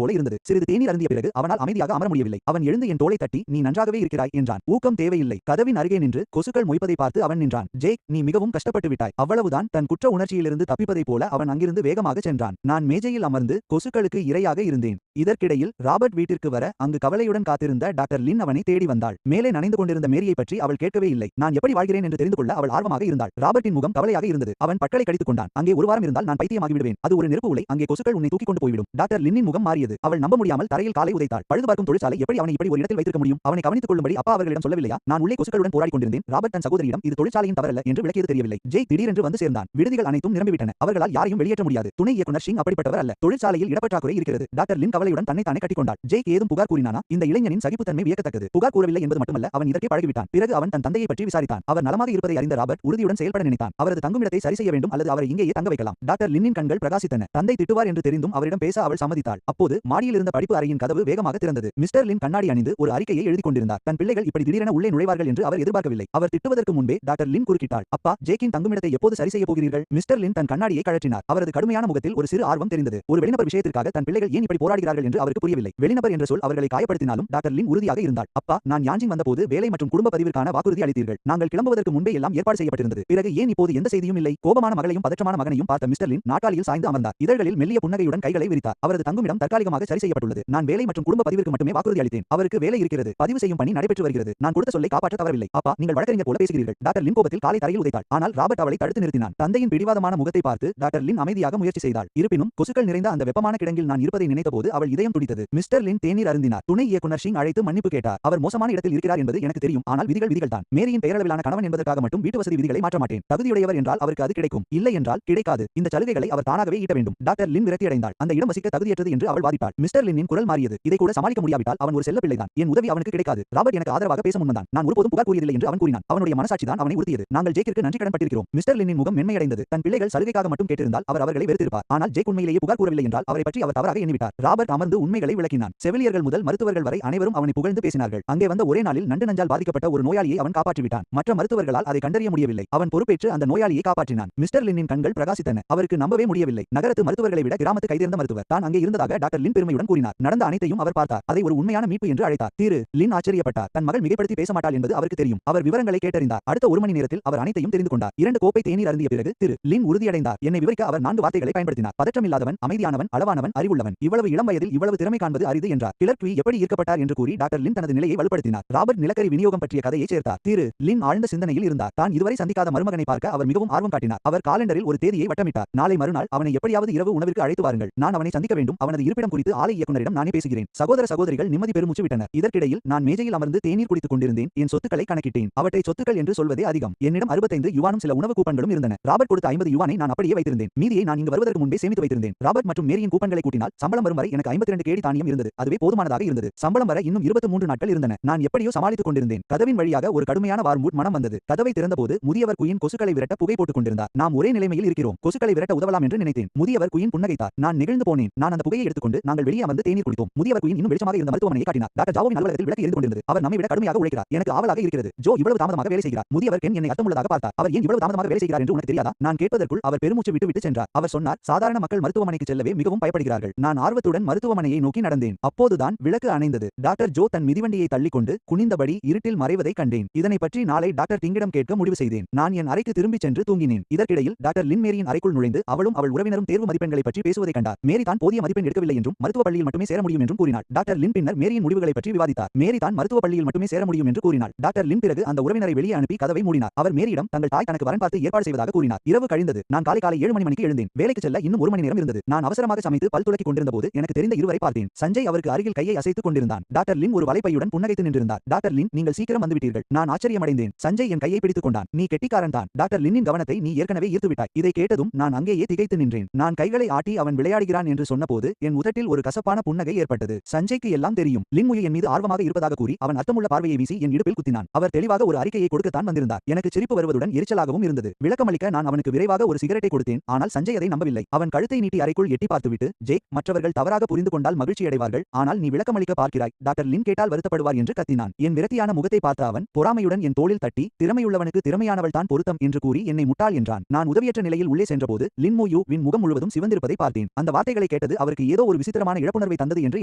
போல இருந்தது. சிறிது தேநீர் அருந்திய பிறகு அவனால் அமைதியாக அமர முடியவில்லை. அவன் எழுந்து என் தோளை தட்டி, நீ நன்றாகவே இருக்கிறாய் என்றான். ஊக்கம் தேவையில்லை. கதவின் அருகே நின்று கொசுக்கள் மொய்ப்பதை பார்த்து அவன் நின்றான். ஜேக், நீ மிகவும் கஷ்டப்பட்டு விட்டாய். அவ்வளவுதான். தன் குற்ற உணர்ச்சியிலிருந்து தப்பிப்பதைப் போல அவன் அங்கிருந்து வேகமாக சென்றான். நான் மேஜையில் அமர்ந்து கொசுக்களுக்கு இரையாக இருந்தேன். இதற்கிடையில் ராபர்ட் வீட்டிற்கு வர அங்கு கவலையுடன் காத்திருந்த டாக்டர் லின் அவனை தேடி வந்தாள். மேலே நனைந்து கொண்டிருந்த மேரியை பற்றி அவள் கேட்கவே இல்லை. நான் எப்படி வாழ்கிறேன் என்று தெரிந்து கொள்ள அவள் ஆர்வமாக இருந்தாள். ராபர்ட்டின் முகம் கவலையாக இருந்தது. அவன் பற்களை கடித்துக் கொண்டான். அங்கே ஒரு வாரம் இருந்தால் நான் பைத்தியமாகி விடுவேன். அது ஒரு நெருப்பு உலை. அங்கே கொசுக்கள் உன்னை தூக்கிக் கொண்டு போய்விடும். டாக்டர் லின்னின் முகம் மாறியது. அவள் நம்ப முடியாமல் தரையில் காலை உதைத்தாள். பழுது பார்க்கும் தொழிற்சாலை எப்படி அவனை இப்படி ஒரு இடத்தில் வைத்திருக்க முடியும்? அவனை கவனித்துக் கொள்ளும்படி அப்பா அவர்களிடம் சொல்லவில்லையா? நான் உள்ளே கொசுக்களுடன் போராடிக் கொண்டிருந்தேன். ராபர்ட் தன் சகோதரியிடம் இது தொழிற்சாலையின் தவறல்ல என்று விளக்கியது தெரியவில்லை. ஜேக் திடீரென்று வந்து சேர்ந்தான். விடுதிகள் அனைத்தும் நிரம்பிவிட்டன. அவர்களால் யாரையும் வெளியேற்ற முடியாது. துணை இயக்குனர் சிங் அப்படிப்பட்டவர் அல்ல. தொழிற்சாலையில் இடப்பற்றாக்குறை இருக்கிறது. டாக்டர் லின் கவலையுடன் தன்னைத்தானே கட்டிக்கொண்டாள். ஜேக் ஏதும் புகார் கூறினானா? இந்த இளைஞனின் சகிப்புத்தன்மை வியக்கத்தக்கது. புகார் கூறவில்லை என்பது மட்டுமல்ல, அவன் இதற்கே பழகிவிட்டான். பிறகு அவன் தன் தந்தையை பற்றி விசாரித்தான். அவர் நலமாக இருப்பதை அறிந்த ராபர்ட் உறுதியுடன் செயல்பட நினைத்தான். அவரது தங்குமிடத்தை சரி செய்ய வேண்டும் அல்லது அவரை இங்கேயே தங்க வைக்கலாம். டாக்டர் லின்னின் கண்கள் பிரகாசித்தன. தந்தை திட்டுவார் என்று தெரிந்தும் அவரிடம் பேச அவள் சம்மதித்தாள். அப்போது மாடியில் இருந்த படிப்பு அறையின் கதவு வேகமாக திறந்தது. மிஸ்டர் லின் கண்ணாடி அணிந்து ஒரு அறிக்கையை எழுதிக் கொண்டிருந்தார். தன் பிள்ளைகள் இப்படி திடீரென உள்ளே நுழைவார்கள் என்று அவர் எதிர்பார்க்கவில்லை. அவர் திட்டுவதற்கு முன்பே டாக்டர் லின் குறுக்கிட்டாள். அப்பா, ஜேக்கின் தங்குமிடத்தை எப்போது சரி செய்ய போகிறீர்கள்? மிஸ்டர் லின் தன் கண்ணாடியை கழற்றினார். அவரது கடுமையான முகத்தில் ஒரு சிறு ஆர்வம் தெரிந்தது. ஒரு வெளிநபர் விஷயத்திற்காக தன் பிள்ளைகள் ஏன் இப்படி போராடுகிறார்கள் என்று அவருக்கு புரியவில்லை. வெளிநபர் என்ற சொல் அவர்களை காயப்படுத்தினாலும் டாக்டர் லின் உறுதியாக இருந்தாள். அப்பா, நான் யாஞ்சிங் வந்தபோது வேலை மற்றும் குடும்ப பதிவிற்கான வாக்குறுதி அளித்தீர்கள். நாங்கள் கிளம்புவதற்கு முன்பே எல்லாம் ஏற்பாடு செய்யப்பட்டிருந்தது. பிறகு ஏன் இப்போது எந்த செய்தியும் இல்லை? கோபமான மகளையும் பதற்றமான மகனையும் பார்த்த மிஸ்டர் லின் நாற்காலியில் சாய்ந்து அமர்ந்தார். இதழ்களில் மெல்லிய புன்னகையுடன் கைகளை விரித்தார். அவரது தங்குமிடம் தற்காலிகமாக சரி செய்யப்பட்டுள்ளது. நான் வேலை மற்றும் குடும்ப பதிவிற்கு மட்டுமே வாக்குறுதி அளித்தேன். அவருக்கு வேலை இருக்கிறது. பதிவு செய்யும் பணி நடைபெற்று வருகிறது. நான் கொடுத்த சொல்லை காப்பாற்ற தவறவில்லை. அப்பா, நீங்கள் வழக்கறிஞர் போல பேசுகிறீர்கள். டாக்டர் லின் கோபத்தில் காலை தரையில் உதைத்தாள். ஆனால் ராபர்ட் அவளை தடுத்து நிறுத்தினான். தந்தையின் பிடிவாதமான முகத்தை பார்த்து டாக்டர் லின் அமைதியாக முயற்சி செய்தாள். இருப்பினும் கொசுக்கள் நிறைந்த அந்த வெப்பமான கிடங்கில் நான் இருப்பதை நினைத்தபோது அவள் இதயம் துடித்தது. மிஸ்டர் லின் தேநீர் அருந்தினார். துணை இயக்குனர் சிங் அழைத்து மன்னிப்பு கேட்டார். அவர் மோசமான இடத்தில் இருக்கிறார் என்பது எனக்கு தெரியும். ஆனால் விதிகள் விதிகள் தான். மேரியின் பெயரளவிலான கணவன் என்பதற்காக மட்டும் வீட்டு வசதி விதிகளை மாற்ற மாட்டேன். தகுதியுடையவர் என்றால் அவருக்கு அது கிடைக்கும். இல்லை என்றால் கிடைக்காது. இந்த சலுகைகளை அவர் தானாகவே ஈட்ட வேண்டும். டாக்டர் லின் விரக்தியடைந்தாள். அந்த இடம் வசிக்க தகுதியற்றது என்று அவள் வாதிட்டாள். மிஸ்டர் லின்னின் குரல் மாறியது. இதை கூட சமாளிக்க முடியாவிட்டால் அவன் ஒரு செல்ல பிள்ளைதான். என் உதவி அவனுக்கு கிடைக்காது. ராபர்ட் எனக்கு ஆதரவாக பேச முன்வந்தான். நான் ஒருபோதும் புகார் கூறியதில்லை என்று அவன் கூறினான். அவனுடைய மனசாட்சி தான் அவனை உறுத்தியது. நாங்கள் ஜேக்கிற்கு நன்றி கடன் பட்டிருக்கிறோம். மிஸ்டர் லின்னின் முகம் மென்மையடைந்தது. தன் பிள்ளைகள் சலுகைக்காக மட்டும் கேட்டிருந்தால் அவர் அவர்களை வெறுத்திருப்பார். ஆனால் ஜேக் உண்மையிலேயே புகார் கூறவில்லை என்றால் அவரை பற்றி அவர் தவறாக எண்ணிவிட்டார். ராபர்ட் அமர்ந்து உண்மைகளை விளக்கினான். செவிலியர்கள் முதல் மருத்துவர்கள் வரை அனைவரும் அவனை புகழ்ந்து பேசினார்கள். அங்கே வந்த ஒரே நாளில் நண்டு நஞ்சால் பாதிக்கப்பட்ட ஒரு நோயாளியை அவன் காப்பாற்றிவிட்டான். மற்ற மருத்துவர்களால் அதை கண்டறிய முடியவில்லை. அவன் பொறுப்பேற்று அந்த நோயாளியை காப்பாற்றினான். மிஸ்டர் லின்னின் கண்கள் பிரகாசித்தன. அவருக்கு நம்பவே முடியவில்லை. நகரத்து மருத்துவர்களை விட கிராமத்து கைதேர்ந்த மருத்துவர் தான் அங்கே இருந்ததாக டாக்டர் லின் பெருமையுடன் கூறினார். நடந்த அனைத்தையும் அவர் பார்த்தார். அதை ஒரு உண்மையான மீட்பு என்று அழைத்தார். திரு லின் ஆச்சரியப்பட்டார். தன் மகள் மிகைப்படுத்தி பேச மாட்டாள் என்பது அவருக்கு தெரியும். அவர் விவரங்களை கேட்டறிந்தார். அடுத்த 1 மணி நேரத்தில் அவர் அனைத்தையும் தெரிந்து கொண்டார். 2 கோப்பை தேநீர் அருந்திய பிறகு திரு லின் உறுதியடைந்தார். என்னை விவரிக்க அவர் 4 வார்த்தைகளை பயன்படுத்தினார். பதற்றமில்லாதவன், அமைதியானவன், அளவானவன், அறிவுள்ளவன். இவ்வளவு இளம் வயதில் இவ்வளவு திறமை காண்பது அரிது என்றார். கிளர்க் எப்படி ஈர்க்கப்பட்டார் என்று கூறி டாக்டர் லின் தனது நிலையை வலுப்படுத்தினார். ராபர்ட் நிலக்கரி விநியோகம் பற்றிய கதையை சேர்த்தார். திரு லின் ஆழ்ந்த சிந்தனையில் இருந்தார். தான் இதுவரை சந்திக்காத மருமகனை பார்க்க அவர் மிகவும் ஆர்வம் காட்டினார். அவர் காலண்டரில் ஒரு தேதியை வட்டமிட்டார். நாளை மறுநாள் அவனை எப்படியாவது இரவு உணவிற்கு அழைத்து வாருங்கள். நான் அவனை சந்திக்க வேண்டும். அவனது இருப்பிடம் குறித்து ஆலை இயக்குனரிடம் நானே பேசுகிறேன். சகோதர சகோதரிகள் நிம்மதி பெருமூச்சு விட்டனர். இதற்கிடையில் நான் மேஜையில் அமர்ந்து தேநீர் குடித்துக் கொண்டிருந்தேன். என் சொத்துக்களை கணக்கிட்டேன். அவற்றை சொத்துக்கள் என்று சொல்வதே அதிகம். என்னிடம் 65 யுவானும் சில உணவு கூப்பன்களும் இருந்தன. ராபர்ட் கொடுத்த 50 யுவானை நான் அப்படியே வைத்திருந்தேன். மீதியை நான் இங்கு வருவதற்கு முன்பே சேமித்து வைத்திருந்தேன். ராபர்ட் மற்றும் மேரியின் கூப்பன்களை கூட்டினால் சம்பளம் வரும் வரை எனக்கு 52 கேடி தானியம் இருந்தது. அதுவே போதுமானதாக இருந்தது. சம்பளம் வர இன்னும் 23 நாட்கள் இருந்தன. நான் எப்படியோ சமாளித்துக் கொண்டிருந்தேன். கதவின் வழியாக ஒரு கடுமையான வார்மூட் மனம் வந்தது. கதவை திறந்தபோது முதியவர் குயின் கொசுக்களை விரட்ட புகை போட்டுக் கொண்டிருந்தார். நாம் ஒரே நிலைமையில் இருக்கிறோம். கொசுக்களை விரட்ட உதவலாம் என்று நினைத்தேன். முதியவர் குயின் புன்னகைத்தார். நான் நெகிழ்ந்து போனேன். நான் அந்த புகையை எடுத்துக்கொண்டு நாங்கள் வெளியே அமர்ந்து தேநீர் குடித்தோம். முதியவர் குயின் இன்னும் வெளிச்சமாக இருந்த மருத்துவமனையை காட்டினார். டாக்டர் ஜாவோவின் அலுவலகத்தில் விளக்கு எரிந்து கொண்டிருந்தது. அவர் நம்மை விட கடுமையாக உழைக்கிறார். எனக்கு ஆவலாக இருக்கிறது. ஜோ இவ்வளவு தாமதமாக வேலை செய்கிறார். முதியவர் கென் என்னை அர்த்தமுள்ளதாக பார்த்தார். அவர் ஏன் இவ்வளவு தாமதமாக வேலை செய்கிறார் என்று உனக்கு தெரியாதா? நான் கேட்பதற்குள் அவர் பெருமூச்சு விட்டு சென்றார். அவர் சொன்னார், சாதாரண மக்கள் மருத்துவமனைக்கு செல்லவே மிகவும் பயப்படுகிறார்கள். நான் ஆர்வத்துடன் மருத்துவமனையை நோக்கி நடந்தேன். அப்போதுதான் விளக்கு அணைந்தது. டாக்டர் ஜோ தன் மிதிவண்டியை தள்ளிக்கொண்டு குனிந்தபடி இருட்டில் மறைவதை கண்டேன். இதனை பற்றி நாளை டாக்டர் டிங்கிடம் கேட்க முடிவு செய்தேன். நான் என் அறைக்கு திரும்பிச் சென்று தூங்கினேன். இதற்கிடையில் டாக்டர் லின் மேரியின் அறைக்குள் நுழைந்து அவளும் அவள் உறவினரும் தேர்வு மதிப்பெண்களை பற்றி பேசுவதை கண்டார். மேரி தான் போதிய மதிப்பெண் எடுக்கவில்லை என்றும் மருத்துவ பள்ளியில் மட்டுமே சேர முடியும் என்றும் கூறினார். டாக்டர் லின் பின்னர் மேரியின் முடிவுகளை பற்றி விவாதித்தார். மேரி தான் மருத்துவ பள்ளியில் மட்டுமே சேர முடியும் என்று கூறினார். டாக்டர் லின் பிறகு அந்த உறவினரை வெளியே அனுப்பி கதவை மூடினார். அவர் மேரியிடம் தங்கள் தாய் தனக்கு வரன் பார்த்து ஏற்பாடு செய்வதாக கூறினார். இரவு கழிந்தது. நான் காலை 7 மணிக்கு எழுந்தேன். வேலைக்கு செல்ல இன்னும் 1 மணி நேரம் இருந்தது. நான் அவசரமாக சமைத்து பல் துலக்கிக் கொண்டிருந்த போது எனக்கு தெரிந்த இருவரை பார்த்தேன். சஞ்சய் அவருக்கு அருகில் கையை அசைத்துக் கொண்டிருந்தான். டாக்டர் லின் ஒரு வலைப்பையுடன் புன்னகைத்து நின்றிருந்தார். டாக்டர் லின், நீங்கள் சீக்கிரம் வந்துவிட்டீர்கள். நான் ஆச்சரியமடைந்தேன். சஞ்சய் என் கையை பிடித்துக் கொண்டான். நீ கெட்டிக்காரன் தான். டாக்டர் லின்னின் கவனத்தை நீ ஏற்கனவே ஈர்த்துவிட்டாய். இதை கேட்டதும் நான் அங்கேயே திகைத்து நின்றேன். நான் கைகளை ஆட்டி அவன் விளையாடுகிறான் என்று சொன்னபோது என் உதட்டில் ஒரு கசப்பான புன்னகை ஏற்பட்டது. சஞ்சய்க்கு எல்லாம் தெரியும். லின் முயு என் மீது ஆர்வமாக இருப்பதாக கூறி அவன் அர்த்தமுள்ள பார்வையை வீசி என் இடுப்பில் குத்தினான். அவர் தெளிவாக ஒரு அறிக்கையை கொடுக்கத்தான் வந்திருந்தார். எனக்கு சிரிப்பு வருவதுடன் எரிச்சலாகவும் இருந்தது. விளக்கமளிக்க நான் அவனுக்கு விரைவாக ஒரு சிகரெட்டை கொடுத்தேன். ஆனால் சஞ்சய் அதை நம்பவில்லை. அவன் கழுத்தை நீட்டி அறைக்குள் எட்டி பார்த்துவிட்டு, ஜேக், மற்றவர்கள் தவறாக புரிந்து கொண்டால் மகிழ்ச்சியடைவார்கள். ஆனால் நீ விளக்கமளிக்க பார்க்கிறாய். டாக்டர் லின் கேட்டால் வருத்தப்படுவார் என்று கத்தினான். என் விரக்தியான முகத்தை பார்த்த அவன் பொறாமையுடன் என் தோளில் தட்டி, திறமையுள்ளவனுக்கு திறமையானவள் தான் பொருத்தம் என்று கூறி என்னை முட்டாள் என்றான். நான் உதவியற்ற நிலையில் உள்ளே சென்றபோது லின் முயு வின் முகம் முழுவதும் சிவந்திருப்பதை பார்த்தேன். அந்த வார்த்தைகளை கேட்டது அவருக்கு ஏதோ ஒரு விசித்திரமான இழப்புணர்வை தந்தது என்று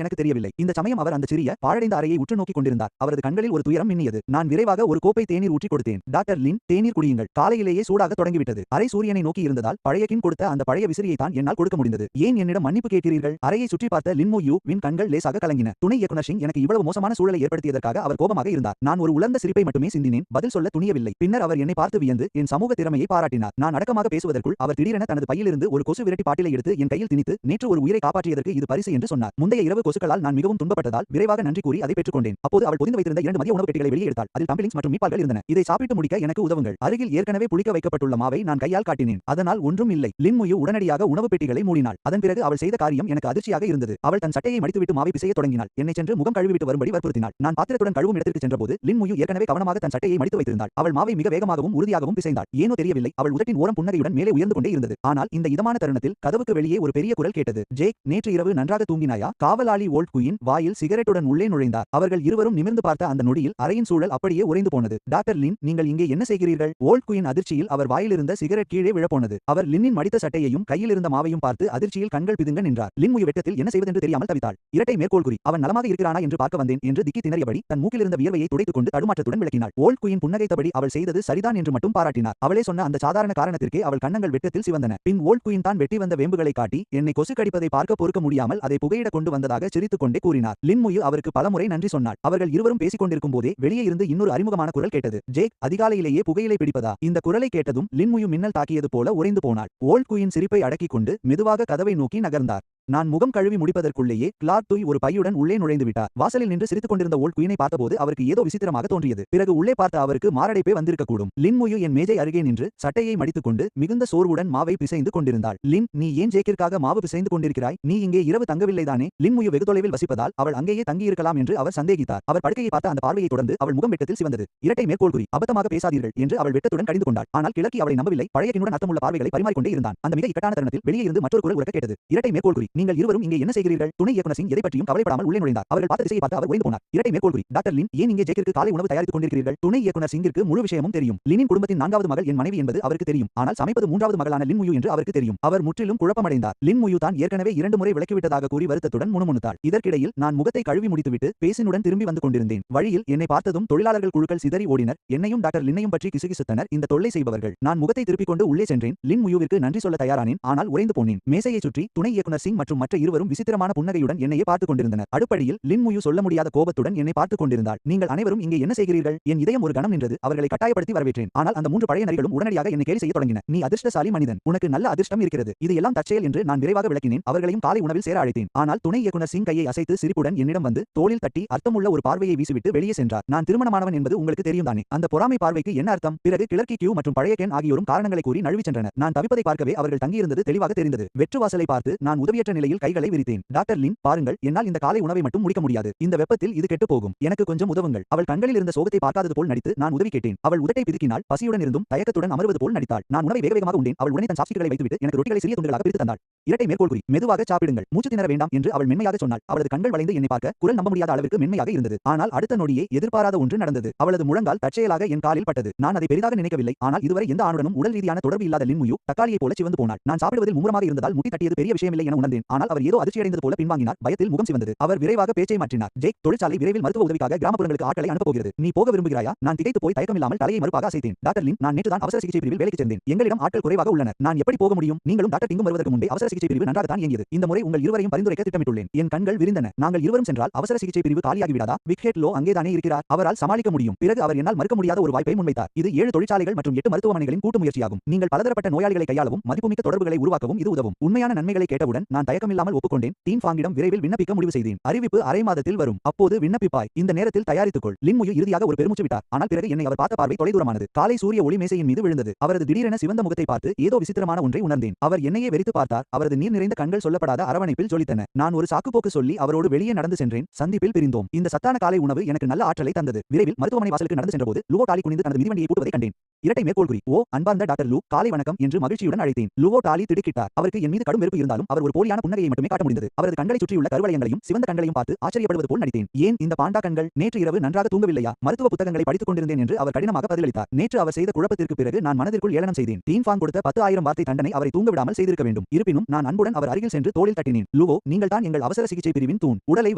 எனக்கு தெரியவில்லை. இந்த சமயம் அவர் அந்த சிறிய பாழடைந்த அறையை உற்று நோக்கிக் கொண்டிருந்தார். அவரது கண்களில் ஒரு துயரம் மின்னியது. நான் விரைவாக ஒரு கோப்பை தேநீர் ஊற்றி கொடுத்தேன். டாக்டர் லின், தேநீர் குடியுங்கள். காலையிலேயே சூடாக தொடங்கிவிட்டது. அறை சூரியனை நோக்கி இருந்ததால் பழைய கின் கொடுத்த அந்த பழைய விசிறியை தான் என்னால் கொடுக்க முடிந்தது. ஏன் என்னிடம் மன்னிப்பு கேட்கிறீர்கள்? அறையை சுற்றி பார்த்த லின் முயு வின் கண்கள் லேசாக கலங்கின. துணை இயக்குனர் சிங் எனக்கு இவ்வளவு மோசமான சூழலை ஏற்படுத்தியதற்காக அவர் கோபமாக இருந்தார். நான் ஒரு உலர்ந்த சிரிப்பை மட்டுமே சிந்தினேன். பதில் சொல்ல துணியவில்லை. பின்னர் அவர் என்னை பார்த்து வியந்து என் சமூக திறமையை பாராட்டினார். நான் அடக்கமாக பேசுவதற்குள் அவர் திடீரென தனது பையிலிருந்து ஒரு கொசு விரட்டி பாட்டிலை எடுத்து என் கையில் திணித்து, நேற்று ஒரு உயிரை காப்பாற்றியதற்கு இது பரிசு என்று சொன்னார். முந்தைய இரவு கொசுக்களால் நான் மிகவும் துன்பப்பட்டதால் விரைவாக நன்றி கூறி அதை பெற்றுக்கொண்டேன். அப்போது அவள் பொதிந்து வைத்திருந்த 2 மதிய உணவு பெட்டிகளை வெளியே எடுத்தாள். அதில் டம்பிளிங்ஸ் மற்றும் மீட்பால்கள் இருந்தன. இதை சாப்பிட்டு முடிக்க எனக்கு உதவுங்கள். அருகில் ஏற்கனவே புளிக்க வைக்கப்பட்டுள்ள மாவை நான் கையால் காட்டினேன். அதனால் ஒன்றும் இல்லை. லின் முயு உடனடியாக உணவு பெட்டிகளை மூடினாள். அதன் பிறகு அவள் செய்த காரியம் எனக்கு அதிர்ச்சியாக இருந்தது. அவள் தன் சட்டையை மடித்துவிட்டு மாவை பிசைய தொடங்கினாள். என்னை சென்று முகம் கழுவிவிட்டு வரும்படி வற்புறுத்தினாள். நான் பாத்திரத்துடன் கழுவும் இடத்திற்கு சென்றபோது லின் முயு ஏற்கனவே கவனமாக தன் சட்டையை மடித்து வைத்திருந்தாள். அவள் மாவை மிக வேகமாகவும் உறுதியாகவும் பிசைந்தாள். ஏனோ தெரியவில்லை, அவள் உதட்டின் ஓரம் புன்னகையுடன் மேலே உயர்ந்து கொண்டே இருந்தது. ஆனால் இந்த இதமான தருணத்தில் கதவுக்கு வெளியே ஒரு பெரிய குரல் கேட்டது. ஜேக், நேற்று இரவு நன்றாக தூங்கினாயா? காவலாளி ஓல்ட் குயின் வாயில் சிகரெட்டுடன் உள்ளே நுழைந்தார். அவர்கள் இருவரும் நிமிர்ந்து பார்த்த அந்த நொடியில் அறையின் சூழல் அப்படியே உறைந்து போனது. டாக்டர் லின், நீங்கள் இங்கே என்ன செய்கிறீர்கள்? ஓல்ட் குயின் அதிர்ச்சியில் அவர் வாயிலிருந்த சிகரெட் கீழே விழப்போனது. அவர் லின்னின் மடித்த சட்டையையும் கையில் இருந்த மாவையும் பார்த்து அதிர்ச்சியில் கண்கள் பிதுங்க நின்றார். லின் முயு வெட்டத்தில் என்ன செய்வதென்று தெரியாமல் தவித்தாள். இரட்டை மேற்கோள் குறி, அவன் நலமாக இருக்கிறானா என்று பார்க்க வந்தேன் என்று திக்கி திணறியபடி தன் மூக்கில் இருந்த வியர்வையை துடைத்துக் கொண்டு தடுமாற்றத்துடன் விளக்கினாள். ஓல்ட் குயின் புன்னகைத்தபடி அவள் செய்தது சரிதான் என்று மட்டும் பாராட்டினார். அவளே சொன்ன அந்த சாதாரண காரணத்திற்கே அவள் கண்ணங்கள் வெட்டத்தில் சிவந்தன. பின் ஓல்ட் குயின் தான் வெட்டி வந்த வேம்புகளை காட்டி என்னை கொசு கடிப்பதை பார்க்க பொறுக்க முடியாமல் அதை புகையிட கொண்டு வந்ததாக சிரித்துக் கொண்டே கூறினார். லின் முயு அவருக்கு பலமுறை நன்றி சொன்னாள். அவர்கள் இருவரும் பேசிக் கொண்டிருக்கும் போதே வெளியே இருந்து இன்னொரு அறிமுகமான குரல் கேட்டது. ஜேக், அதிகாலையிலேயே புகையிலை பிடிப்பதா? இந்த குரலை கேட்டதும் லின் முயு மின்னல் தாக்கியது போல உறைந்து போனாள். ஓல்ட் குயின் சிரிப்பை அடக்கிக் கொண்டு மெதுவாக கதவை நோக்கி நகர்ந்தார். நான் முகம் கழுவி முடிப்பதற்குள்ளேயே கிளார்க் தூய் ஒரு பையுடன் உள்ளே நுழைந்து விட்டார். வாசலில் நின்று சிரித்துக் கொண்டிருந்த ஓல்ட் குயினை பார்த்தபோது அவருக்கு ஏதோ விசித்திரமாக தோன்றியது. பிறகு உள்ளே பார்த்த அவருக்கு மாரடைப்பே வந்திருக்கக்கூடும். லின் முயு என் மேஜை அருகே நின்று சட்டையை மடித்துக் கொண்டு மிகுந்த சோர்வுடன் மாவை பிசைந்து கொண்டிருந்தாள். லின், நீ ஏன் ஜேக்கிற்காக மாவு பிசைந்து கொண்டிருக்கிறாய்? நீ இங்கே இரவு தங்கவில்லைதானே? லின் முயு வெகு தொலைவில் வசிப்பதால் அவள் அங்கேயே தங்கியிருக்கலாம் என்று அவர் சந்தேகித்தார். அவர் படுக்கையை பார்த்த அந்த பார்வையை தொடர்ந்து அவள் முகம் வெட்டத்தில் சிவந்தது. இரட்டை மேற்கோள் குறி, அபத்தமாக பேசாதீர்கள் என்று அவள் வெட்டத்துடன் கடிந்து கொண்டாள். ஆனால் கிழக்கி அவளை நம்பவில்லை. பழைய கினுடன் அர்த்தமுள்ள பார்வைகளை பரிமாறிக்கொண்டே இருந்தான். அந்த மிக இக்கட்டான தருணத்தில் வெளியே இருந்து மற்றொரு குரல் உரக்க கேட்டது. இரட்டை மேற்கோள் குறி, நீங்கள் இருவரும் இங்கே என்ன செய்கிறீர்கள்? துணை இயக்குனர் சிங் எதை பற்றியும் கவலைப்படாமல் உள்ளே நுழைந்தார். அவர்கள் பார்த்த திசையை பார்த்து அவர் ஓய்ந்து போனார். இரட்டை மேற்கோள் குறி, டாக்டர் லின், ஏன் இங்கே ஜேக்கிற்கு காலை உணவு தயாரித்துக் கொண்டிருக்கிறீர்கள்? துணை இயக்குனர் சிங்கிற்கு முழு விஷயமும் தெரியும். லினின் குடும்பத்தின் 4வது மகள் என் மனைவி என்பது அவருக்கு தெரியும். ஆனால் சமைப்பது 3வது மகளான லின் முயு என்று அவருக்கு தெரியும். அவர் முற்றிலும் குழப்பமடைந்தார். லின் முயு தான் ஏற்கனவே 2 முறை விளக்கிவிட்டதாக கூறி வருத்தத்துடன் முணுமுணுத்தாள். இதற்கிடையில் நான் முகத்தை கழுவி முடித்துவிட்டு பேசினுடன் திரும்பி வந்து கொண்டிருந்தேன். வழியில் என்னை பார்த்ததும் தொழிலாளர்கள் குழுக்கள் சிதறி ஓடினர். என்னையும் டாக்டர் லின்னையும் பற்றி கிசுகிசுத்தனர் இந்த தொல்லை செய்பவர்கள். நான் முகத்தை திருப்பிக் கொண்டு உள்ளே சென்றேன். லின் முயுவிற்கு நன்றி சொல்ல தயாரானேன். ஆனால் உறைந்து போனேன். மேசையை சுற்றி துணை இயக்குனர் சிங் மற்றும் மற்ற இருவரும் விசித்திரமான புன்னகையுடன் என்னையே பார்த்துக் கொண்டிருந்தனர். அடுப்படியில் லின் முயு சொல்ல முடியாத கோபத்துடன் என்னை பார்த்துக் கொண்டிருந்தாள். நீங்கள் அனைவரும் இங்கே என்ன செய்கிறீர்கள்? என் இதயம் ஒரு கணம் நின்றது. அவர்களை கட்டாயப்படுத்தி வரவேற்றேன். ஆனால் அந்த 3 பழைய நரிகளும் உடனடியாக என்னை கேலி செய்ய தொடங்கின. நீ அதிர்ஷ்டசாலி மனிதன். உனக்கு நல்ல அதிர்ஷ்டம் இருக்கிறது. இது எல்லாம் தற்செயல் என்று நான் விரைவாக விளக்கினேன். அவர்களையும் காலை உணவில் சேர அழைத்தேன். ஆனால் துணை இயக்குனர் சிங் கையை அசைத்து சிரிப்புடன் என்னிடம் வந்து தோளில் தட்டி அர்த்தமுள்ள ஒரு பார்வையை வீசிவிட்டு வெளியே சென்றார். நான் திருமணமானவன் என்பது உங்களுக்கு தெரியும் தானே? அந்த பொறாமை பார்வைக்கு என்ன அர்த்தம்? பிறகு கிளர்க்கி கியூ மற்றும் பழைய கேன் ஆகியோரும் காரணங்களை கூறி நழுவி சென்றனர். நான் தவிப்பதை பார்க்கவே அவர்கள் தங்கியிருந்தது தெளிவாக தெரிந்தது. வெற்று வாசலை பார்த்து நான் உதவியற்ற நிலையில் கைகளை விரித்தேன். டாக்டர் லின், பாருங்கள், என்னால் இந்த காலை உணவை மட்டும் முடிக்க முடியாது. இந்த வெப்பத்தில் இது கெட்டு போகும். எனக்கு கொஞ்சம் உதவுங்கள். அவள் கண்களில் இருந்த சோகத்தை பார்க்காதது போல் நடித்து நான் உதவி கேட்டேன். அவள் உதட்டை பிதுக்கினாள். பசியுடன் இருந்தும் தயக்கத்துடன் அமர்வது போல் நடித்தாள். நான் உணவை வேகமாக உண்டேன். அவள் உடனே தன் சாப்ஸ்டிக்களை வைத்துவிட்டு எனக்கு ரொட்டிகளை சிறிய துண்டுகளாக பிரித்து தந்தாள். இரட்டை மேற்கோள் குறி, மெதுவாக சாப்பிடுங்கள். மூச்சு திணற வேண்டாம் என்று அவள் மென்மையாக சொன்னாள். அவளது கண்கள் வளைந்து என்னை பார்க்க குரல் நம்ப முடியாத அளவிற்கு மென்மையாக இருந்தது. ஆனால் அடுத்த நொடியே எதிர்பாராத ஒன்று நடந்தது. அவளது முழங்கால் தற்செயலாக என் காலில் பட்டது. நான் அதை பெரிதாக நினைக்கவில்லை. ஆனால் இதுவரை எந்த ஆணுடனும் உடல் ரீதியான தொடர்பு இல்லாத லின் முயு தக்காளியைப் போல சிவந்து போனாள். நான் சாப்பிடுவதில் மும்முரமாக இருந்ததால் முட்டி தட்டியது பெரிய விஷயமில்லை என உணர்ந்தேன். ஆனால் அவர் ஏதோ அதிர்ச்சியடைந்தது போல பின்வாங்கினார். பயத்தில் முகம் சிவந்தது. அவர் விரைவாக பேச்சை மாற்றினார். ஜேக், தொழிற்சாலை விரைவில் மருத்துவ உதவிக்காக கிராமப்புறங்களுக்கு ஆட்களை அனுப்ப போகிறது. நீ போக விரும்புகிறாயா? நான் திகைத்து போய் தயக்கமில்லாமல் தலையை மறுப்பாக அசைத்தேன். டாக்டர் லின், நான் நேற்று தான் அவசர சிகிச்சை பிரிவில் வேலைக்கு சேர்ந்தேன். எங்களிடம் ஆட்கள் குறைவாக உள்ளனர். நான் எப்படி போக முடியும்? நீங்களும் டாக்டர் டிங்கும் வருவதற்கு முன்பே அவசர சிகிச்சை பிரிவு நன்றாக தான் இயங்கியது. இந்த முறை உங்கள் இருவரையும் பரிந்துரைக்க திட்டமிட்டுள்ளேன். என் கண்கள் விரிந்தன. நாங்கள் இருவரும் சென்றால் அவசர சிகிச்சை பிரிவு காலியாகி விடாதா? விக்ஹெட் லோ அங்கேதானே இருக்கிறார். அவரால் சமாளிக்க முடியும். பிறகு அவர் என்னால் மறுக்க முடியாத ஒரு வாய்ப்பை முன்வைத்தார். இது 7 தொழிற்சாலைகள் மற்றும் 8 மருத்துவமனைகளின் கூட்டு முயற்சியாகும். நீங்கள் பலதரப்பட்ட நோயாளிகளை கையாளவும் மதிப்புமிக்க தொடர்புகளை உருவாக்கவும் இது உதவும். உண்மையான நன்மைகளை கேட்டவுடன் நான் தயக்கமில்லாமல் ஒப்புக்கொண்டேன். டீன் ஃபாங்கிடம் விரைவில் விண்ணப்பிக்க முடிவு செய்தேன். அறிவிப்பு அரை மாதத்தில் வரும். அப்போது விண்ணப்பிப்பாய். இந்த நேரத்தில் தயாரித்துக்கொள். லின் முயு இறுதியாக ஒரு பெருமூச்சு விட்டார். ஆனால் பிறகு என்னை அவர் பார்த்த பார்வை தொலைதூரமானது. காலை சூரிய ஒளி மேசையின் மீது விழுந்தது. அவரது திடீரென சிவந்த முகத்தை பார்த்து ஏதோ விசித்திரமான ஒன்றை உணர்ந்தேன். அவர் என்னையே வெறித்து பார்த்தார். அவரது நீர் நிறைந்த கண்கள் சொல்லப்படாத அரவணைப்பில் ஜொலித்தன. நான் ஒரு சாக்குப்போக்கு சொல்லி அவரோடு வெளியே நடந்து சென்றேன். சந்திப்பில் பிரிந்தோம். இந்த சத்தான காலை உணவு எனக்கு நல்ல ஆற்றலை தந்தது. விரைவில் மருத்துவமனை வாசலுக்கு நடந்து சென்றபோது லுவோ டாலி குனிந்து தனது மிதிவண்டியை பூட்டுவதை கண்டேன். இரட்டை மேற்கோள் குறி. ஓ அன்பார்ந்த டாக்டர் லூ, காலை வணக்கம் என்று மகிழ்ச்சியுடன் அழைத்தேன். லுவோ டாலி திடுக்கிட்டார். அவருக்கு என் மீது கடும் வெறுப்பு இருந்தாலும் அவர் ஒரு போலியான புன்னகையை மட்டுமே காட்ட முடிந்தது. அவரது கண்களை சுற்றியுள்ள கருவளையங்களையும் சிவந்த கண்களையும் பார்த்து ஆச்சரியப்படுவது போல் நடித்தேன். ஏன் இந்த பாண்டா கண்கள்? நேற்று இரவு நன்றாக தூங்கவில்லையா? மருத்துவ புத்தகங்களை படித்துக் கொண்டிருந்தேன் என்று அவர் கடினமாக பதிலளித்தார். நேற்று அவர் செய்த குழப்பத்திற்கு பிறகு நான் மனதிற்குள் ஏளனம் செய்தேன். டீன் ஃபாங் கொடுத்த 10,000 வார்த்தை தண்டனை அவரை தூங்கவிடாமல் செய்திருக்க வேண்டும். இருப்பினும் நான் அன்புடன் அவர் அருகில் சென்று தோளில் தட்டினேன். லுவோ, நீங்கள் தான் எங்கள் அவசர சிகிச்சை பிரிவின் தூண். உடலை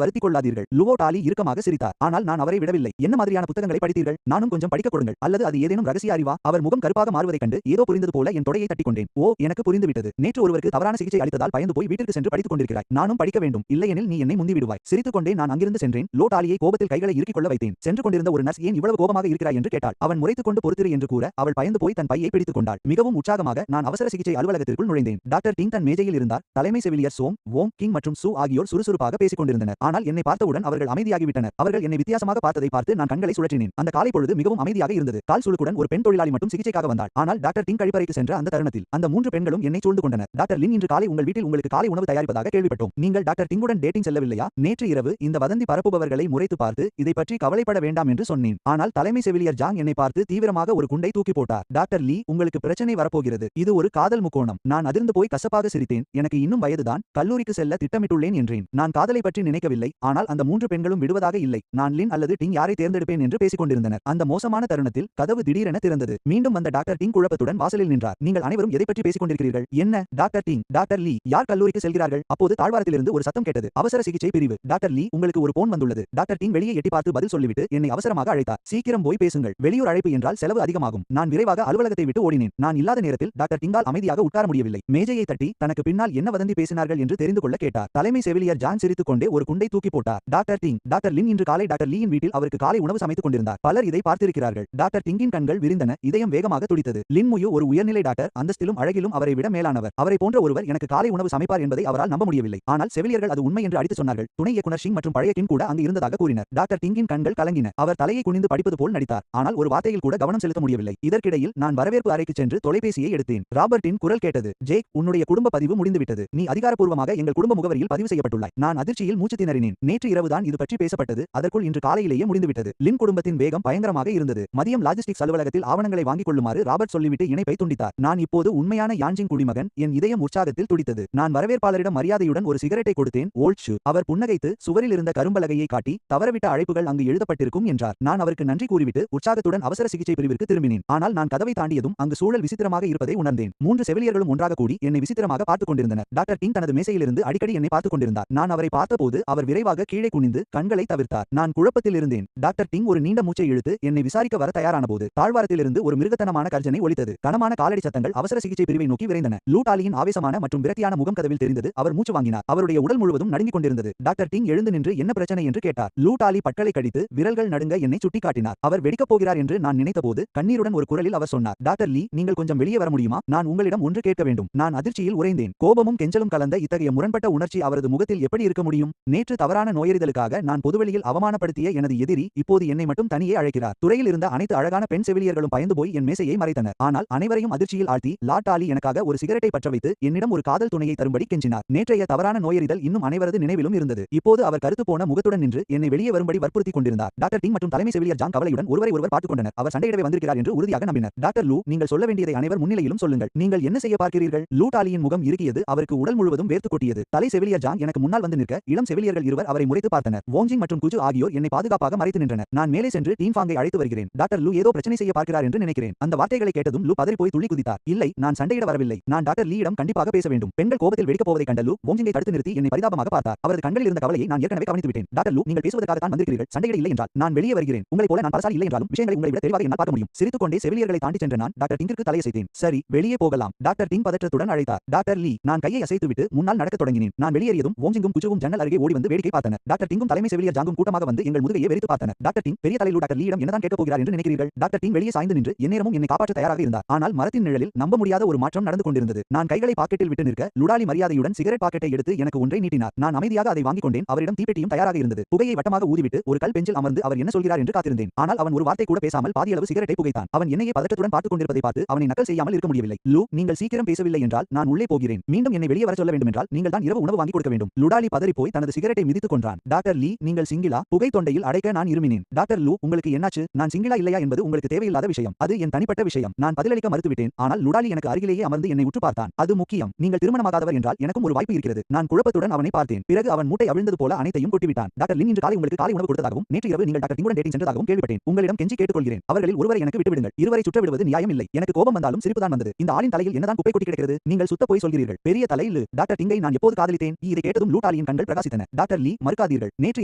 வருத்திக் கொள்ளாதீர்கள். லுவோ டாலி இறுக்கமாக சிரித்தார். ஆனால் நான் அவரை விடவில்லை. என்ன மாதிரியான புத்தகங்களை படித்தீர்கள்? நானும் கொஞ்சம் படிக்க கொடுங்கள். அல்லது அது ஏதேனும் ரகசிய அறிவா? அவர் முகம் கருப்பாக மாறுவதைக் கண்டு ஏதோ புரிந்தது போல என் தொடையை தட்டிக் கொண்டேன். ஓ, எனக்கு புரிந்துவிட்டது. நேற்று ஒருவருக்கு தவறான சிகிச்சை அளித்ததால் பயந்து போய் வீட்டிற்கு சென்று படித்துக் கொண்டிருக்கிறாய். நானும் படிக்க வேண்டும். இல்லையெனில் நீ என்னை முந்தி விடுவாய். சிரித்துக்கொண்டே நான் அங்கிருந்து சென்றேன். லோ டாலியை கோபத்தில் கைகளை இறுக்கிக் கொள்ள வைத்தேன். சென்று கொண்டிருந்த ஒரு நர்ஸ் ஏன் இவ்வளவு கோபமாக இருக்கிறாய் என்று கேட்டாள். அவன் முறைத்துக் கொண்டு பொறுத்திரு என்று கூற அவள் பயந்து போய் தன் பையை பிடித்துக் கொண்டாள். மிகவும் உற்சாகமாக நான் அவசர சிகிச்சை அலுவலகத்திற்குள் நுழைந்தேன். டாக்டர் டிங் தன் மேஜையில் இருந்தார். தலைமை செவிலியர் சோங், வோங், கிங் மற்றும் சு ஆகியோர் சுறுசுறுப்பாக பேசிக் கொண்டிருந்தனர். ஆனால் என்னை பார்த்தவுடன் அவர்கள் அமைதியாகிவிட்டனர். அவர்கள் என்னை வித்தியாசமாக பார்த்ததை பார்த்து நான் கண்களை சுழற்றினேன். அந்த காலை பொழுது மிகவும் அமைதியாக இருந்தது. கால் சுளுக்குடன் ஒரு பெண் தொழிலாளி மட்டும் சிகிச்சைக்காக வந்தாள். ஆனால் டாக்டர் டிங் கழிப்பறைக்கு சென்ற அந்த தருணத்தில் அந்த 3 பெண்களும் என்னை சூழ்ந்து கொண்டனர். டாக்டர் லின், இன்று காலை உங்கள் வீட்டில் உங்களுக்கு காலை உணவு தயாரிப்பதாக கேள்விப்பட்டோம். நீங்கள் டாக்டர் டிங்குடன் டேட்டிங் செல்லவில்லையா? நேற்று இரவு இந்த வதந்தி பரப்புபவர்களை முறைத்து பார்த்து இதை பற்றி கவலைப்பட வேண்டாம் என்று சொன்னேன். ஆனால் தலைமை செவிலியர் ஜாங் என்னை பார்த்து தீவிரமாக ஒரு குண்டை தூக்கி போட்டார். டாக்டர் லீ, உங்களுக்கு பிரச்சனை வரப்போகிறது. இது ஒரு காதல் முக்கோணம். நான் அதிர்ந்து போய் கசப்பாக சிரித்தேன். எனக்கு இன்னும் வயதுதான். கல்லூரிக்கு செல்ல திட்டமிட்டுள்ளேன் என்றேன். நான் காதலை பற்றி நினைக்கவில்லை. ஆனால் அந்த 3 பெண்களும் விடுவதாக இல்லை. நான் லின் அல்லது டிங் யாரை தேர்ந்தெடுப்பேன் என்று பேசிக் கொண்டிருந்தனர். அந்த மோசமான தருணத்தில் கதவு திடீரென திறந்தது. மீண்டும் வந்த டாக்டர் டிங் குழப்பத்துடன் வாசலில் நின்றார். நீங்கள் அனைவரும் எதை பற்றி பேசிக் கொண்டிருக்கிறீர்கள்? என்ன? டாக்டர் டிங், டாக்டர் லீ, யார் கல்லூரிக்கு செல்கிறார்கள்? அப்போது தாழ்வாரத்திலிருந்து ஒரு சத்தம் கேட்டது. அவசர சிகிச்சை பிரிவு. டாக்டர் லீ, உங்களுக்கு ஒரு போன் வந்துள்ளது. டாக்டர் டிங் வெளியே எட்டி பார்த்து பதில் சொல்லிவிட்டு என்னை அவசரமாக அழைத்தார். சீக்கிரம் போய் பேசுங்கள். வெளியூர் அழைப்பு என்றால் செலவு அதிகமாகும். நான் விரைவாக அலுவலகத்தை விட்டு ஓடினேன். நான் இல்லாத நேரத்தில் டாக்டர் டிங்கால் அமைதியாக உட்கார முடியவில்லை. மேஜையை தட்டி தனக்கு பின்னால் என்ன வதந்தி பேசினார்கள் என்று தெரிந்து கொள்ள கேட்டார். தலைமை செவிலியர் ஜான் சிரித்துக் கொண்டே ஒரு குண்டை தூக்கி போட்டார். டாக்டர் டிங், டாக்டர் லின் இன்று காலை டாக்டர் லீயின் வீட்டில் அவருக்கு காலை உணவு சமைத்துக் கொண்டிருந்தார். பலர் இதை பார்த்திருக்கிறார்கள். டாக்டர் டிங்கின் கண்கள் விரிந்தன. இதயம் வேகமாக துடித்தது. லின் முயு ஒரு உயர்நிலை டாக்டர். அந்தஸ்திலும் அழகிலும் அவரை விட மேலானவர். அவரை போன்ற ஒருவர் எனக்கு காலை உணவு சமைப்பார் என்பதை அவரால் நம்ப முடியவில்லை. ஆனால் செவிலியர்கள் அது உண்மை என்று அடித்து சொன்னார்கள். துணை இயக்குனர் ஷிங் மற்றும் பழைய கிம் கூட அங்கு இருந்ததாக கூறினர். டாக்டர் டிங்கின் கண்கள் கலங்கின. அவர் தலையை குனிந்து படிப்பது போல் நடித்தார். ஆனால் ஒரு வார்த்தையில் கூட கவனம் செலுத்த முடியவில்லை. இதற்கிடையில் நான் வரவேற்பு அறைக்கு சென்று தொலைபேசியை எடுத்தேன். ராபர்ட்டின் குரல் கேட்டது. ஜேக், உன்னுடைய குடும்ப பதிவு முடிந்துவிட்டது. நீ அதிகாரப்பூர்வமாக எங்கள் குடும்ப முகவரியில் பதிவு செய்யப்பட்டுள்ளாய். நான் அதிர்ச்சியில் மூச்சு திணறினேன். நேற்று இரவுதான் இது பற்றி பேசப்பட்டது. அதற்குள் இன்று காலையிலேயே முடிந்துவிட்டது. லின் குடும்பத்தின் வேகம் பயங்கரமாக இருந்தது. மதியம் லாஜிஸ்டிக்ஸ் அலுவலகத்தில் ஆவணங்களை வாங்கிக் கொள்ளுமாறு ராபர்ட் சொல்லிவிட்டு இணைப்பை துண்டித்தார். நான் இப்போது உண்மையான யான்ஜிங் குடிமகன். என் இதயம் உற்சாகத்தில் துடித்தது. நான் வரவேற்பாளரிடம் மரியாதையுடன் ஒரு சிகரெட்டை கொடுத்தேன். Volt shoe. அவர் புன்னகைத்து சுவரில் இருந்த கரும்பலகையை காட்டி தவறவிட்ட அழைப்புகள் அங்கு எழுதப்பட்டிருக்கும் என்றார். நான் அவருக்கு நன்றி கூறிவிட்டு உற்சாகத்துடன் அவசர சிகிச்சை பிரிவிற்கு திரும்பினேன். ஆனால் நான் கதவை தாண்டியதும் அங்கு சூழல் விசித்திரமாக இருப்பதை உணர்ந்தேன். 3 செவிலியர்களும் ஒன்றாக கூடி என்னை விசித்திரமாக பார்த்துக் கொண்டிருந்தனர். டாக்டர் டிங் தனது மேசையிலிருந்து அடிக்கடி என்னை பார்த்துக் கொண்டிருந்தார். நான் அவரை பார்த்தபோது அவர் விரைவாக கீழே குனிந்து கண்களை தவிர்த்தார். நான் குழப்பத்தில் இருந்தேன். டாக்டர் டிங் ஒரு நீண்ட மூச்சை இழுத்து என்னை விசாரிக்க வர தயாரான போது தாழ்வாரத்திலிருந்து ஒரு மிருகத்தனமான கர்ஜனை ஒலித்தது. கனமான காலடி சத்தங்கள் அவசர சிகிச்சை பிரிவை நோக்கி விரைந்தன. லூ டாலியின் ஆவேசமான மற்றும் விரக்தியான முகம் கதவில் தெரிந்தது. அவர் மூச்சு வாங்கினார். அவருடைய உடல் முழுவதும் நடுங்கிக் கொண்டிருந்தது. டாக்டர் டிங் எழுந்து நின்று என்ன பிரச்சனை என்று கேட்டார். லூ டாலி பற்களை கடித்து விரல்கள் நடுங்க என்னை சுட்டிக்காட்டினார். அவர் வெடிக்கப் போகிறார் என்று நான் நினைத்தபோது கண்ணீருடன் ஒரு குரலில் அவர் சொன்னார். டாக்டர் லீ, நீங்கள் கொஞ்சம் வெளியே வர முடியுமா? நான் உங்களிடம் ஒன்று கேட்க வேண்டும். நான் அதிர்ச்சியில் உறைந்தேன். கோபமும் கெஞ்சலும் கலந்த இத்தகைய முரண்பட்ட உணர்ச்சி அவரது முகத்தில் எப்படி இருக்க முடியும்? நேற்று தவறான நோயறிதலுக்காக நான் பொதுவெளியில் அவமானப்படுத்திய எனது எதிரி இப்போது என்னை மட்டும் தனியே அழைக்கிறார். துறையில் இருந்த அனைத்து அழகான பெண் செவிலியர்களும் பயந்து போய் என் மேசையை மறைத்தனர். ஆனால் அனைவரையும் அதிர்ச்சியில் ஆழ்த்தி லா டாலி எனக்காக ஒரு சிகரெட்டை பற்ற வைத்து என்னிடம் ஒரு காதல் துணையை தரும்படி கெஞ்சினார். நேற்றைய தவறான நோயறிதல் இன்னும் அனைவரது நினைவிலும் இருந்தது. இப்போது அவர் கருத்து போன முகத்துடன் நின்று என்னை வெளியே வரும்படி வற்புறுத்திக் கொண்டிருந்தார். டாக்டர் டிங் மற்றும் தலைமை செவிலியர் ஜாங் கவலையுடன் ஒருவரை ஒருவர் பார்த்துக் கொண்டனர். அவர் சண்டையிடவே வந்திருக்கிறார் என்று உறுதியாக நம்பினர். டாக்டர் லூ, நீங்கள் சொல்ல வேண்டியதை அனைவர் முன்னிலையிலும் சொல்லுங்கள். நீங்கள் என்ன செய்ய பார்க்கிறீர்கள்? லூ டாலியின் முகம் இறுகியது. அவருக்கு உடல் முழுவதும் வேர்த்து கொட்டியது. தலை செவிலியர் ஜாங் எனக்கு முன்னால் வந்து நிற்க இளம் செவிலியர்கள் இருவர் அவரை முறைத்து பார்த்தனர். வோங்ஜிங் மற்றும் குஜு ஆகியோர் என்னை பாதுகாப்பாக மறைத்து நின்றனர். நான் மேலே சென்று டீன் ஃபாங்கை அழைத்து வருகிறேன். டாக்டர் லூ ஏதோ பிரச்சனை செய்ய பார்க்கிறார் என்று நினைக்கிறேன். அந்த வார்த்தைகளை கேட்டதும் லூ பதறி போய் துள்ளி குதித்தார். இல்லை, நான் சண்டையிட வரவில்லை. நான் டாக்டர் லீயிடம் கண்டிப்பாக பேச வேண்டும். பெண்கள் கோபத்தில் வெடிக்கப் போவதை கண்ட லூ வோங்ஜிங்கை தடுத்து நிறுத்தி என்னை பரிதாபமாக பார்த்தார். அவரது கண்களில் இருந்த கவலையை நான் ஏற்கனவே கவனித்து விட்டேன். டாக்டர் லூ, நீங்கள் பேசுவதற்காக தான் வந்திருக்கிறீர்கள். சண்டையிட இல்லை என்றால் நான் வெளியே வருகிறேன். உங்களைப் போல நான் பரசாலி இல்லை என்றாலும் விஷயங்களை உங்களை விட தெளிவாக என்னால் பார்க்க முடியும். சிரித்துக்கொண்டே செவிலியர்களை தாண்டி சென்ற நான் டாக்டர் டிங்கிற்கு தலையசைத்தேன். சரி, வெளியே போகலாம். டாக்டர் டிங் பதற்றத்துடன் அழைத்தார். டாக்டர் லீ, நான் கையை அசைத்துவிட்டு முன்னால் நடக்கத் தொடங்கினேன். நான் வெளியேறியதும் வோங்ஜிங்கும் குஜுவும் ஜன்னல் அருகே ஓடி வந்து வேடிக்கை பார்த்தனர். டாக்டர் டிங்கும் தலைமை செவிலியர் ஜாங்கும் கூட்டமாக வந்து எங்கள் முதுகையை வெறித்து பார்த்தனர். டாக்டர் டிங் பெரிய தலையிலு டாக்டர் லீயிடம் என்னதான் கேட்கப் போகிறார் என்று நினைக்கிறீர்கள்? டாக்டர் டிங் வெளியே சாய்ந்து நின்றார். நின்று எந்நேரமும் என்னை காப்பாற்ற தயாராக இருந்தார். ஆனால் மரத்தின் நிழலில் நம்ப முடியாத ஒரு மாற்றம் நடந்து கொண்டிருந்தது. நான் கைகளை பாக்கெட்டில் விட்டு நிற்க லுடாலி மரியாதையுடன் சிகரெட் பாக்கெட்டை எடுத்து எனக்கு ஒன்றை நீட்டினார். நான் அமைதியாக அதை வாங்கிக் கொண்டேன். அவரிடம் தீப்பெட்டியும் தயாராக இருந்தது. புகையை வட்டமாக ஊதிவிட்டு ஒரு கல் பெஞ்சில் அமர்ந்து அவர் என்ன சொல்கிறார் என்று காத்திருந்தேன். ஆனால் அவன் ஒரு வார்த்தை கூட பேசாமல் பாதியளவு சிகரெட்டை புகைத்தான். அவன் என்னையே பதட்டத்துடன் பார்த்துக் கொண்டிருப்பதை பார்த்து அவனை நக்கல் செய்யாமல் இருக்க முடியவில்லை. லூ, நீங்கள் சீக்கிரம் பேசவில்லை என்றால் நான் உள்ளே போகிறேன். மீண்டும் என்னை வெளியே வர சொல்ல வேண்டும் என்றால் நீங்கள் தான் இரவு உணவு வாங்கி கொடுக்க வேண்டும். லுடாலி பதறிப்போய் தனது சிகரெட்டை மிதித்துக் கொன்றான். டாக்டர் லீ, நீங்கள் சிங்கிளா? புகை தொண்டையில் அடைக்க நான் இருமினேன். டாக்டர் லூ, உங்களுக்கு என்னாச்சு? நான் சிங்கிளா இல்லையா என்பது உங்களுக்கு தேவையில்லாத விஷயம். அது என் தனிப்பட்ட விஷயம். நான் பதிலளிக்க மறுத்துவிட்டேன். ஆனால் லுடாலி எனக்கு அருகிலேயே அமர்ந்து என்னை உற்று பார்த்தான். அது முக்கியம். நீங்கள் திருமணமாகாதவர் என்றால் எனக்கும் ஒரு வாய்ப்பு இருக்கிறது. நான் குழப்பத்துடன் அவனை பார்த்தேன். பிறகு அவன் மூட்டை அவிழ்ந்தது போல அனைத்தையும் கொட்டிவிட்டான். டாக்டர் லின் இன்று காலை உங்களுக்கு காலை உணவு கொடுத்ததாகவும் நேற்று இரவு நீங்கள் டாக்டர் டிங்குடன் டேட்டிங் சென்றதாகவும் கேள்விப்பட்டேன். உங்களிடம் கெஞ்சி கேட்டுக்கொள்கிறேன். அவர்களில் ஒருவரை எனக்கு விட்டுவிடுங்கள். இருவரை சுற்ற விடுவது நியாயம் இல்லை. எனக்கு கோபம் வந்தாலும் சிரிப்புதான் வந்தது. இந்த ஆளின் தலையில் என்னதான் குப்பை கொட்டி கிடக்கிறது? நீங்கள் சுத்த போய் சொல்கிறீர்கள். பெரிய தலையில் டாக்டர் டிங்கை நான் எப்போது காதலித்தேன்? இதை கேட்டதும் லூடாலியின் கண்கள் பிரகாசித்தன. டாக்டர் லீ, மறுக்காதீர்கள். நேற்று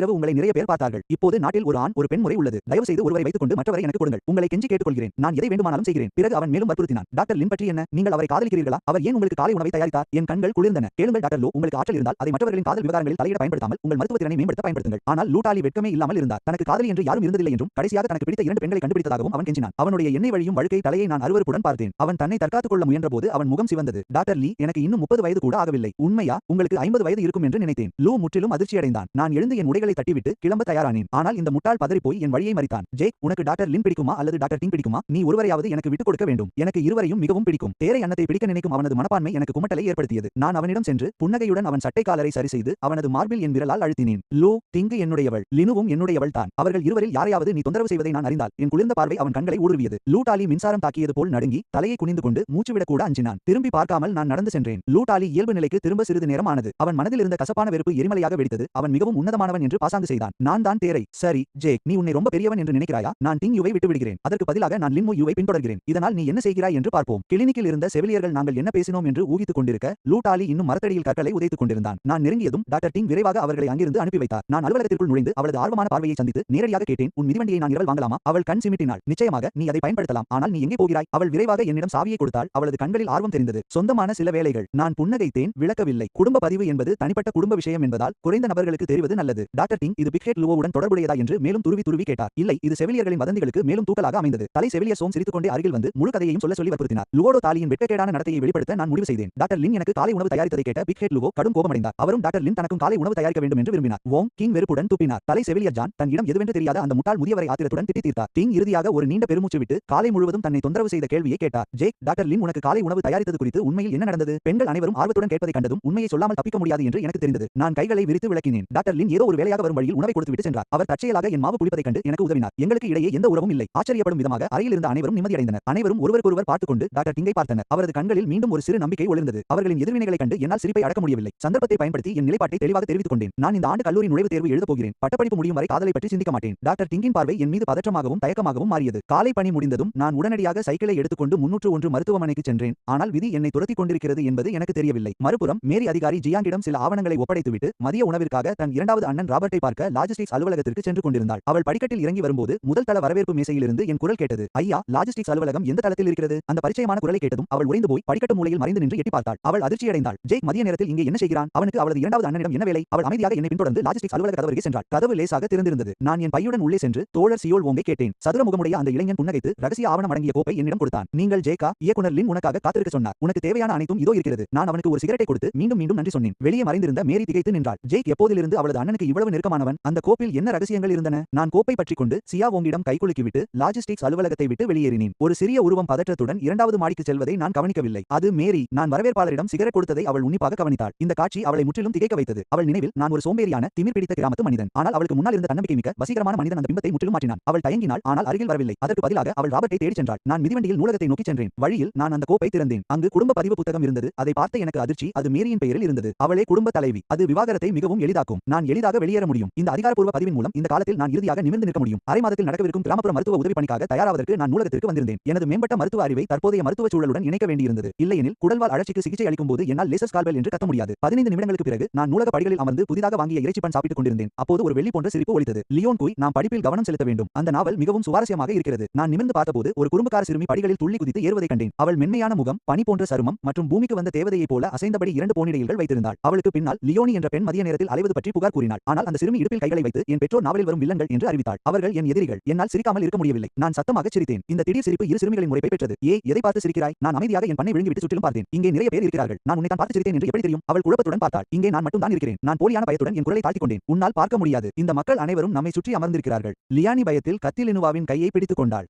இரவு உங்களை நிறைய பேர் பார்த்தார்கள். இப்போது நாட்டில் ஒரு ஆண் ஒரு பெண் முறை உள்ளது. தயவு செய்து ஒருவரை வைத்துக் கொண்டு மற்றவரை எனக்கு கொடுங்கள். உங்களை கெஞ்சி கேட்டுக்கொள்கிறேன். நான் எதை வேண்டுமானாலும் செய்கிறேன். பிறகு அவன் மேலும் வற்புறுத்தினான். டாக்டர் லின் பற்றி என்ன? நீங்கள் அவரை காதலிக்கிறீர்களா? அவர் ஏன் உங்களுக்கு காலை உணவை தயாரித்தார்? என் கண்கள் குளிர்ந்தன. கேளுங்கள் டாக்டர் லூ, உங்களுக்கு ஆற்றல் இருந்தால் அதை மற்றவர்களின் காதல் விவகாரங்களில் தலையிட பயன்படுத்தாமல் உங்கள் மருத்துவ திறனை மேம்படுத்த பயன்படுத்துங்கள். ஆனால் லூடாலி வெட்கமே இல்லாமல் இருந்தார். தனக்கு காதலி என்று யாரும் இருந்ததில்லை என்றும் கடைசியாக தனக்கு பிடித்த 2 பெண்களை கண்டுபிடித்ததாகவும் அவன் கெஞ்சினான். அவனுடைய எண்ணெய் வழியும் வழுக்கை தலையை நான் அருவருப்புடன் பார்த்தேன். அவன் தன்னை தற்காத்துக் கொள்ள முயன்றபோது அவன் முகம் சிவந்தது. டாக்டர் லீ, எனக்கு இன்னும் 30 வயது கூட ஆகவில்லை. உண்மையா? உங்களுக்கு 50 வயது இருக்கும் என்று நினைத்தேன். லூ முற்றிலும் அதிர்ச்சியடைந்தான். நான் எழுந்து என் உடைகளை தட்டிவிட்டு கிளம்ப தயாரானேன். ஆனால் இந்த முட்டாள் பதறிப்போய் என் வழியை மறித்தான். ஜேக், உனக்கு டாக்டர் லின் பிடிக்குமா அல்லது டாக்டர் டிங் பிடிக்குமா? நீ ஒருவரையாவது எனக்கு விட்டுக் கொடுக்க வேண்டும். எனக்கு இருவரையும் மிகவும் பிடிக்கும். தேரை அன்னத்தை பிடிக்க நினைக்கும் அவனது மனப்பான்மை எனக்கு குமட்டலை ஏற்படுத்தியது. நான் அவனிடம் சென்று புன்னகையுடன் அவன் சட்டை காலரை சரிசெய்து அவனது மார்பில் என் விரலால் அழுத்தினேன். லூ, டிங்கு என்னுடையவள், லினுவும் என்னுடையவள் தான். அவர்கள் இருவரில் யாரையாவது நீ தொந்தரவு செய்வதை நான் அறிந்தால் என் குளிர்ந்த பார்வை அவன் கண்களை ஊடுருவியது. லூடாலி மின்சாரம் தாக்கியது போல் நடுங்கி தலையை குனிந்து கொண்டு மூச்சுவிடக் கூட அஞ்சினான். திரும்பி பார்க்காமல் நான் நடந்து சென்றேன். லூடாலி இயல்பு நிலைக்கு திரும்ப சிறிது நேரம் ஆனது. அவன் மனதில் இருந்த கசப்பான வெறுப்பு எரிமலையாக வெடித்தது. அவன் மிகவும் உன்னதமானவன் என்று பாசாங்கு செய்தான். நான் தான் தேரை. சரி ஜேக், நீ உன்னை ரொம்ப பெரியவன் என்று நினைக்கிறாயா? நான் டிங் யுவை விட்டு விடுகிறேன். அதற்கு பதிலாக நான் லின்மு யுவை பின்தொடர்கிறேன். இதனால் நீ என்ன செய்கிறாய் என்று பார்ப்போம். கிளினிக்கில் இருந்த செவிலியர்கள் நாங்கள் என்ன பேசினோம் என்று ஊகித்துக் கொண்டிருக்க லூடாலி இன்னும் மரத்தடியில் கற்களை உதைத்துக் கொண்டிருந்தான். நான் நெருங்கியதும் டாக்டர் டிங் விரைவாக அவர்களை அங்கிருந்து அனுப்பி வைத்தார். நான் அலுவலகத்திற்குள் நுழைந்து அவளது ஆர்வமான பார்வையை சந்தித்து நேரடியாக கேட்டேன், உன் மிதிவண்டியை நான் இரவல் வாங்கலாமா? அவள் கண் சிமிட்டினாள். நிச்சயமாக, நீ அதை பயன்படுத்தலாம். ஆனால் நீ எங்கே போகிறாய்? அவள் விரைவாக என்னிடம் சாவியை கொடுத்தாள். அவளது கண்களில் ஆர்வம் தெரிந்தது. சொந்தமான சில வேலைகள். நான் புன்னகைத்தேன், விளக்கவில்லை. குடும்ப பதிவு என்பது தனிப்பட்ட குடும்ப விஷயம் என்பதால் குறைந்த நபர்களுக்கு தெரிவது நல்லது. டாக்டர் டிங், இது பிக் ஹெட் லூவோவுடன் தொடர்புடையதா என்று மேலும் துருவி கேட்டார். இல்லை, இது செவிலியர்களின் வதந்திகளுக்கு மேலும் தூக்கலாக அமைந்தது. தலை செவிலியர் சோம் சிரித்துக்கொண்டே அருகில் வந்து முழு கதையையும் சொல்லி வற்புறுத்தினார். லுவோடோ தாலியின் வெட்கக்கேடான நடத்தையை வெளிப்படுத்த நான் முடிவு செய்தேன். டாக்டர் லின் எனக்கு காலை உணவு தயாரித்ததை கேட்ட பிக் ஹெட் லுவோ கடும் கோபமடைந்தார். அவரும் டாக்டர் லின் தனக்கும் காலை உணவு தயாரிக்க வேண்டும் என்று விரும்பினார். வோங் கிங் வெறுப்புடன் துப்பினார். தலை செவிலியர் ஜான் தன் இடம் எதுவென்று தெரியாத அந்த முட்டாள் முதியவரை ஆத்திரத்துடன் திட்டி தீர்த்தார். டிங் இறுதியாக ஒரு நீண்ட பெருமூச்சு விட்டு காலை முழுவதும் தன்னை தொந்தரவு செய்த கேள்வியை கேட்டார். ஜேக், டாக்டர் லின் உனக்கு காலை உணவு தயாரித்தது குறித்து உண்மையில் என்ன நடந்தது? பெண்கள் அனைவரும் ஆர்வத்துடன் கேட்பதை கண்டதும் உண்மையை சொல்லாமல் தப்பிக்க முடியாது என்று எனக்கு தெரிந்தது. நான் கைகளை விரித்து விளக்கினேன். டாக்டர் லின் ஏதோ ஒரு வேலையாக வரும் வழியில் உணவை கொடுத்துவிட்டு சென்றார். அவர் தற்செயலாக என் மாவு புளிப்பதை கண்டு எனக்கு உதவினார். எங்களுக்கு இடையே எந்த உறவும் இல்லை. ஆச்சரியப்படும் விதமாக அறையில் இருந்த அனைவரும் நிம்மதியடைந்தனர். அனைவரும் ஒருவருக்கொருவர் பார்த்துக் கொண்டு டாக்டர் டிங்கை பார்த்தனர். அவரது கண்களில் மீண்டும் ஒரு சிறு நம்பிக்கை ஒளிர்ந்தது. அவர்களின் எதிர்வினைகளை கண்டு என்னால் சிரிப்பை அடக்க முடியவில்லை. சந்தர்ப்பத்தை பயன்படுத்தி என் நிலைப்பாட்டை தெளிவாக தெரிவித்துக் கொண்டேன். நான் இந்த ஆண்டு கல்லூரி நுழைவுத் தேர்வு எழுதப் போகிறேன். பட்டப்படிப்பு முடியும் வரை காதலை பற்றி சிந்திக்க மாட்டேன். டாக்டர் டிங்கின் பார்வை என் மீது பதற்றமாகவும் தயக்கமாகவும் மாறியது. காலை பணி முடிந்ததும் நான் உடனடியாக சைக்கிளை எடுத்துக்கொண்டு 301 மருத்துவமனைக்கு சென்றேன். ஆனால் விதி என்னை துரத்திக் கொண்டிருக்கிறது என்பது எனக்கு தெரியவில்லை. மறுபுறம் மேரி அதிகாரி ஜியாங்கிடம் சில ஆவணங்களை ஒப்படைத்துவிட்டு மதிய உணவிற்காக தன் இரண்டாவது அண்ணன் ராபர்ட்டை பார்க்க லாஜிஸ்டிக்ஸ் அலுவலகத்திற்கு சென்று கொண்டிருந்தாள். அவள் படிக்கட்டில் இறங்கி வரும்போது முதல் தள வரவேற்பு மேசையிலிருந்து என் குரல் கேட்டது. ஐயா, லாஜிஸ்டிக்ஸ் அலுவலகம் எந்த தளத்தில் இருக்கிறது? அந்த பரிச்சயமான குரலை கேட்டதும் அவள் உறைந்து போய் படிக்கட்டு மூலையில் மறைந்து நின்று எட்டி பார்த்தாள். அவள் அதிர்ச்சியடைந்தாள். ஜேக் மதிய நேரத்தில் இங்கே என்ன செய்கிறான்? அவனுக்கு அவளது இரண்டாவது அண்ணனிடம் என்ன வேலை? அவள் அமைதியாக என்னை பின்தொடர்ந்து லாஜிஸ்டிக்ஸ் அலுவலக கதவருகே சென்றாள். கதவு லேசாக திறந்திருந்தது. நான் என் பையுடன் உள்ளே சென்று தோழர் சியோல் வோங்கை கேட்டேன். சதுர முகமுடைய அந்த இளைஞன் புன்னகைத்து ரகசிய ஆவணம் அடங்கிய கோப்பை என்னிடம் கொடுத்தான். நீங்கள் ஜேக்கா? இயக்குனர் லின் உனக்காக காத்திருக்க சொன்னார். உனக்கு தேவையான அனைத்தும் இதோ இருக்கிறது. நான் அவனுக்கு ஒரு சிகரெட்டை கொடுத்து மீண்டும் மீண்டும் நன்றி சொன்னேன். வெளியே மறைந்திருந்த மேரி திகைத்து நின்றாள். ஜேக் எப்போதிலிருந்து அவளது அண்ணனுக்கு இவ்வளவு நெருக்கமானவன்? அந்த கோப்பில் என்ன ரகசியங்கள் இருந்தன? நான் கோப்பை பற்றிக் கொண்டு சியா வோங்கிடம் கைகுலுக்கிவிட்டு லாஜிஸ்டிக்ஸ் அலுவலகத்தை விட்டு வெளியேறினேன். ஒரு சிறிய உருவம் பதற்றத்துடன் இரண்டாவது மாடிக்கு செல்வதை நான் கவனிக்கவில்லை. அது மேரி. நான் வரவேற்பாளரிடம் சிகரெட் கொடுத்ததை அவள் உன்னிப்பாக கவனித்தாள். இந்த காட்சி அவளை முற்றிலும் திகைக்க வைத்தது. அவள் நினைவில் நான் ஒரு சோம்பேறியான திமிர் பிடித்த கிராமத்து மனிதன். ஆனால் அவளுக்கு முன்னால் இருந்த தன்னம்பிக்கை மிக்க வசீகரமான மனிதன் அந்த பிம்பத்தை முற்றிலும் மாற்றினான். அவள் தயங்கினாள், ஆனால் அருகில் வரவில்லை. அதற்கு பதிலாக அவள் ராபர்ட்டை தேடிச் சென்றாள். நான் மிதிவண்டியில் நூலகத்தை நோக்கி சென்றேன். வழியில் நான் அந்த கோப்பை திறந்தேன். அங்கு குடும்ப பதிவு புத்தகம் இருந்தது. அதை பார்த்த எனக்கு அதிர்ச்சி. அது மேரியின் பெயரில் இருந்தது. அவளே குடும்ப தலைவி. அது விவாகரத்தை மிகவும் எளிதாக்கும். நான் எளிதாக வெளியேற முடியும். இந்த அதிகாரப்பூர்வ பதிவின் மூலம் இந்த காலத்தில் நான் இறுதியாக நிமிர்ந்து நிற்க முடியும். அரை மாதத்தில் நடக்கவிருக்கும் கிராமப்புற மருத்துவ உதவி பணிக்காக தயாராவதற்கு நான் நூலகத்திற்கு வந்திருந்தேன். எனது மேம்பட்ட மருத்துவ அறிவை தற்போதைய மருத்துவ சூழலுடன் இணைக்க வேண்டியிருந்தது. இல்லையெனில் குடல்வால் அழற்சிக்கு சிகிச்சை அளிக்கும் போது என்னால் லேசர் ஸ்கால்பெல் என்று கத்த முடியாது. 15 நிமிடங்களுக்கு பிறகு நான் நூலக படிகளில் அமர்ந்து புதிதாக வாங்கிய இறைச்சி பன் சாப்பிட்டுக் கொண்டிருந்தேன். அப்போது ஒரு வெள்ளி போன்ற சிரிப்பு ஒலித்தது. லியோன் குய், நாம் படிப்பில் கவனம் செலுத்த வேண்டும். அந்த நாவல் மிகவும் சுவாரஸ்யமாக இருக்கிறது. நான் நிமிர்ந்து பார்த்தபோது ஒரு குறும்புக்கார சிறுமி படிகளில் துள்ளி குதித்து ஏறுவதை கண்டேன். அவள் மென்மையான முகம், பனி போன்ற சருமம் மற்றும் பூமிக்கு வந்த தேவதையைப் போல அசைந்தபடி 2 போனிடைகள் வைத்திருந்தாள். அவளுக்கு பின்னால் லியோனி என்ற பெண் மதிய நேரத்தில் அலைவது பற்றி புகார் கூறினாள். ஆனால் அந்த சிறுமி இடுப்பில் கைகளை வைத்து என் பெற்றோர் நாவலில் வரும் வில்லன்கள் என்று அறிவித்தாள். அவர்கள் என் எதிரிகள். என்னால் சிரிக்காமல் இருக்க முடியவில்லை. நான் சத்தமாக சிரித்தேன். சிரித்தேன். இந்த திடீர் சிரிப்பு இரு சிறுமிகளின் முறைப்பை பெற்றது. எதை பார்த்து சிரிக்கிறாய்? நான் அமைதியாக என் பண்ணை விழுங்கிவிட்டு சுற்றிலும் பார்த்தேன். இங்கே நிறைய பேர் இருக்கிறார்கள். நான் உன்னை தான் பார்த்து சிரித்தேன் என்று எப்படி தெரியும்? அவள் குழப்பத்துடன் பார்த்தாள். இங்கே நான் மட்டும் தான் இருக்கிறேன். நான் போலியான பயத்துடன் என் குரலை தாழ்த்திக் கொண்டேன். உன்னால் பார்க்க முடியாது. இந்த மக்கள் அனைவரும் நம்மை சுற்றி அமர்ந்திருக்கிறார்கள். லியானி பயத்தில் கத்திலினுவாவின் கையை பிடித்துக் கொண்டாள்.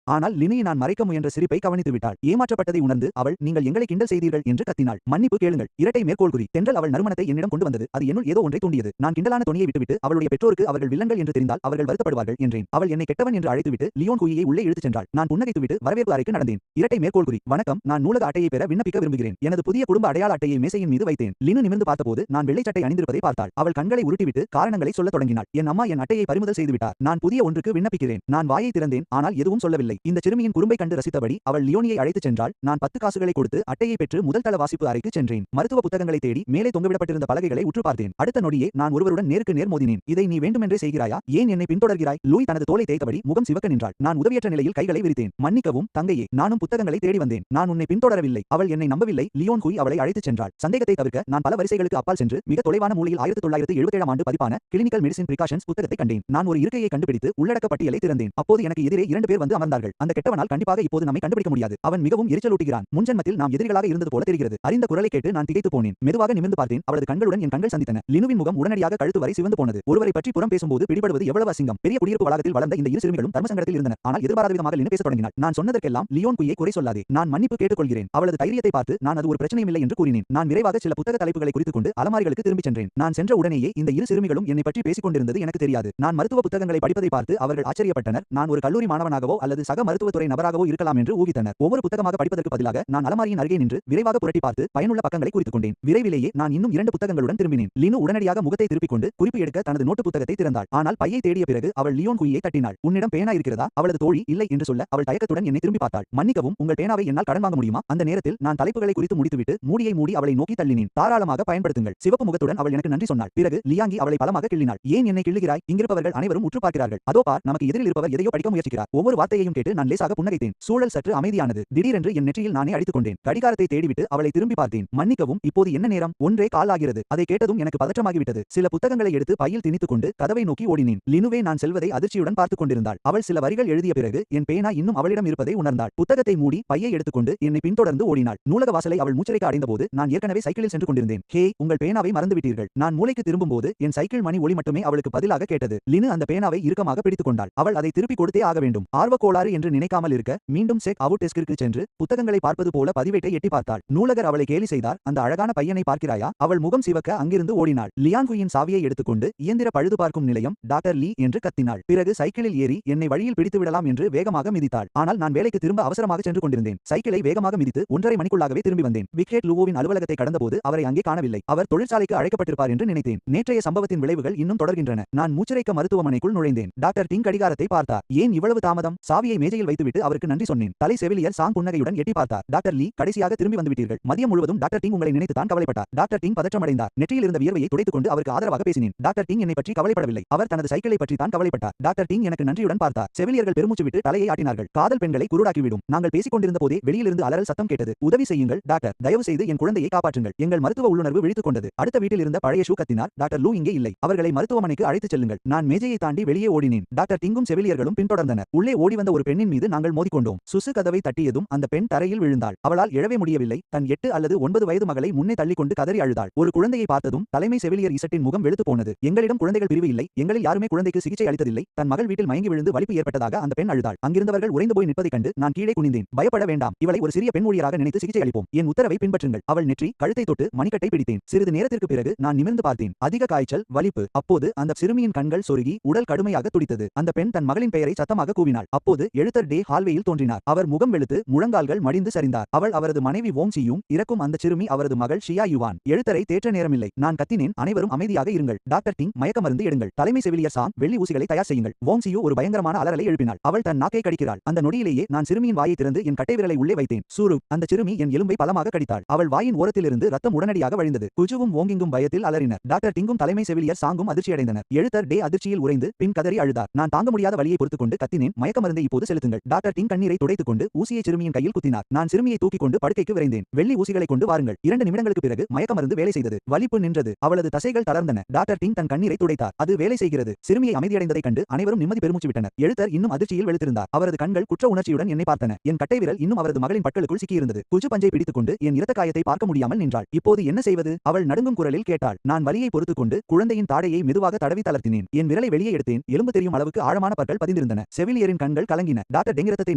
ஆனால் லினியை நான் மறைக்க முயன்ற சிரிப்பை கவனித்து விட்டாள். ஏமாற்றப்பட்டதை உணர்ந்து அவள், நீங்கள் எங்களை கிண்டல் செய்தீர்கள் என்று கத்தினாள். மன்னிப்பு கேளுங்கள். இரட்டை மேற்கோள் குறி. தென்றல் அவள் நறுமணத்தை என்னிடம் கொண்டு வந்தது. அது என்னுள் ஏதோ ஒன்றை தூண்டியது. நான் கிண்டலான தொனியை விட்டுவிட்டு அவளுடைய பெற்றோருக்கு அவர்கள் வில்லங்கள் என்று தெரிந்தால் அவர்கள் வருத்தப்படுவார்கள் என்றேன். அவள் என்னை கெட்டவன் என்று அழைத்துவிட்டு லியோன் குயியை உள்ளே இழுத்துச் சென்றாள். நான் புன்னகைத்துவிட்டு வரவேற்பு அறைக்கு நடந்தேன். இரட்டை மேற்கோள் குறி. வணக்கம், நான் நூலக அட்டையை பெற விண்ணப்பிக்க விரும்புகிறேன். எனது புதிய குடும்ப அடையாள அட்டையை மேசையின் மீது வைத்தேன். லினு நிமிர்ந்து பார்த்தபோது நான் வெள்ளை சட்டை அணிந்திருப்பதை பார்த்தாள். அவள் கண்களை உருட்டிவிட்டு காரணங்களை சொல்லத் தொடங்கினாள். என் அம்மா என் அட்டையை பறிமுதல் செய்துவிட்டார். நான் புதிய ஒன்றுக்கு விண்ணப்பிக்கிறேன். நான் வாயை திறந்தேன், ஆனால் எதுவும் சொல்லவில்லை. இந்த சிறுமியின் குறும்பை கண்டு ரசித்தபடி அவள் லியோனியை அழைத்துச் சென்றாள். நான் 10 காசுகளை கொடுத்து அட்டையை பெற்று முதல் தள வாசிப்பு அறைக்கு சென்றேன். மருத்துவ புத்தகங்களை தேடி மேலே தொங்கவிடப்பட்டிருந்த பலகைகளை உற்று பார்த்தேன். அடுத்த நொடியே நான் ஒருவருடன் நேருக்கு நேர் மோதினேன். இதை நீ வேண்டுமென்றே செய்கிறாயா? ஏன் என்னை பின்தொடர்கிறாய்? லூய் தனது தோலை தேய்த்தபடி முகம் சிவக்க நின்றாள். நான் உதவியற்ற நிலையில் கைகளை விரித்தேன். மன்னிக்கவும் தங்கையே, நானும் புத்தகங்களை தேடி வந்தேன். நான் உன்னை பின்தொடரவில்லை. அவள் என்னை நம்பவில்லை. லியோன் குய் அவளை அழைத்துச் சென்றாள். சந்தேகத்தை தவிர்க்க நான் பல வரிசைகளுக்கு அப்பால் சென்று மிக தொலைவான மூலையில் 1977 ஆண்டு பதிப்பான கிளினிக்கல் மெடிசின் பிரிகாஷன்ஸ் புத்தகத்தை கண்டேன். நான் ஒரு இருக்கையை கண்டுபிடித்து உள்ளடக்க பட்டியலை திறந்தேன். அப்போது எனக்கு எதிரே 2 பேர் வந்து அமர்ந்தார்கள். அந்த கெட்டவனால் கண்டிப்பாக இப்போது நம்மை கண்டுபிடிக்க முடியாது. அவன் மிகவும் எரிச்சலூட்டுகிறான். முன்ஜன்மத்தில் நாம் எதிரிகளாக இருந்தது போல தெரிகிறது. அறிந்த குரலை கேட்டு நான் திகைத்து போனேன். மெதுவாக நிமிர்ந்து பார்த்தேன். அவளது கண்களுடன் என் கண்கள் சந்தித்தன. லினுவின் முகம் உடனடியாக கழுத்து வரை சிவந்து போனது. ஒருவரை பற்றி புறம் பேசும்போது பிடிபடுவது எவ்வளவு அசிங்கம். பெரிய குடியிருப்பு வளாகத்தில் வளர்ந்த இந்த இரு சிறுமிகளும் தர்மசங்கடத்தில் இருந்தனர். ஆனால் எதிர்பாராத விதமாக லினு பேசத் தொடங்கினாள். நான் சொன்னதற்கெல்லாம் லியோன் குய்யை குறை சொல்லாதே. நான் மன்னிப்பு கேட்டுக்கொள்கிறேன். அவளது தைரியத்தை பார்த்து நான் அது ஒரு பிரச்சனையும் இல்லை என்று கூறினேன். நான் விரைவாக சில புத்தக தலைப்புகளை குறித்துக் கொண்டு அலமாரிகளுக்கு திரும்பிச் சென்றேன். நான் சென்ற உடனேயே இந்த இரு சிறுமிகளும் என்னை பற்றி பேசிக் கொண்டிருந்தது எனக்கு தெரியாது. நான் மருத்துவ புத்தகங்களை படிப்பதை பார்த்து அவர்கள் ஆச்சரியப்பட்டனர். நான் ஒரு கல்லூரி மாணவனாகவோ அல்லது சக மருத்துவத்துறை நபராகவோ இருக்கலாம் என்று ஊகித்தனர். ஒவ்வொரு புத்தகமாக படிப்பதற்கு பதிலாக நான் அலமாரியின் அருகே நின்று விரைவாக புரட்டி பார்த்து பயனுள்ள பக்கங்களை குறித்துக் கொண்டேன். விரைவிலேயே நான் இன்னும் 2 புத்தகங்களுடன் திரும்பினேன். லினு உடனடியாக முகத்தை திருப்பிக் கொண்டு குறிப்பு எடுக்க தனது நோட்டு புத்தகத்தை திறந்தாள். ஆனால் பையை தேடிய பிறகு அவள் லியோன் குய்யை தட்டினாள். உன்னிடம் பேனா இருக்கிறதா? அவளது தோழி இல்லை என்று சொல்ல அவள் தயக்கத்துடன் என்னை திரும்பி பார்த்தாள். மன்னிக்கவும், உங்கள் பேனாவை என்னால் கடன் வாங்க முடியுமா? அந்த நேரத்தில் நான் தலைப்புகளை குறித்து முடித்துவிட்டு மூடியை மூடி அவளை நோக்கி தள்ளினேன். தாராளமாக பயன்படுத்துங்கள். சிவப்பு முகத்துடன் அவள் எனக்கு நன்றி சொன்னாள். பிறகு லியாங்கி அவளை பலமாக கிள்ளினாள். ஏன் என்னை கிள்ளுகிறாய்? இங்கிருப்பவர்கள் அனைவரும் உற்று பார்க்கிறார்கள். அதோ பார், நமக்கு எதிரில் இருப்பவர் எதையோ படிக்க முயற்சிக்கிறார். ஒவ்வொரு வார்த்தையையும் கேட்டு நான் லேசாக புன்னகைத்தேன். சூழல் சற்று அமைதியானது. திடீரென்று என் நெற்றியில் நானே அடித்துக் கொண்டேன். கடிகாரத்தை தேடிவிட்டு அவளை திரும்பி பார்த்தேன். மன்னிக்கவும், இப்போது என்ன நேரம்? 1:15 ஆகிறது. அதை கேட்டதும் எனக்கு பதற்றமாகிவிட்டது. சில புத்தகங்களை எடுத்து பையில் திணித்துக் கொண்டு கதவை நோக்கி ஓடினேன். லினுவே நான் செல்வதை அதிர்ச்சியுடன் பார்த்துக் கொண்டிருந்தாள். அவள் சில வரிகள் எழுதிய பிறகு என் பேனா இன்னும் அவளிடம் இருப்பதை உணர்ந்தாள். புத்தகத்தை மூடி பையை எடுத்துக்கொண்டு என்னை பின்தொடர்ந்து ஓடினாள். நூலக வாசலை அவள் மூச்சரைக்க அடைந்தபோது நான் ஏற்கனவே சைக்கிளில் சென்று கொண்டிருந்தேன். ஹே, உங்கள் பேனாவை மறந்துவிட்டீர்கள். நான் மூலைக்கு திரும்பும்போது என் சைக்கிள் மணி ஒலி மட்டுமே அவளுக்கு பதிலாக கேட்டது. லினு அந்த பேனாவை இறுக்கமாக பிடித்துக் கொண்டாள். அவள் அதை திருப்பி கொடுத்தே ஆக வேண்டும். ஆர்வக்கோளாறு என்று நினைக்காமல் இருக்க மீண்டும் செக் அவுட் டெஸ்கிற்கு சென்று புத்தகங்களை பார்ப்பது போல பதிவேட்டை எட்டி பார்த்தாள். நூலகர் அவளை கேலி செய்தார். அந்த அழகான பையனை பார்க்கிறாயா? அவள் முகம் சிவக்க அங்கிருந்து ஓடினாள். லியாங்குயின் சாவியை எடுத்துக்கொண்டு இயந்திர பழுது பார்க்கும் நிலையம் டாக்டர் லீ என்று கத்தினாள். பிறகு சைக்கிளில் ஏறி என்னை வழியில் பிடித்து விடலாம் என்று வேகமாக மிதித்தாள். ஆனால் நான் வேலைக்கு திரும்ப அவசரமாக சென்று கொண்டிருந்தேன். சைக்கிளை வேகமாக மிதித்து 1.5 மணிக்குள்ளாகவே திரும்பி வந்தேன். விக்கெட் லூவோவின் அலுவலகத்தை கடந்தபோது அவரை அங்கே காணவில்லை. அவர் தொழிற்சாலைக்கு அழைக்கப்பட்டிருப்பார் என்று நினைத்தேன். நேற்றைய சம்பவத்தின் விளைவுகள் இன்னும் தொடர்கின்றன. நான் மூச்சிரைக்க மருத்துவமனைக்குள் நுழைந்தேன். டாக்டர் டிங் கடிகாரத்தை பார்த்தார். ஏன் இவ்வளவு தாமதம்? சாவியை மேஜையில் வைத்துவிட்டு அவருக்கு நன்றி சொன்னேன். தலை செவிலியர் சாங் புன்னகையுடன் எட்டி பார்த்தார். டாக்டர் லீ, கடைசியாக திரும்பி வந்துவிட்டீர்கள். மதியம் முழுவதும் டாக்டர் டிங் உங்களை நினைத்து தான் கவலைப்பட்டார். டாக்டர் டிங் பதற்றமடைந்தார். நெற்றியில் இருந்த வியர்வையை துடைத்துக் கொண்டு அவருக்கு ஆதரவாக பேசினேன். டாக்டர் டிங் என்னை பற்றி கவலைப்படவில்லை. அவர் தனது சைக்கிளை பற்றி தான் கவலைப்பட்டார். டாக்டர் டிங் எனக்கு நன்றியுடன் பார்த்தார். செவிலியர்கள் பெருமூச்சு விட்டு தலையை ஆட்டினார்கள். காதல் பெண்களை குருடாக்கிவிடும். நாங்கள் பேசிக் கொண்டிருந்த போதே வெளியிலிருந்து அலறல் சத்தம் கேட்டது. உதவி செய்யுங்கள் டாக்டர், தயவு செய்து என் குழந்தையை காப்பாற்றுங்கள். எங்கள் மருத்துவ உள்ளுணர்வு விழித்துக் கொண்டது. அடுத்த வீட்டில் இருந்த பழைய ஷூ கத்தினார். டாக்டர் லூ இங்கே இல்லை. அவர்களை மருத்துவமனைக்கு அழைத்துச் செல்லுங்கள். நான் மேஜையை தாண்டி வெளியே ஓடினேன். டாக்டர் டிங்கும் செவிலியர்களும் பின்தொடர்ந்தனர். உள்ளே ஓடி வந்த ஒரு பெண்ணின் மீது நாங்கள் மோதிக்கொண்டோம். சுசு கதவை தட்டியதும் அந்த பெண் தரையில் விழுந்தாள். அவளால் எழவே முடியவில்லை. தன் 8 அல்லது 9 வயது மகளை முன்னே தள்ளிக்கொண்டு கதறி அழுதாள். ஒரு குழந்தையை பார்த்ததும் தலைமை செவிலியர் இசட்டின் முகம் வெளுத்து போனது. எங்களிடம் குழந்தைகள் பிரிவு இல்லை. எங்களில் யாருமே குழந்தைக்கு சிகிச்சை அளித்ததில்லை. தன் மகள் வீட்டில் மயங்கி விழுந்து வலிப்பு ஏற்பட்டதாக அந்த பெண் அழுதாள். அங்கிருந்தவர்கள் உறைந்து போய் நிற்பதைக் கண்டு நான் கீழே குனிந்தேன். பயப்பட வேண்டாம். இவளை ஒரு சிறிய பெண் ஊழியராக நினைத்து சிகிச்சை அளிப்போம். என் உத்தரவை பின்பற்றுங்கள். அவள் நெற்றி கழுத்தை தொட்டு மணிக்கட்டை பிடித்தேன். சிறிது நேரத்திற்கு பிறகு நான் நிமிர்ந்து பார்த்தேன். அதிக காய்ச்சல், வலிப்பு. அப்போது அந்த சிறுமியின் கண்கள் சொருகி உடல் கடுமையாக துடித்தது. அந்த பெண் தன் மகளின் பெயரை சத்தமாக கூவினாள். அப்போது எழுத்தர் டே ஹால்வேயில் தோன்றினார். அவர் முகம் வெளுத்து முழங்கால்கள் மடிந்து சரிந்தார். அவள் அவரது மனைவி வோங் சியும், இறக்கும் அந்த சிறுமி அவரது மகள் ஷியா யுவான். எழுத்தரை தேற்ற நேரமில்லை. நான் கத்தினேன், அனைவரும் அமைதியாக இருங்கள். டாக்டர் டிங், மயக்க மருந்து எடுங்கள். தலைமை செவிலியர் சாங், வெள்ளி ஊசிகளை தயார் செய்யுங்கள். வோங் சியு ஒரு பயங்கரமான அலறலை எழுப்பினாள். அவள் தன் நாக்கை கடிக்கிறாள். அந்த நொடியிலேயே நான் சிறுமியின் வாயை திறந்து என் கட்டை விரலை உள்ளே வைத்தேன். சூரு, அந்த சிறுமி என் எலும்பை பலமாக கடித்தாள். அவள் வாயின் ஓரத்திலிருந்து ரத்தம் உடனடியாக வழிந்தது. குஜுவும் வோங்கிங்கும் பயத்தில் அலறினர். டாக்டர் டிங்கும் தலைமை செவிலியர் சாங்கும் அதிர்ச்சியடைந்தனர். எழுத்தர் டே அதிர்ச்சியில் உறைந்து பின் கதறி அழுதார். நான் தாங்க முடியாத வலியை பொறுத்துக்கொண்டு கத்தினேன், மயக்க மருந்தை இப்போது போது செலுத்துங்கள். டாக்டர் டிங் கண்ணீரை துடைத்துக் கொண்டு ஊசியை சிறுமியின் கையில் குத்தினார். நான் சிறுமியை தூக்கிக் கொண்டு படுக்கைக்கு விரைந்தேன். வெள்ளி ஊசிகளை கொண்டு வாருங்கள். 2 நிமிடங்களுக்கு பிறகு மயக்க மருந்து வேலை செய்தது. வலிப்பு நின்றது. அவளது தசைகள் தளர்ந்தன. டாக்டர் டிங் தன் கண்ணீரை துடைத்தார். அது வேலை செய்கிறது. சிறுமியை அமைதியடைந்ததைக் கண்டு அனைவரும் நிம்மதி பெருமூச்சு விட்டனர். எழுத்தர் இன்னும் அதிர்ச்சியில் வெளுத்திருந்தார். அவரது கண்கள் குற்ற உணர்ச்சியுடன் என்னை பார்த்தன. என் கட்டைவிரல் இன்னும் அவரது மகளின் பற்களுக்குள் சிக்கியிருந்தது. குஜு பஞ்சை பிடித்துக் கொண்டு என் இரத்த காயத்தை பார்க்க முடியாமல் நின்றாள். இப்போது என்ன செய்வது? அவள் நடுங்கும் குரலில் கேட்டாள். நான் வலியை பொறுத்துக் கொண்டு குழந்தையின் தாடையை மெதுவாக தடவி தளர்த்தினேன். என் விரலை வெளியே எடுத்தேன். எலும்பு தெரியும் அளவுக்கு ஆழமான பற்கள் பதிந்திருந்தன. செவிலியரின் கண்கள் கலங்கின. டாக்டர் டெங் இரத்தத்தை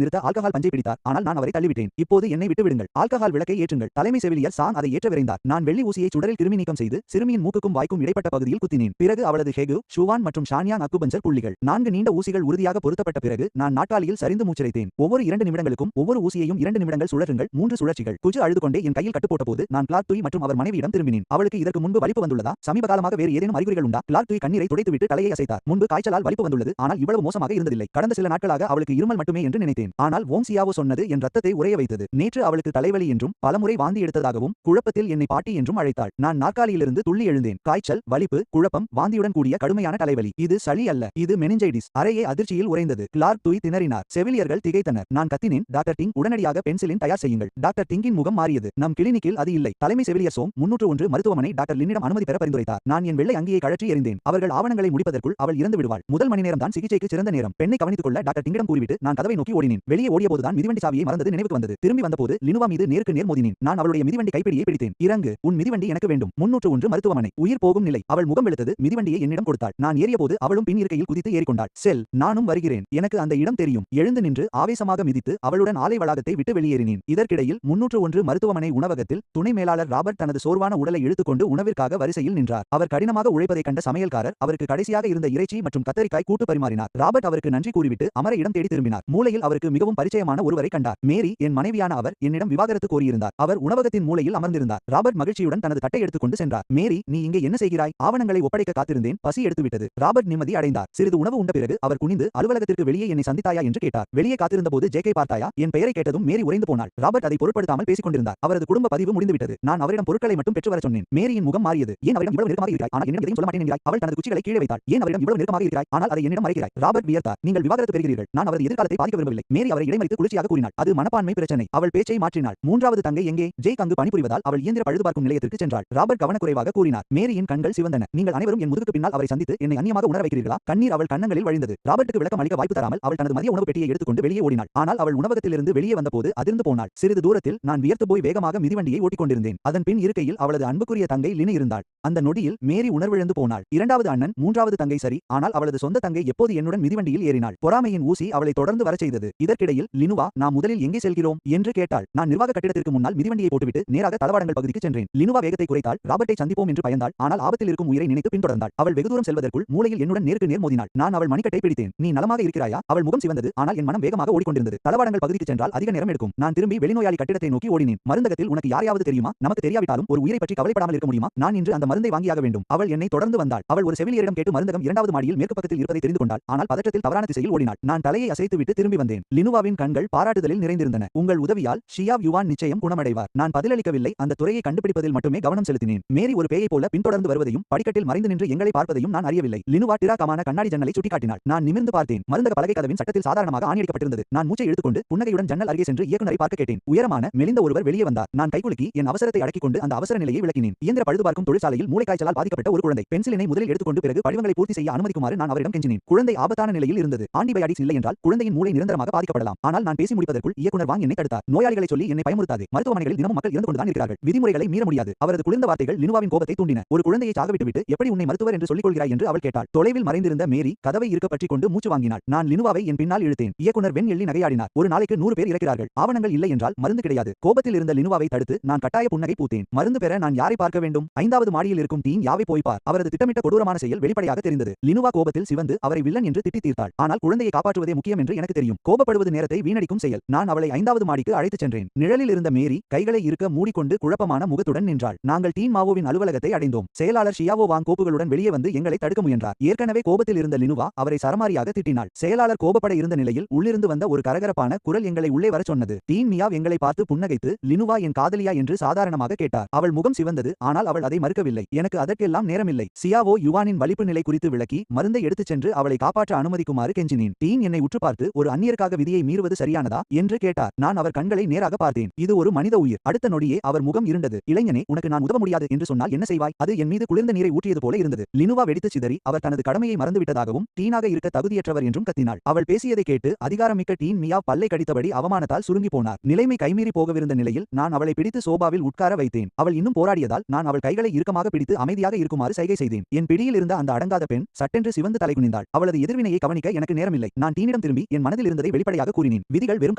நிறுத்த ஆல்கஹால் பஞ்சை பிடித்தார். ஆனால் நான் அவரை தள்ளிவிட்டேன். இப்போது என்னை விட்டு விடுங்கள். ஆல்கஹால் விளக்கை ஏற்றுங்கள். தலைமை செவிலியர் சான் அதை ஏற்ற விரைந்தார். நான் வெள்ளி ஊசியை சுடரில் கிருமி நீக்கம் செய்து சிறுமியின் மூக்குக்கும் வாய்க்கும் இடைப்பட்ட பகுதியில் குத்தினேன். பிறகு அவளது ஹெகு, ஷுவான் மற்றும் ஷான்யாங் அக்குபஞ்சர் புள்ளிகள். 4 நீண்ட ஊசிகள் உறுதியாக பொருத்தப்பட்ட பிறகு நான் நாற்காலியில் சரிந்து மூச்சிரைத்தேன். ஒவ்வொரு 2 நிமிடங்களுக்கும் ஒவ்வொரு ஊசியையும் 2 நிமிடங்கள் சுழற்றுங்கள். 3 சுழற்சிகள். குஜு அழுது கொண்டே என் கையில் கட்டு போட்டபோது நான் கிளார்க் துய் மற்றும் அவர் மனைவியிடம் திரும்பினேன். அவளுக்கு இதற்கு முன்பு வலிப்பு வந்துள்ளதா? சமீப காலமாக வேறு ஏதேனும் அறிகுறிகள் உண்டா? கிளார்க் துய் கண்ணீரை துடைத்துவிட்டு தலையை அசைத்தார். முன்பு காய்ச்சலால் வலிப்பு வந்துள்ளது. ஆனால் இவ்வளவு மோசமாக இருந்ததில்லை. கடந்த சில நாட்களாக அவளுக்கு இருமல் மட்டுமே என்று நினைத்தேன். ஆனால் வோங் சியாவோ சொன்னது என் ரத்தத்தை உறைய வைத்தது. நேற்று அவளுக்கு தலைவலி என்றும் பலமுறை வாந்தி எடுத்ததாகவும் குழப்பத்தில் என்னை பாட்டி என்றும் அழைத்தாள். நான் நாற்காலியிலிருந்து துள்ளி எழுந்தேன். காய்ச்சல், வலிப்பு, குழப்பம், வாந்தியுடன் கூடிய கடுமையான தலைவலி. இது சளி அல்ல, இது மெனிஞ்சைடிஸ். அறையே அதிர்ச்சியில் உறைந்தது. கிளார்க் துய் திணறினார். செவிலியர்கள் திகைத்தனர். நான் கத்தினேன். டாக்டர் டிங், உடனடியாக பென்சிலின் தயார் செய்யுங்கள். டாக்டர் டிங்கின் முகம் மாறியது. நம் கிளினிக்கில் அது இல்லை. தலைமை செவிலியர் சோங் 301 மருத்துவமனை டாக்டர் லின்னிடம் அனுமதி பெற பரிந்துரைத்தார். நான் என் வெள்ளை அங்கியை கழற்றி எறிந்தேன். அவர்கள் ஆவணங்களை முடிப்பதற்குள் அவள் இறந்து விடுவாள். முதல் மணி நேரம் தான் சிகிச்சைக்கு சிறந்த நேரம். பெண்ணை கவனித்துக் கொள்ள டாக்டர் டிங்கிடம் கூறிவிட்டு நான் கதவை நோக்கி ஓடினேன். வெளியே ஓடியபோதுதான் மிதிவண்டி சாவியை மறந்தது நினைவுக்கு வந்தது. திரும்பி வந்தபோது லினுவா மீது நேருக்கு நேர் மோதினேன். நான் அவளுடைய மிதிவண்டி கைப்பிடியை பிடித்தேன். இறங்கு, உன் மிதிவண்டி எனக்கு வேண்டும். 301 மருத்துவமனை. உயிர் போகும் நிலை. அவள் முகம் வெளுத்தது. மிதிவண்டியை என்னிடம் கொடுத்தாள். நான் ஏறியபோது அவளும் பின் இருக்கையில் குதித்து ஏறிக்கொண்டாள். செல், நானும் வருகிறேன். எனக்கு அந்த இடம் தெரியும். எழுந்து நின்று ஆவேசமாக மிதித்து அவளுடன் ஆலை வளாகத்தை விட்டு வெளியேறினேன். இதற்கிடையில் 301 மருத்துவமனை உணவகத்தில் துணை மேலாளர் ராபர்ட் தனது சோர்வான உடலை இழுத்துக்கொண்டு உணவிற்காக வரிசையில் நின்றார். அவர் கடினமாக உழைப்பதைக் கண்ட சமையல்காரர் அவருக்கு கடைசியாக இருந்த இறைச்சி மற்றும் கத்தரிக்காய் கூட்டு பரிமாறினார். ராபர்ட் அவருக்கு நன்றி கூறிவிட்டு அமர இடம் தேடி திரும்பினார். மூலையில் அவருக்கு மிகவும் பரிச்சயமான ஒருவரை கண்டார். மேரி, என் மனைவியான அவர், என்னிடம் விவாகரத்து கோரியிருந்தார். அவர் உணவகத்தின் மூலையில் அமர்ந்திருந்தார். ராபர்ட் மகிழ்ச்சியுடன் தனது தட்டை எடுத்துக்கொண்டு சென்றார். மேரி, நீ இங்கே என்ன செய்கிறாய்? ஆவணங்களை ஒப்படைக்க காத்திருந்தேன். பசி எடுத்துவிட்டது. ராபர்ட் நிம்மதி அடைந்தார். சிறிது உணவு உண்ட பிறகு அவர் குனிந்து அலுவலகத்திற்கு வெளியே என்னை சந்தித்தாயா என்று கேட்டார். வெளியே காத்திருந்த போது ஜேக்கை பார்த்தாயா? என் பெயரை கேட்டதும் மேரி உறைந்து போனாள். ராபர்ட் அதை பொருட்படுத்தாமல் பேசிக் கொண்டிருந்தார். அவரது குடும்ப பதிவு முடிந்துவிட்டது. நான் அவரிடம் பொருட்களை மட்டும் பெற்று வர சொன்னேன். மேரியின் முகம் மாறியது. ஏன் அவரிடம் இவ்வளவு நெருக்கமாக இருக்கிறாய்? ஆனால் என்னிடம் எதையும் சொல்ல மாட்டேன் என்கிறாய். அவள் தனது குச்சிகளை கீழே வைத்தாள். ஏன் அவரிடம் இவ்வளவு நெருக்கமாக இருக்கிறாய்? ஆனால் அதை என்னிடம் மறைக்கிறாய். ராபர்ட் வியர்த்தார். நீங்கள் விவாகரத்து பெறுகிறீர்கள். நான் அவரது எதிர்காலத்தை பாதிக்க விரும்பவில்லை. மேரி அவரை இடைமறித்து குளிர்ச்சியாக கூறினாள். அது மனப்பான்மை பிரச்சனை. அவள் பேச்சை மாற்றினாள். 3வது தங்கை எங்கே? ஜேக் அங்கு பணிபுரிவதால் அவள் இயந்திர பழுதுபார்க்கும் நிலையத்திற்கு சென்றாள். ராபர்ட் கவனக்குறைவாக கூறினார். மேரியின் கண்கள் சிவந்தன. நீங்கள் அனைவரும் என் முதுகுக்கு பின்னால் அவரை சந்தித்து என்னை அந்நியமாக உணர வைக்கிறீர்களா? கண்ணீர் அவள் கண்ணங்களில் வழிந்தது. ராபர்ட்டுக்கு விளக்கம் அளிக்க வாய்ப்பு தராமல் அவள் தனது மதிய உணவு பெட்டியை எடுத்துக்கொண்டு வெளியே ஓடினாள். ஆனால் அவள் உணவகத்திலிருந்து வெளியே வந்தபோது அதிர்ந்து போனாள். சிறிது தூரத்தில் நான் வியர்த்து போய் வேகமாக மிதிவண்டியை ஓட்டிக் கொண்டிருந்தேன். அதன் பின் இருக்கையில் அவளது அன்புக்குரிய தங்கை லினி இருந்தாள். அந்த நொடியில் மேரி உணர்விழந்து போனாள். 2வது அண்ணன், 3வது தங்கை சரி, ஆனால் அவளது சொந்த தங்கை எப்போது என்னுடன் மிதிவண்டியில் ஏறினாள். பொறாமையின் ஊசி அவளை தொடர்ந்து வரச் செய்தது. இதற்கிடையில் லினுவா, நாம் முதலில் எங்கே செல்கிறோம் என்று கேட்டாள். நான் நிர்வாக கட்டிடத்திற்கு முன்னால் மிதிவண்டியை போட்டுவிட்டு நேராக தளவாடங்கள் பகுதிக்கு சென்றேன். லினுவா வேகத்தை குறைத்தாள். ராபர்ட்டை சந்திப்போம் என்று பயந்தாள். ஆனால் ஆபத்தில் இருக்கும் உயிரை நினைத்து பின்தொடர்ந்தாள். அவள் வெகு தூரம் செல்வதற்குள் மூலையில் என்னுடன் நேருக்கு நேர் மோதினாள். நான் அவள் மணிக்கட்டை பிடித்தேன். நீ நலமாக இருக்கிறாயா? அவள் முகம் சிவந்தது. ஆனால் என் மனம் வேகமாக ஓடிக்கொண்டிருந்தது. தளவாடங்கள் பகுதிக்கு சென்றால் அதிக நேரம் எடுக்கும். நான் திரும்பி வெளிநோயாளி கட்டிடத்தை நோக்கி ஓடினேன். மருந்தகத்தில் உனக்கு யாரையாவது தெரியுமா? நமக்கு தெரியாவிட்டாலும் ஒரு உயிரை பற்றி கவலைப்படாமல் இருக்க முடியுமா? நான் இன்று அந்த மருந்தை வாங்கியாக வேண்டும். அவள் என்னை தொடர்ந்து வந்தாள். அவள் ஒரு செவிலியரிடம் கேட்டு மருந்தகம் 2வது மாடியில் மேற்கு பக்கத்தில் இருப்பதை தெரிந்து கொண்டாள். ஆனால் பதற்றத்தில் தவறான திசையில் ஓடினாள். நான் தலையை அசைத்துவிட்டு திரும்பி வந்தேன். லினுவாவின் கண்கள் பாராட்டுதலில் நிறைந்திருந்தன. உங்கள் உதவியால் ஷியாவ் யுவான் நிச்சயம் குணமடைவார். நான் பதிலளிக்கவில்லை. அந்த துறையை கண்டுபிடிப்பதில் மட்டுமே கவனம் செலுத்தினேன். மேரி ஒரு பேயை போல பின்தொடர்ந்து வருவதையும் படிக்கட்டில் மறைந்து நின்று எங்களை பார்ப்பதையும் நான் அறியவில்லை. லினுவா டிராகமான கண்ணாடி ஜன்னலை சுட்டிக்காட்டினாள். நான் நிமிர்ந்து பார்த்தேன். மருந்தக பலகை கதவின் சட்டத்தில் சாதாரணமாக ஆணியடிக்கப்பட்டிருந்தது. நான் மூச்சை இழுத்துக்கொண்டு புன்னகையுடன் ஜன்னல் அருகே சென்று இயக்குனரை பார்க்க கேட்டேன். உயரமான மெலிந்த ஒருவர் வெளியே வந்தார். நான் கைகுலுக்கி என் அவசரத்தை அடக்கிக் கொண்டு அந்த அவசர நிலையை விளக்கினேன். இயந்திர பழுதுபார்க்கும் தொழிற்சாலையில் மூளைக்காய்ச்சலால் பாதிக்கப்பட்ட ஒரு குழந்தை. பென்சிலினை முதலில் எடுத்துக்கொண்டு பிறகு படிவங்களை பூர்த்தி செய்ய அனுமதிக்குமாறு நான் அவரிடம் கெஞ்சினேன். குழந்தை ஆபத்தான நிலையில் இருந்தது. ஆன்டிபயாட்டிக்ஸ் இல்லை என்றால் குழந்தையின் மூளை நிரந்தரமாக பாதிக்கப்படலாம். ஆனால் நான் பேசி முடிப்பதற்குள் இயக்குனர் வாங் என்னை தடுத்தார். நோயாளிகளை சொல்லி என்னை பயமுறுத்தாதே. மருத்துவமனைகளில் தினமும் மக்கள் இறந்து கொண்டுதான் இருக்கிறார்கள். விதிமுறைகளை மீற முடியாது. அவரது குளிர்ந்த வார்த்தைகள் லினுவாவின் கோபத்தை தூண்டின. ஒரு குழந்தையை சாகவிட்டுவிட்டு எப்படி உன்னை மருத்துவர் என்று சொல்லிக் கொள்கிறாய் என்று அவள் கேட்டாள். தொலைவில் மறைந்திருந்த மேரி கதவை இருக்க பற்றிக் கொண்டு மூச்சு வாங்கினாள். நான் லினுவாவை என் பின்னால் இழுத்தேன். இயக்குனர் வெண் எள்ளி நகையாடினார். ஒரு நாளைக்கு 100 பேர் இறக்கிறார்கள். ஆவணங்கள் இல்லை என்றால் மருந்து கிடையாது. கோபத்தில் இருந்த லினுவாவை தடுத்து நான் கட்டாய புன்னகை பூத்தேன். மருந்து பெற நான் யாரை பார்க்க வேண்டும்? 5வது மாடியில் இருக்கும் டீன் யாவை போய் பார். அவரது திட்டமிட்ட கொடூரமான செயல் வெளிப்படையாக தெரிந்தது. லினுவா கோபத்தில் சிவந்து அவரை வில்லன் என்று திட்டி தீர்த்தாள். ஆனால் குழந்தையை காப்பாற்றுவதே முக்கியம் என்று எனக்கு தெரியும். கோபப்படுவது நேரத்தை வீணடிக்கும் செயல். நான் அவளை 5வது மாடிக்கு அழைத்துச் சென்றேன். நிழலில் இருந்த மேரி கைகளை இருக்க மூடிக்கொண்டு குழப்பமான முகத்துடன் நின்றாள். நாங்கள் டீன் மாவோவின் அலுவலகத்தை அடைந்தோம். செயலாளர் ஷியாவோ வாங் கோப்புகளுடன் வெளியே வந்து எங்களை தடுக்க முயன்றார். ஏற்கனவே கோபத்தில் இருந்த லினுவா அவரை சரமாரியாக திட்டினாள். செயலாளர் கோபப்பட இருந்த நிலையில் உள்ளிருந்து வந்த ஒரு கரகரப்பான குரல் எங்களை உள்ளே வரச் சொன்னது. டீன் மியாவ் எங்களை பார்த்து புன்னகைத்து லினுவா என் காதலியா என்று சாதாரணமாக கேட்டார். அவள் முகம் சிவந்தது. ஆனால் அவள் அதை மறுக்கவில்லை. எனக்கு அதற்கெல்லாம் நேரமில்லை. ஷியாவோ யுவானின் வலிப்பு நிலை குறித்து விளக்கி மருந்தை எடுத்துச் சென்று அவளை காப்பாற்ற அனுமதிக்குமாறு கெஞ்சினேன். டீன் என்னை உற்று பார்த்தார். பார்த்து, ஒரு அந்நியருக்காக விதியை மீறுவது சரியானதா என்று கேட்டார். நான் அவர் கண்களை நேராக பார்த்தேன். இது ஒரு மனித உயிர். அடுத்த நொடியே அவர் முகம் இருண்டது. இளைஞனே, உனக்கு நான் உதவ முடியாது என்று சொன்னால் என்ன செய்வாய்? அது என் மீது குளிர்ந்த நீரை ஊற்றியது போல இருந்தது. லினுவா வெடித்து சிதறி, அவர் தனது கடமையை மறந்துவிட்டதாகவும் டீனாக இருக்க தகுதியற்றவர் என்றும் கத்தினாள். அவள் பேசியதை கேட்டு அதிகாரமிக்க டீன் மியா பல்லை கடித்தபடி அவமானத்தால் சுருங்கி போனார். நிலைமை கைமீறி போகவிருந்த நிலையில் நான் அவளை பிடித்து சோபாவில் உட்கார வைத்தேன். அவள் இன்னும் போராடியதால் நான் அவள் கைகளை இறுக்கமாக பிடித்து அமைதியாக இருக்குமாறு சைகை செய்தேன். என் பிடியில் இருந்த அந்த அடங்காத பெண் சட்டென்று சிவந்து தலை குனிந்தாள். அவளது எதிர்வினையை கவனிக்க எனக்கு நேரமில்லை. நான் டீனிடம் திரும்பி என் மனதில் இருந்ததை வெளிப்படையாக கூறினேன். விதிகள் வெறும்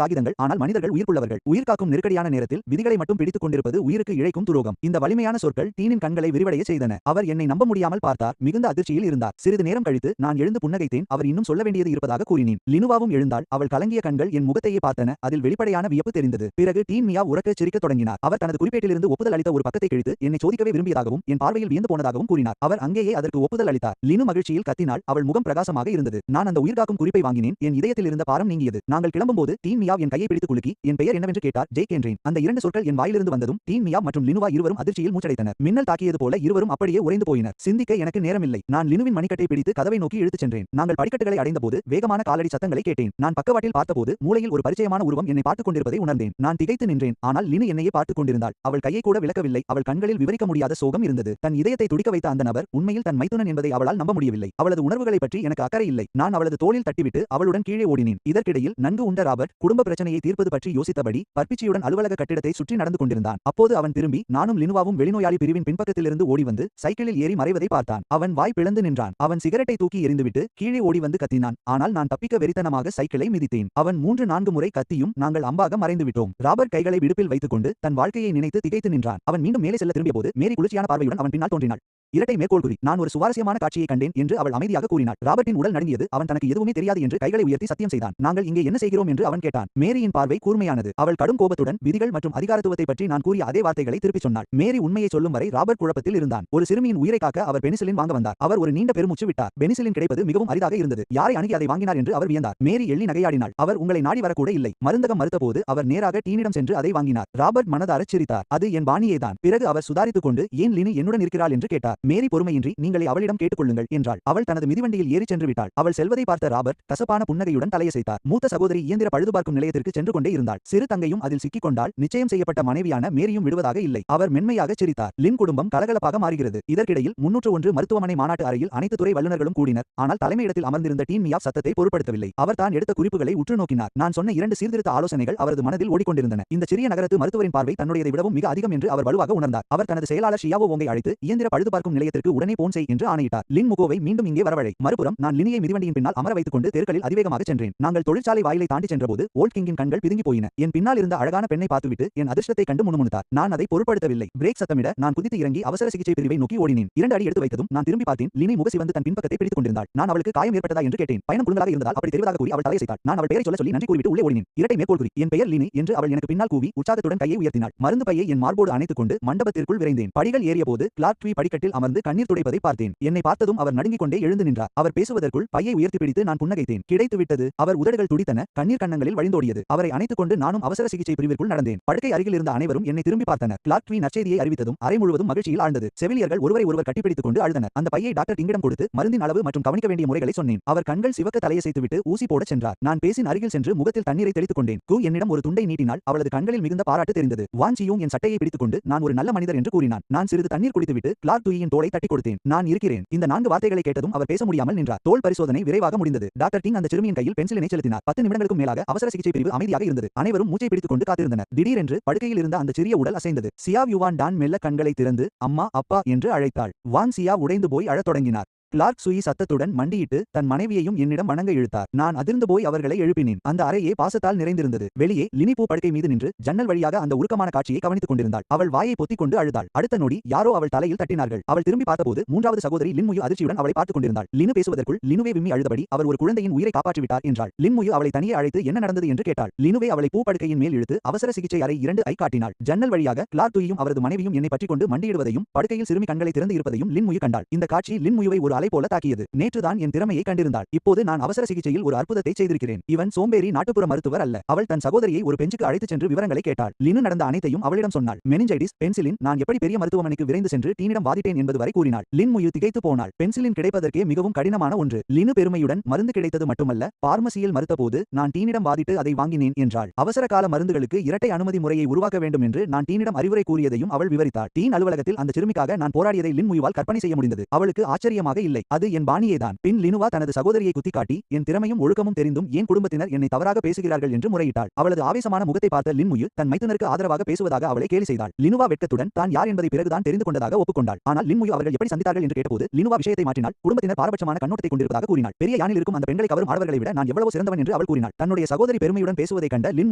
காகிதங்கள், ஆனால் மனிதர்கள் உயிர்ப்புள்ளவர்கள். உயிர்காக்கும் நெருக்கடியான நேரத்தில் விதிகளை மட்டும் பிடித்துக் கொண்டிருப்பது உயிருக்கு இழைக்கும் துரோகம். இந்த வலிமையான சொற்கள் டீனின் கண்களை விரிவடைய செய்தன. அவர் என்னை நம்ப முடியாமல் பார்த்தார். மிகுந்த அதிர்ச்சியில் இருந்தார். சிறிது நேரம் கழித்து நான் எழுந்து புன்னகைத்தேன். அவர் இன்னும் சொல்ல வேண்டியது இருப்பதாக கூறினேன். லினுவாவும் எழுந்தாள். அவள் கலங்கிய கண்கள் என் முகத்தையே பார்த்தன. அதில் வெளிப்படையான வியப்பு தெரிந்தது. பிறகு டீன் மியா உரக்க சிரிக்கத் தொடங்கினார். அவர் தனது குறிப்பேட்டிலிருந்து ஒப்புதல் அளித்த ஒரு பக்கத்தை கிழித்து என்னை சோதிக்கவே விரும்பியதாகவும் என் பார்வையில் வியந்து போனதாகவும் கூறினார். அவர் அங்கேயே அதற்கு ஒப்புதல் அளித்தார். லினு மகிழ்ச்சியில் கத்தினாள். அவள் முகம் பிரகாசமாக இருந்தது. நான் அந்த உயிர்காக்கும் குறிப்பை வாங்கினேன். என் இதயத்தில் இருந்த பாரம் நீங்கியது. நாங்கள் கிளம்பும்போது டீன் மியா என் கையை பிடித்து குலுக்கி, என் பெயர் என்னவென்று கேட்டார். ஜேக் என்றேன். அந்த இரண்டு சொற்கள் என் வாயிலிருந்து வந்ததும் டீன் மியா மற்றும் லினுவா இருவரும் அதிர்ச்சியில் மூச்சடைத்தனர். மின்னல் தாக்கியது போல இருவரும் அப்படியே உறைந்து போயினர். சிந்திக்க எனக்கு நேரமில்லை. நான் லினுவின் மணிக்கட்டை பிடித்து கதவை நோக்கி இழுத்துச் சென்றேன். நாங்கள் படிக்கட்டுகளை அடைந்தபோது வேகமான காலடி சத்தங்களை கேட்டேன். நான் பக்கவாட்டில் பார்த்தபோது மூலையில் ஒரு பரிச்சயமான உருவம் என்னை பார்த்துக் கொண்டிருப்பதை உணர்ந்தேன். நான் திகைத்து நின்றேன். ஆனால் லினு என்னையே பார்த்துக் கொண்டிருந்தாள். அவள் கையை கூட விலக்கவில்லை. அவள் கண்களில் விவரிக்க முடியாத சோகம் இருந்தது. தன் இதயத்தை துடிக்க வைத்த அந்த நபர் உண்மையில் தன் மைத்துனன் என்பதை அவளால் நம்ப முடியவில்லை. அவளது உணர்வுகளை பற்றி எனக்கு அக்கறை இல்லை. நான் அவளது தோளில் தட்டிவிட்டு அவளுடன் கீழே ஓடினேன். இதற்கிடையில் நன்கு உண்ட ராபர்ட் குடும்ப பிரச்சனையை தீர்ப்பது பற்றி யோசித்தபடி பர்பிச்சியுடன் அலுவலக கட்டிடத்தை சுற்றி நடந்து கொண்டிருந்தான். அப்போது அவன் திரும்பி நானும் லினுவாவும் வெளிநோயாளி பிரிவின் பின்பக்கத்திலிருந்து ஓடி வந்து சைக்கிளில் ஏறி மறைவதை பார்த்தான். அவன் வாய் பிளந்து நின்றான். அவன் சிகரெட்டை தூக்கி எறிந்துவிட்டு கீழே ஓடி வந்து கத்தினான். ஆனால் நான் தப்பிக்க வெறித்தனமாக சைக்கிளை மிதித்தேன். அவன் 3-4 முறை கத்தியும் நாங்கள் அம்பாக மறைந்து விட்டோம். ராபர்ட் கைகளை விடுப்பில் வைத்துக் கொண்டு தன் வாழ்க்கையை நினைத்து திகைத்து நின்றான். அவன் மீண்டும் மேலே செல்ல திரும்பிய போது மேரி குளிர்ச்சியான பார்வையுடன் அவன் பின்னால் தோன்றினாள். இரட்டை மேற்கோள் குறி, நான் ஒரு சுவாரஸ்யமான காட்சியை கண்டேன் என்று அவள் அமைதியாக கூறினாள். ராபர்ட்டின் உடல் நடுங்கியது. அவன் தனக்கு எதுவுமே தெரியாது என்று கைகளை உயர்த்தி சத்தியம் செய்தான். நாங்கள் இங்கே என்ன செய்கிறோம் என்று அவன் கேட்டான். மேரியின் பார்வை கூர்மையானது. அவள் கடும் கோபத்துடன் விதிகள் மற்றும் அதிகாரத்துவத்தை பற்றி நான் கூறிய அதே வார்த்தைகளை திருப்பிச் சொன்னாள். மேரி உண்மையை சொல்லும் வரை ராபர்ட் குழப்பத்தில் இருந்தான். ஒரு சிறுமியின் உயிரை காக்க அவர் பெனிசிலின் வாங்க வந்தார். அவர் ஒரு நீண்ட பெருமூச்சு விட்டார். பெனிசிலின் கிடைப்பது மிகவும் அரிதாக இருந்தது. யாரை அணுகி அதை வாங்கினார் என்று அவர் வியந்தார். மேரி எள்ளி நகையாடினாள். அவர் உங்களை நாடி வரக்கூட இல்லை. மருந்தகம் மறுத்தபோது அவர் நேராக டீனிடம் சென்று அதை வாங்கினார். ராபர்ட் மனதாரச் சிரித்தார். அது என் பாணியேதான். பிறகு அவர் சுதாரித்துக் கொண்டு ஏன் லினு என்னுடன் இருக்கிறாள் என்று கேட்டார். மேரி பொறுமையின்றி நீங்களே அவளிடம் கேட்டுக்கொள்ளுங்கள் என்றாள். அவள் தனது மிதிவண்டியில் ஏறி சென்று விட்டாள். அவள் செல்வதை பார்த்த ராபர்ட் கசப்பான புன்னகையுடன் தலையசைத்தார். மூத்த சகோதரி இயந்திர பழுதுபார்க்கும் நிலையத்திற்கு சென்று கொண்டே இருந்தாள். சிறு தங்கையும் அதில் சிக்கிக் கொண்டால் நிச்சயம் செய்யப்பட்ட மனைவியான மேரியும் விடுவதாக இல்லை. அவர் மென்மையாக சிரித்தார். லின் குடும்பம் கலகலப்பாக மாறுகிறது. இதற்கிடையில் 301 மருத்துவமனை மாநாட்டு அறையில் அனைத்து துறை வல்லுநர்களும் கூடினர். ஆனால் தலைமையிடத்தில் அமர்ந்திருந்த டீன் மியா சத்தத்தை பொருட்படுத்தவில்லை. அவர் தான் எடுத்த குறிப்புகளை உற்று நோக்கினார். நான் சொன்ன 2 சீர்திருத்த ஆலோசனைகள் அவரது மனதில் ஓடிக்கொண்டிருந்தன. இந்த சிறிய நகரத்து மருத்துவரின் பார்வை தன்னுடையதை விடவும் மிக அதிகம் என்று அவர் வலுவாக உணர்ந்தார். அவர் தனது செயலாளர் ஷியாவோ வோங்கை அழைத்து இயந்திர பழுதுபார்க்கும் நிலையத்திற்கு உடனே போன் செய் என்று ஆணையிட்டார். லின் முகோவை மீண்டும் இங்கே வரவழை. மறுபுறம் நான் லினியை மிதிவண்டியின் பின்னால் அமர வைத்துக் கொண்டு தெருக்களில் அதிவேகமாக சென்றேன். நாங்கள் தொழிற்சாலை வாயிலை தாண்டி சென்றபோது ஓல்ட் கிங்கின் கண்கள் பிதுங்கி போயின. என் பின்னால் இருந்த அழகான பெண்ணை பார்த்துவிட்டு என் அதிர்ஷ்டத்தை கண்டு முணுமுணுத்தார். நான் அதை பொருட்படுத்தவில்லை. பிரேக் சத்தமிட நான் குதித்து இறங்கி அவசர சிகிச்சை பிரிவை நோக்கி ஓடினேன். 2 அடி எடுத்து வைத்ததும் நான் திரும்பி பார்த்தேன். லினி முகசிவந்து தன் பின்பக்கத்தை பிடித்துக் கொண்டிருந்தாள். நான் அவளுக்கு காயம் ஏற்பட்டதா என்று கேட்டேன். பயணம் குழுங்கலாக இருந்ததால் அப்படி தெரிவதாக கூறி அவள் தலையசைத்தாள். நான் அவள் பெயரை சொல்லி நன்றி கூறிவிட்டு உள்ளே ஓடினேன். இரட்டை மேற்கோள் குறி, என் பெயர் லினி என்று அவள் எனக்கு பின்னால் கூவி உற்சாகத்துடன் கையை உயர்த்தினாள். மருந்து பையை என் மார்போடு அணைத்துக் கொண்டு மண்டபத்திற்குள் விரைந்தேன். படிகள் ஏறியபோது கிளார்க் ட்வீ படிக்கட்டில் அமர்ந்து கண்ணீர் துடைப்பதை பார்த்தேன். என்னை பார்த்ததும் அவர் நடுங்கிக் கொண்டே எழுந்து நின்றார். அவர் பேசுவதற்குள் பையை உயர்த்தி பிடித்து நான் புன்னகைத்தேன். கிடைத்துவிட்டது. அவர் உதடுகள் துடித்தன. கண்ணீர் கண்ணங்களில் வழிந்தோடியது. அவரை அணைத்துக் கொண்டு நானும் அவசர சிகிச்சை பிரிவிற்குள் நடந்தேன். படுக்கை அருகில் இருந்த அனைவரும் என்னை திரும்பி பார்த்தனர். கிளார்க் ட்வீ நற்செய்தியை அறிவித்ததும் அறை முழுவதும் மகிழ்ச்சியில் ஆழ்ந்தது. செவிலியர்கள் ஒருவரை ஒருவர் கட்டிப்பிடித்துக் கொண்டு அழுதனர். அந்த பையை டாக்டர் கிங்கிடம் கொடுத்து மருந்தின் அளவு மற்றும் கவனிக்க வேண்டிய முறைகளை சொன்னேன். அவர் கண்கள் சிவக்க தலையசைத்துவிட்டு ஊசி போடச் சென்றார். நான் பேசின் அருகில் சென்று முகத்தில் தண்ணீரை தெளித்துக் கொண்டேன். கு என்னிடம் ஒரு துண்டை நீட்டினாள். அவளது கண்களில் மிகுந்த பாராட்டு தெரிந்தது. வான் சியூங் என் சட்டையை பிடித்துக் கொண்டு நான் ஒரு நல்ல மனிதர் என்று கூறினான். நான் சிறிது தண்ணீர் குடித்துவிட்டு கிளார்க் ட்வீயின் தோளை தட்டி கொடுத்தேன். நான் இருக்கிறேன். இந்த 4 வார்த்தைகளை கேட்டதும் அவர் பேச முடியாமல் நின்றார். தோல் பரிசோதனை விரைவாக முடிந்தது. டாக்டர் கிங் அந்த சிறுமியின் கையில் பென்சிலினை செலுத்தினார். 10 நிமிடங்களுக்கும் மேலாக அவசர சிகிச்சை பிரிவு அமைதியாக இருந்தது. அனைவரும் மூச்சை பிடித்துக் கொண்டு காத்திருந்தனர். திடீரென்று படுக்கையில் இருந்த அந்த சிறிய உடல் அசைந்தது. சியாவ் யுவான் டான் மெல்ல கண்களை திறந்து அம்மா அப்பா என்று அழைத்தாள். வான் சியா உடைந்து போய் அழத் தொடங்கினார். கிளார்க் சுயி சத்தத்துடன் மண்டியிட்டு தன் மனைவியையும் என்னிடம் வணங்க இழுத்தார். நான் அதிர்ந்து போய் அவர்களை எழுப்பினேன். அந்த அறையே பாசத்தால் நிறைந்திருந்தது. வெளியே லினி பூ படுக்கை மீது நின்று ஜன்னல் வழியாக அந்த உருக்கமான காட்சியை கவனித்துக் கொண்டிருந்தாள். அவள் வாயை பொத்திக் கொண்டு அழுதாள். அடுத்த நொடி யாரோ அவள் தலையில் தட்டினார்கள். அவள் திரும்பி பார்த்தபோது 3வது சகோதரி லின்முயு அதிர்ச்சியுடன் அவளை பார்த்துக் கொண்டிருந்தாள். லினு பேசுவதற்குள் லினுவே விம்மி அழுதபடி அவர் ஒரு குழந்தையின் உயிரை காப்பாற்றிவிட்டார் என்றாள். லின்முயு அவளை தனியே அழைத்து என்ன நடந்தது என்று கேட்டாள். லினுவே அவளை பூ படுக்கையின் மேல் இழுத்து அவசர சிகிச்சை அறை 2 ஐ காட்டினாள். ஜன்னல் வழியாக கிளார்க் ட்வீயும் அவரது மனைவியும் என்னை பற்றிக் கொண்டு மண்டியிடுவதையும் படுக்கையில் சிறுமி கண்களை திறந்து இருப்பதையும் லின்முயு கண்டாள். இந்த காட்சி லின்முயுவை ஒரு அலை போல தாக்கியது. நேற்றுதான் என் திறமையை கண்டிருந்தாள். இப்போது நான் அவசர சிகிச்சையில் ஒரு அற்புதத்தை செய்திருக்கிறேன். இவன் சோம்பேறி நாட்டுப்புற மருத்துவர் அல்ல. அவள் தன் சகோதரியை ஒரு பெஞ்சுக்கு அழைத்துச் சென்று விவரங்களை கேட்டாள். லினு நடந்த அனைத்தையும் அவளிடம் சொன்னாள். மெனிஞ்சைடிஸ், பென்சிலின், நான் எப்படி பெரிய மருத்துவமனைக்கு விரைந்து சென்று டீனிடம் வாதிட்டேன் என்பது வரை கூறினாள். லின் முயு திகைத்து போனாள். பென்சிலின் கிடைப்பதற்கே மிகவும் கடினமான ஒன்று. லினு பெருமையுடன் மருந்து கிடைத்தது மட்டுமல்ல, பார்மசியில் மறுத்தபோது நான் டீனிடம் வாதிட்டு அதை வாங்கினேன் என்றாள். அவசர கால மருந்துகளுக்கு இரட்டை அனுமதி முறையை உருவாக்க வேண்டும் என்று நான் டீனிடம் அறிவுரை கூறியதையும் அவள் விவரித்தாள். டீன் அலுவலகத்தில் அந்த சிறுமிக்காக நான் போராடியதை லின் முயுவால் கற்பனை செய்ய முடிந்தது. அவளுக்கு ஆச்சரியமாக இல்லை. அது என் பாணியேதான். பின் லினுவா தனது சகோதரியை குத்திக்காட்டி, என் திறமையும் ஒழுக்கமும் தெரிந்தும் ஏன் குடும்பத்தினர் என்னை தவறாக பேசுகிறார்கள் என்று முறையிட்டாள். அவளது ஆவேசமான முகத்தை பார்த்த லின் முயு தன் மைத்துனருக்கு ஆதரவாக பேசுவதாக அவளை கேலி செய்தாள். லினுவா வெட்கத்துடன் தான் யார் என்பதை பிறகுதான் தெரிந்து கொண்டதாக ஒப்புக்கொண்டாள். ஆனால் லின் முயு அவர்கள் எப்படி சந்தித்தார்கள் என்று கேட்டபோது லினுவா விஷயத்தை மாற்றினாள். குடும்பத்தினர் பாரபட்சமான கண்ணோட்டத்தை கொண்டிருப்பதாக கூறினாள். பெரிய யானில் இருக்கும் அந்த பெண்களை கவரும் ஆடவர்களை விட நான் எவ்வளவு சிறந்தவன் என்று அவள் கூறினாள். தன்னுடைய சகோதரி பெருமையுடன் பேசுவதை கண்ட லின்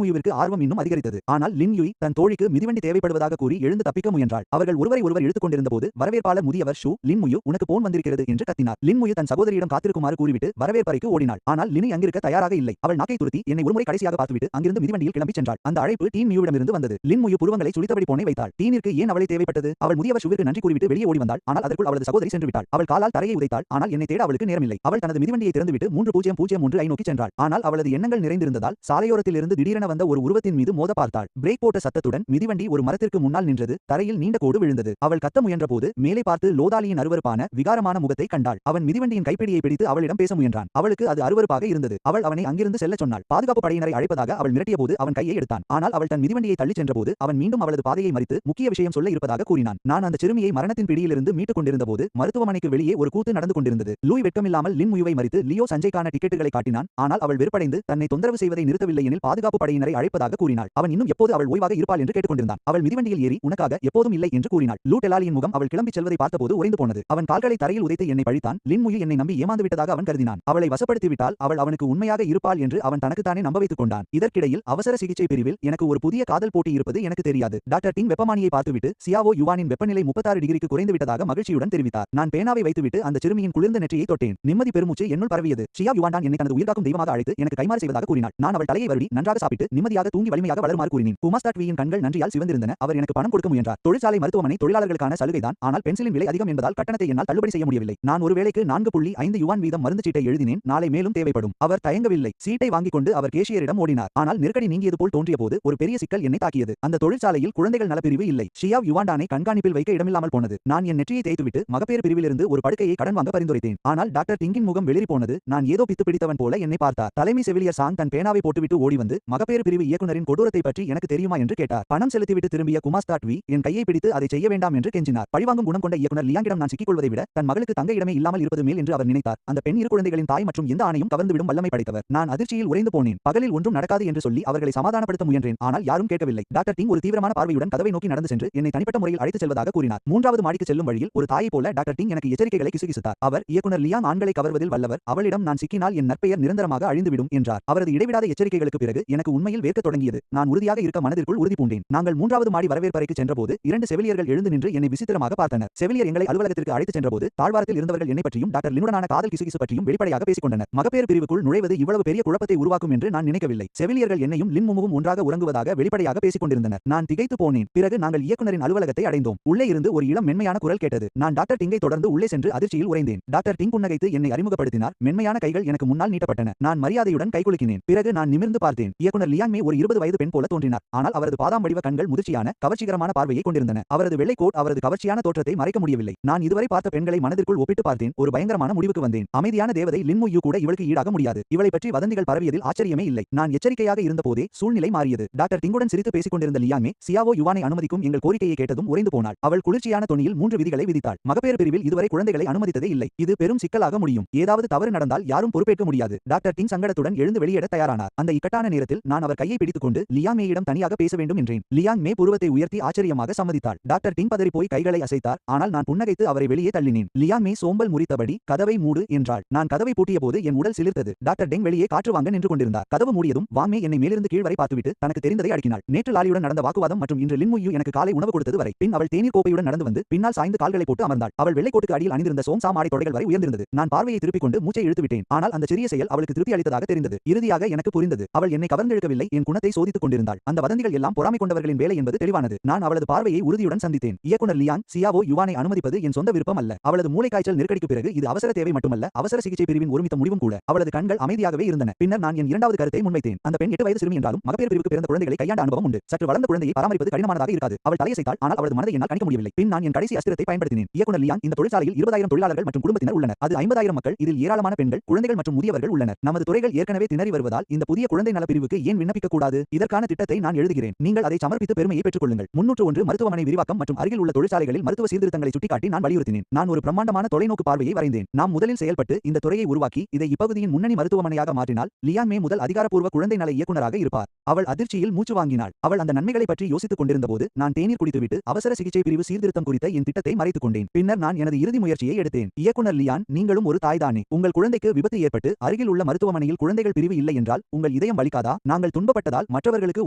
முயுவிற்கு ஆர்வம் இன்னும் அதிகரித்தது. ஆனால் லின் யுய் தன் தோழிக்கு மிதிவண்டி தேவைப்படுவதாக கூறி எழுந்து தப்பிக்க முயன்றாள். அவர்கள் ஒருவரை ஒருவர் இழுத்துக் கொண்டிருந்த போது வரவேற்பாளர் முதியவர் ஷூ, லின் முயு உனக்கு போன் வந்திருக்கிறது என்று கத்தினார். லின் முயு தன் சகோதரியிடம் காத்திருக்குமாறு கூறிவிட்டு வரவேற்பறைக்கு ஓடினாள். ஆனால் லினி அங்கிருக்க தயாராக இல்லை. அவள் நாக்கை துருத்தி என்னை ஒருமுறை கடைசியாக பார்த்துவிட்டு அங்கிருந்து மிதிவண்டியில் கிளம்பி சென்றாள். அந்த அழைப்பு டீன் மியுவிடமிருந்து வந்தது. லின் முயு புருவங்களை சுழித்தபடி போனை வைத்தாள். டீனிற்கு ஏன் அவளை தேவைப்பட்டது? அவள் முதியவர் ஷூவிற்கு நன்றி கூறிவிட்டு வெளியே ஓடி வந்தாள். ஆனால் அதற்குள் அவளது சகோதரி சென்று விட்டாள். அவள் காலால் தரையை உதைத்தாள். ஆனால் என்னை தேட அவளுக்கு நேரமில்லை. அவள் தனது மிதிவண்டியை திறந்துவிட்டு 3003 ஐ நோக்கி சென்றாள். ஆனால் அவளது எண்ணங்கள் நிறைந்திருந்ததால் சாலையோரத்தில் இருந்து திடீரென வந்த ஒரு உருவத்தின் மீது மோத பார்த்தாள். பிரேக் போட்ட சத்தத்துடன் மிதிவண்டி ஒரு மரத்திற்கு முன்னால் நின்றது. தரையில் நீண்ட கோடு விழுந்தது. அவள் கத்த முயன்ற போது மேலே பார்த்து லோதாலியின் அருவருப்பான விகாரமான முகத்தை கண்டாள். அவன் மிதிவண்டியின் கைப்பிடியை பிடித்து அவளிடம் பேச முயன்றான். அவளுக்கு அது அருவருப்பாக இருந்தது. அவள் அவனை அங்கிருந்து செல்ல சொன்னாள். பாதுகாப்பு படையினரை அழைப்பதாக அவள் மிரட்டிய போது அவன் கையை எடுத்தான். ஆனால் அவள் தன் மிதிவண்டியை தள்ளிச் சென்றபோது அவன் மீண்டும் அவளது பாதையை மறித்து முக்கிய விஷயம் சொல்ல இருப்பதாக கூறினான். நான் அந்த சிறுமியை மரணத்தின் பிடியிலிருந்து மீட்டுக் கொண்டிருந்த போது மருத்துவமனைக்கு வெளியே ஒரு கூத்து நடந்து கொண்டிருந்தது. லூய் வெட்கமில்லாமல் லின் முயுவை மறித்து லியோ சஞ்சய்க்கான டிக்கெட்டுகளை காட்டினான். ஆனால் அவள் வெறுப்படைந்து தன்னை தொந்தரவு செய்வதை நிறுத்தவில்லை எனில் பாதுகாப்பு படையினரை அழைப்பதாக கூறினாள். அவன் இன்னும் எப்போது அவள் ஓய்வாக இருப்பாள் என்று கேட்டுக்கொண்டிருந்தான். அவள் மிதிவண்டியில் ஏறி உனக்காக எப்போதும் இல்லை என்று கூறினாள். லூ டெலாலியின் முகம் அவள் கிளம்பி செல்வதை பார்த்தபோது உறைந்து போனது. அவன் கால்களை தரையில் உதைத்து என்னை பழித்தான். லின் முயு என்னை நம்பி ஏமாந்து விட்டதாக அவன் கருதினான். அவளை வசப்படுத்திவிட்டால் அவள் அவனுக்கு உண்மையாக இருப்பாள் என்று அவன் தனக்குத்தானே நம்ப வைத்துக் கொண்டான். இதற்கிடையில் அவசர சிகிச்சை பிரிவில் எனக்கு ஒரு புதிய காதல் போட்டி இருப்பது எனக்கு தெரியாது. டாக்டர் டிங் வெப்பமானியை பார்த்துவிட்டு சியாவோ யுவானின் வெப்பநிலை 36 டிகிரிக்கு குறைந்து விட்டதாக மகிழ்ச்சியுடன் தெரிவித்தார். நான் பேனாவை வைத்துவிட்டு அந்த சிறுமியின் குளிர்ந்த நெற்றியை தொட்டேன். நிம்மதி பெருமூச்சு என்னுள் பரவியது. சியா யுவான் என்னை தனது உயிர்காக்கும் தெய்வமாக அழைத்து எனக்கு கைமாறு செய்வதாக கூறினாள். நான் அவள் தலையை வருடி நன்றாக சாப்பிட்டு நிம்மதியாக தூங்கி வலிமையாக வளருமாறு கூறினேன். குமாஸ்டாட்வியின் கண்கள் நன்றியால் சிவந்திருந்தன. அவர் எனக்கு பணம் கொடுக்க முயன்றார். தொழிற்சாலை மருத்துவமனை தொழிலாளர்களுக்கான சலுகைதான். ஆனால் பென்சிலின் விலை அதிகம் என்பதால் கட்டணத்தை என்னால் தள்ளுபடி செய்ய முடியவில்லை. நான் ஒரு வேளைக்கு 4.5 யுவான் வீதம் மருந்து சீட்டை எழுதினேன். நாளை மேலும் தேவைப்படும். அவர் தயங்கவில்லை. சீட்டை வாங்கிக் கொண்டு அவர் கேஷியரிடம் ஓடினார். ஆனால் நெருக்கடி நீங்கியது போல் தோன்றிய போது ஒரு பெரிய சிக்கல் என்னை தாக்கியது. அந்த தொழிற்சாலையில் குழந்தைகள் நலப்பிரிவு இல்லை. ஷியா யுவான்டானை கண்காணிப்பில் வைக்க இடமில்லாமல் போனது. நான் என் நெற்றியை தேய்த்துவிட்டு மகப்பேறு பிரிவிலிருந்து ஒரு படுக்கையை கடன் வாங்க பரிந்துரைத்தேன். ஆனால் டாக்டர் டிங்கின் முகம் வெளிரி போனது. நான் ஏதோ பித்து பிடித்தவன் போல என்னை பார்த்தார். தலைமை செவிலியர் சாங் தன் பேனாவை போட்டுவிட்டு ஓடி வந்து மகப்பேறு பிரிவு இயக்குனரின் கொடூரத்தை பற்றி எனக்கு தெரியுமா என்று கேட்டார். பணம் செலுத்திவிட்டு திரும்பிய குமாஸ்டாட்வி என் கையை பிடித்து அதை செய்ய வேண்டாம் என்று கெஞ்சினார். பழிவாங்கும் குணம் கொண்ட இயக்குனர் லியாங்கிடம் நான் சிக்கிக்கொள்வதை விட தன் மகளுக்கு தங்க இடமே இல்லாமல் இருப்பது மேல் என்று அவர் நினைத்தார். அந்த பெண் இரு குழந்தைகளின் தாய் மற்றும் எந்த ஆணையும் கவர்ந்துவிடும் வல்லமை படைத்தவர். நான் அதிர்ச்சியில் உறைந்து போனேன். பகலில் ஒன்றும் நடக்காது என்று சொல்லி அவர்களை சமாதானப்படுத்த முயன்றேன். ஆனால் யாரும் கேட்கவில்லை. டாக்டர் டிங் ஒரு தீவிரமான பார்வையுடன் கதவை நோக்கி நடந்து சென்று என்னை தனிப்பட்ட முறையில் அழைத்துச் செல்வதாக கூறினார். 3வது மாடிக்கு செல்லும் வழியில் ஒரு தாயை போல டாக்டர் டிங் எனக்கு எச்சரிக்கைகளை கிசுகிசுத்தார். அவர் இயக்குனர் லியாங் ஆண்களை கவர்வதில் வல்லவர். அவளிடம் நான் சிக்கினால் என் நற்பெயர் நிரந்தரமாக அழிந்துவிடும் என்றார். அவரது இடைவிடாத எச்சரிக்கைகளுக்கு பிறகு எனக்கு உண்மையில் வேர்க்கத் தொடங்கியது. நான் உறுதியாக இருக்க மனதிற்குள் உறுதி பூண்டேன். நாங்கள் 3வது மாடி வரவேற்பறைக்கு சென்றபோது 2 செவிலியர்கள் எழுந்து நின்று என்னை விசித்திரமாக பார்த்தனர். செவிலியர் எங்களை அலுவலகத்திற்கு அழைத்துச் சென்றபோது தாழ்வாரத்தில் இருந்தவர்கள் என்னை பற்றியும் டாக்டர் லினுடனான காதல் கிசுகிசு பற்றியும் வெளிப்படையாக பேசிக் கொண்டனர். மகப்பேறு பிரிவுக்குள் நுழைவது இவ்வளவு பெரிய குழப்பத்தை உருவாக்கும் என்று நான் நினைக்கவில்லை. செவிலியர்கள் என்னையும் லின் முமுவும் ஒன்றாக உறங்குவதாக வெளிப்படையாக பேசிக் கொண்டிருந்தனர். நான் திகைத்து போனேன். பிறகு நாங்கள் இயக்குனரின் அலுவலகத்தை அடைந்தோம். உள்ளே இருந்து ஒரு இளம் மென்மையான குரல் கேட்டது. நான் டாக்டர் டிங்கை தொடர்ந்து உள்ளே சென்று அதிர்ச்சியில் உறைந்தேன். டாக்டர் டிங் புன்னகைத்து என்னை அறிமுகப்படுத்தினார். மென்மையான கைகள் எனக்கு முன்னால் நீட்டப்பட்டன. நான் மரியாதையுடன் கைகுலுக்கினேன். பிறகு நான் நிமிர்ந்து பார்த்தேன். இயக்குனர் லியாங் மே ஒரு 20 வயது பெண் போல தோன்றினார். ஆனால் அவரது பாதாம் வடிவ கண்கள் முதிர்ச்சியான கவர்ச்சிகரமான பார்வையை கொண்டிருந்தன. அவரது வெள்ளை கோட் அவரது கவர்ச்சியான தோற்றத்தை மறைக்க முடியவில்லை. நான் இதுவரை பார்த்த பெண்களை மனதிற்குள் ஒப்பிட்டு பார்த்தேன். ஒரு பயங்கரமான முடிவுக்கு வந்தேன். அமைதியான தேவதை லின் முயு கூட இவளுக்கு ஈடாக முடியாது. இவளை பற்றி வதந்திகள் பரவியதில் ஆச்சரியமே இல்லை. நான் எச்சரிக்கையாக இருந்தபோதே சூழ்நிலை மாறியது. டாக்டர் டிங்குடன் சிரித்து பேசிக் கொண்டிருந்த லியாங் மே சியாவோ யுவானை அனுமதிக்கும் எங்கள் கோரிக்கையை கேட்டதும் உறைந்து போனாள். அவள் குளிர்ச்சியான தொனியில் 3 விதிகளை விதித்தாள். மகப்பேறு பிரிவில் இதுவரை குழந்தைகளை அனுமதித்ததே இல்லை. இது பெரும் சிக்கலாக முடியும். ஏதாவது தவறு நடந்தால் யாரும் பொறுப்பேற்க முடியாது. டாக்டர் டிங் சங்கடத்துடன் எழுந்து வெளியேற தயாரானார். அந்த இக்கட்டான நேரத்தில் நான் அவர் கையை பிடித்துக் கொண்டு லியாங் மேயிடம் தனியாக பேச வேண்டும் என்றேன். லியாங் மே புருவத்தை உயர்த்தி ஆச்சரியமாக சம்மதித்தாள். டாக்டர் டிங் பதறி போய் கைகளை அசைத்தார். ஆனால் நான் புன்னகைத்து அவரை வெளியே தள்ளினேன். லியாங் மே சோம்பல் முறித்தபடி கதவை மூடு என்றாள். நான் கதவை பூட்டிய போது என் உடல் சிலிர்த்தது. டாக்டர் டெங் வெளியே காற்று வாங்க நின்று கொண்டிருந்தார். கதவு மூடியதும் வாங் மே என்னை மேலிருந்து கீழ் வரை பார்த்துவிட்டு தனக்கு தெரிந்ததை அடுக்கினாள். நேற்று லாலியுடன் நடந்த வாக்குவாதம் மற்றும் இன்று லின் முயு எனக்கு காலை உணவு கொடுத்தது வரை. பின் அவள் தேநீர் கோப்பையுடன் நடந்து வந்து பின்னால் சாய்ந்து கால்களை போட்டு அமர்ந்தாள். அவள் வெள்ளைக்கோட்டுக்கு அடியில் அணிந்திருந்த சோம்சா மாடை தொடைகள் வரை உயர்ந்திருந்தது. நான் பார்வையை திருப்பிக் கொண்டு மூச்சை இழுத்து விட்டேன். ஆனால் அந்த சிறிய செயல் அவளுக்கு திருப்தி அளித்ததாக தெரிந்தது. இறுதியாக எனக்கு புரிந்தது. அவள் என்னை கவர்ந்தெழுக்கவில்லை, என் குணத்தை சோதித்துக் கொண்டிருந்தாள். அந்த வதந்திகள் எல்லாம் பொறாமை கொண்டவர்களின் வேலை என்பது தெளிவானது. நான் அவளது பார்வையை உறுதியுடன் சந்தித்தேன். இயக்குனர் லியாங் சியாவோ யுவானை அனுமதிப்பது என் சொந்த விருப்பம் அல்ல. அவளது மூளைக்காய்ச்சல் நாட்கள் நெருக்கடிக்கு பிறகு இது அவசர தேவை மட்டுமல்ல, அவசர சிகிச்சை பிரிவின் ஒருமித்த முடிவும் கூட. அவளது கண்கள் அமைதியாகவே இருந்தன. பின்னர் நான் என் இரண்டாவது கருத்தை முன்வைத்தேன். அந்த பெண் 8 வயது சிறுமி என்றாலும் மகப்பேறு பிரிவுக்கு பிறந்த குழந்தைகளை கையாண்ட அனுபவம் உண்டு. சற்று வளர்ந்த குழந்தையை பராமரிப்பது கடினமானதாக இருக்காது. அவள் தலையசைத்தாள், ஆனால் அவளது மனதை என்னால் கணிக்க முடியவில்லை. பின் நான் என் கடைசி அஸ்திரத்தை பயன்படுத்தினேன். இயக்குனர் லியான், இந்த தொழிற்சாலையில் 20,000 தொழிலாளர்கள் மற்றும் குடும்பத்தினர் உள்ளனர். அது 50,000 மக்கள், இதில் ஏராளமான பெண்கள், குழந்தைகள் மற்றும் முதியவர்கள் உள்ளனர். நமது துறைகள் ஏற்கனவே திணறி வருவதால் இந்த புதிய குழந்தை நல பிரிவுக்கு ஏன் விண்ணப்பிக்க கூடாது? இதற்கான திட்டத்தை நான் எழுதுகிறேன். நீங்கள் அதை சமர்ப்பித்து பெருமையை பெற்றுக் கொள்ளுங்கள். 301 மருத்துவமனை விரிவாக்கம் மற்றும் அருகில் உள்ள தொழிற்சாலைகளில் மருத்துவ சீர்திருத்தங்களை சுட்டிக்காட்டி நான் வலியுறுத்தினேன். நான் ஒரு பிரம்மாண்டமான தொலைநோக்கு பார்வையை வரைந்தேன். நாம் முதலில் செயல்பட்டு இந்த துறையை உருவாக்கி இதை இப்பகுதியின் முன்னணி மருத்துவமனையாக மாற்றினால் லியான் மே முதல் அதிகாரப்பூர்வ குழந்தை நல இயக்குனராக இருப்பார். அவள் அதிர்ச்சியில் மூச்சு வாங்கினாள். அவள் அந்த நன்மைகளை பற்றி யோசித்துக் கொண்டிருந்தபோது நான் தேநீர் குடித்துவிட்டு அவசர சிகிச்சை பிரிவு சீர்திருத்தம் குறித்த என் திட்டத்தை மறைத்துக் கொண்டேன். பின்னர் நான் எனது இறுதி முயற்சியை எடுத்தேன். இயக்குனர் லியான், நீங்களும் ஒரு தாய்தானே? உங்கள் குழந்தைக்கு விபத்து ஏற்பட்டு அருகில் உள்ள மருத்துவமனையில் குழந்தைகள் பிரிவு இல்லை என்றால் உங்கள் இதயம் வலிக்காதா? நாங்கள் துன்பப்பட்டதால் மற்றவர்களுக்கு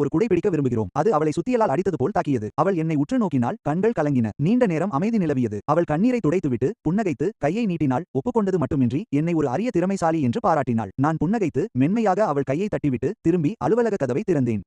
ஒரு குடை பிடிக்க விரும்புகிறோம். அது அவளை சுத்தியலால் அடித்தது போல் தாக்கியது. அவள் என்னை உற்று நோக்கினாள். கண்கள் கலங்கின. நீண்ட நேரம் அமைதி நிலவியது. அவள் கண்ணீரை துடைத்துவிட்டு புன்னகைத்து கையை நீட்டினாள். ஒப்புக்கொண்டது மட்டுமின்றி என்னை ஒரு அரிய திறமைசாலி என்று பாராட்டினாள். நான் புன்னகைத்து மென்மையாக அவள் கையை தட்டிவிட்டு திரும்பி அலுவலக கதவை திறந்தேன்.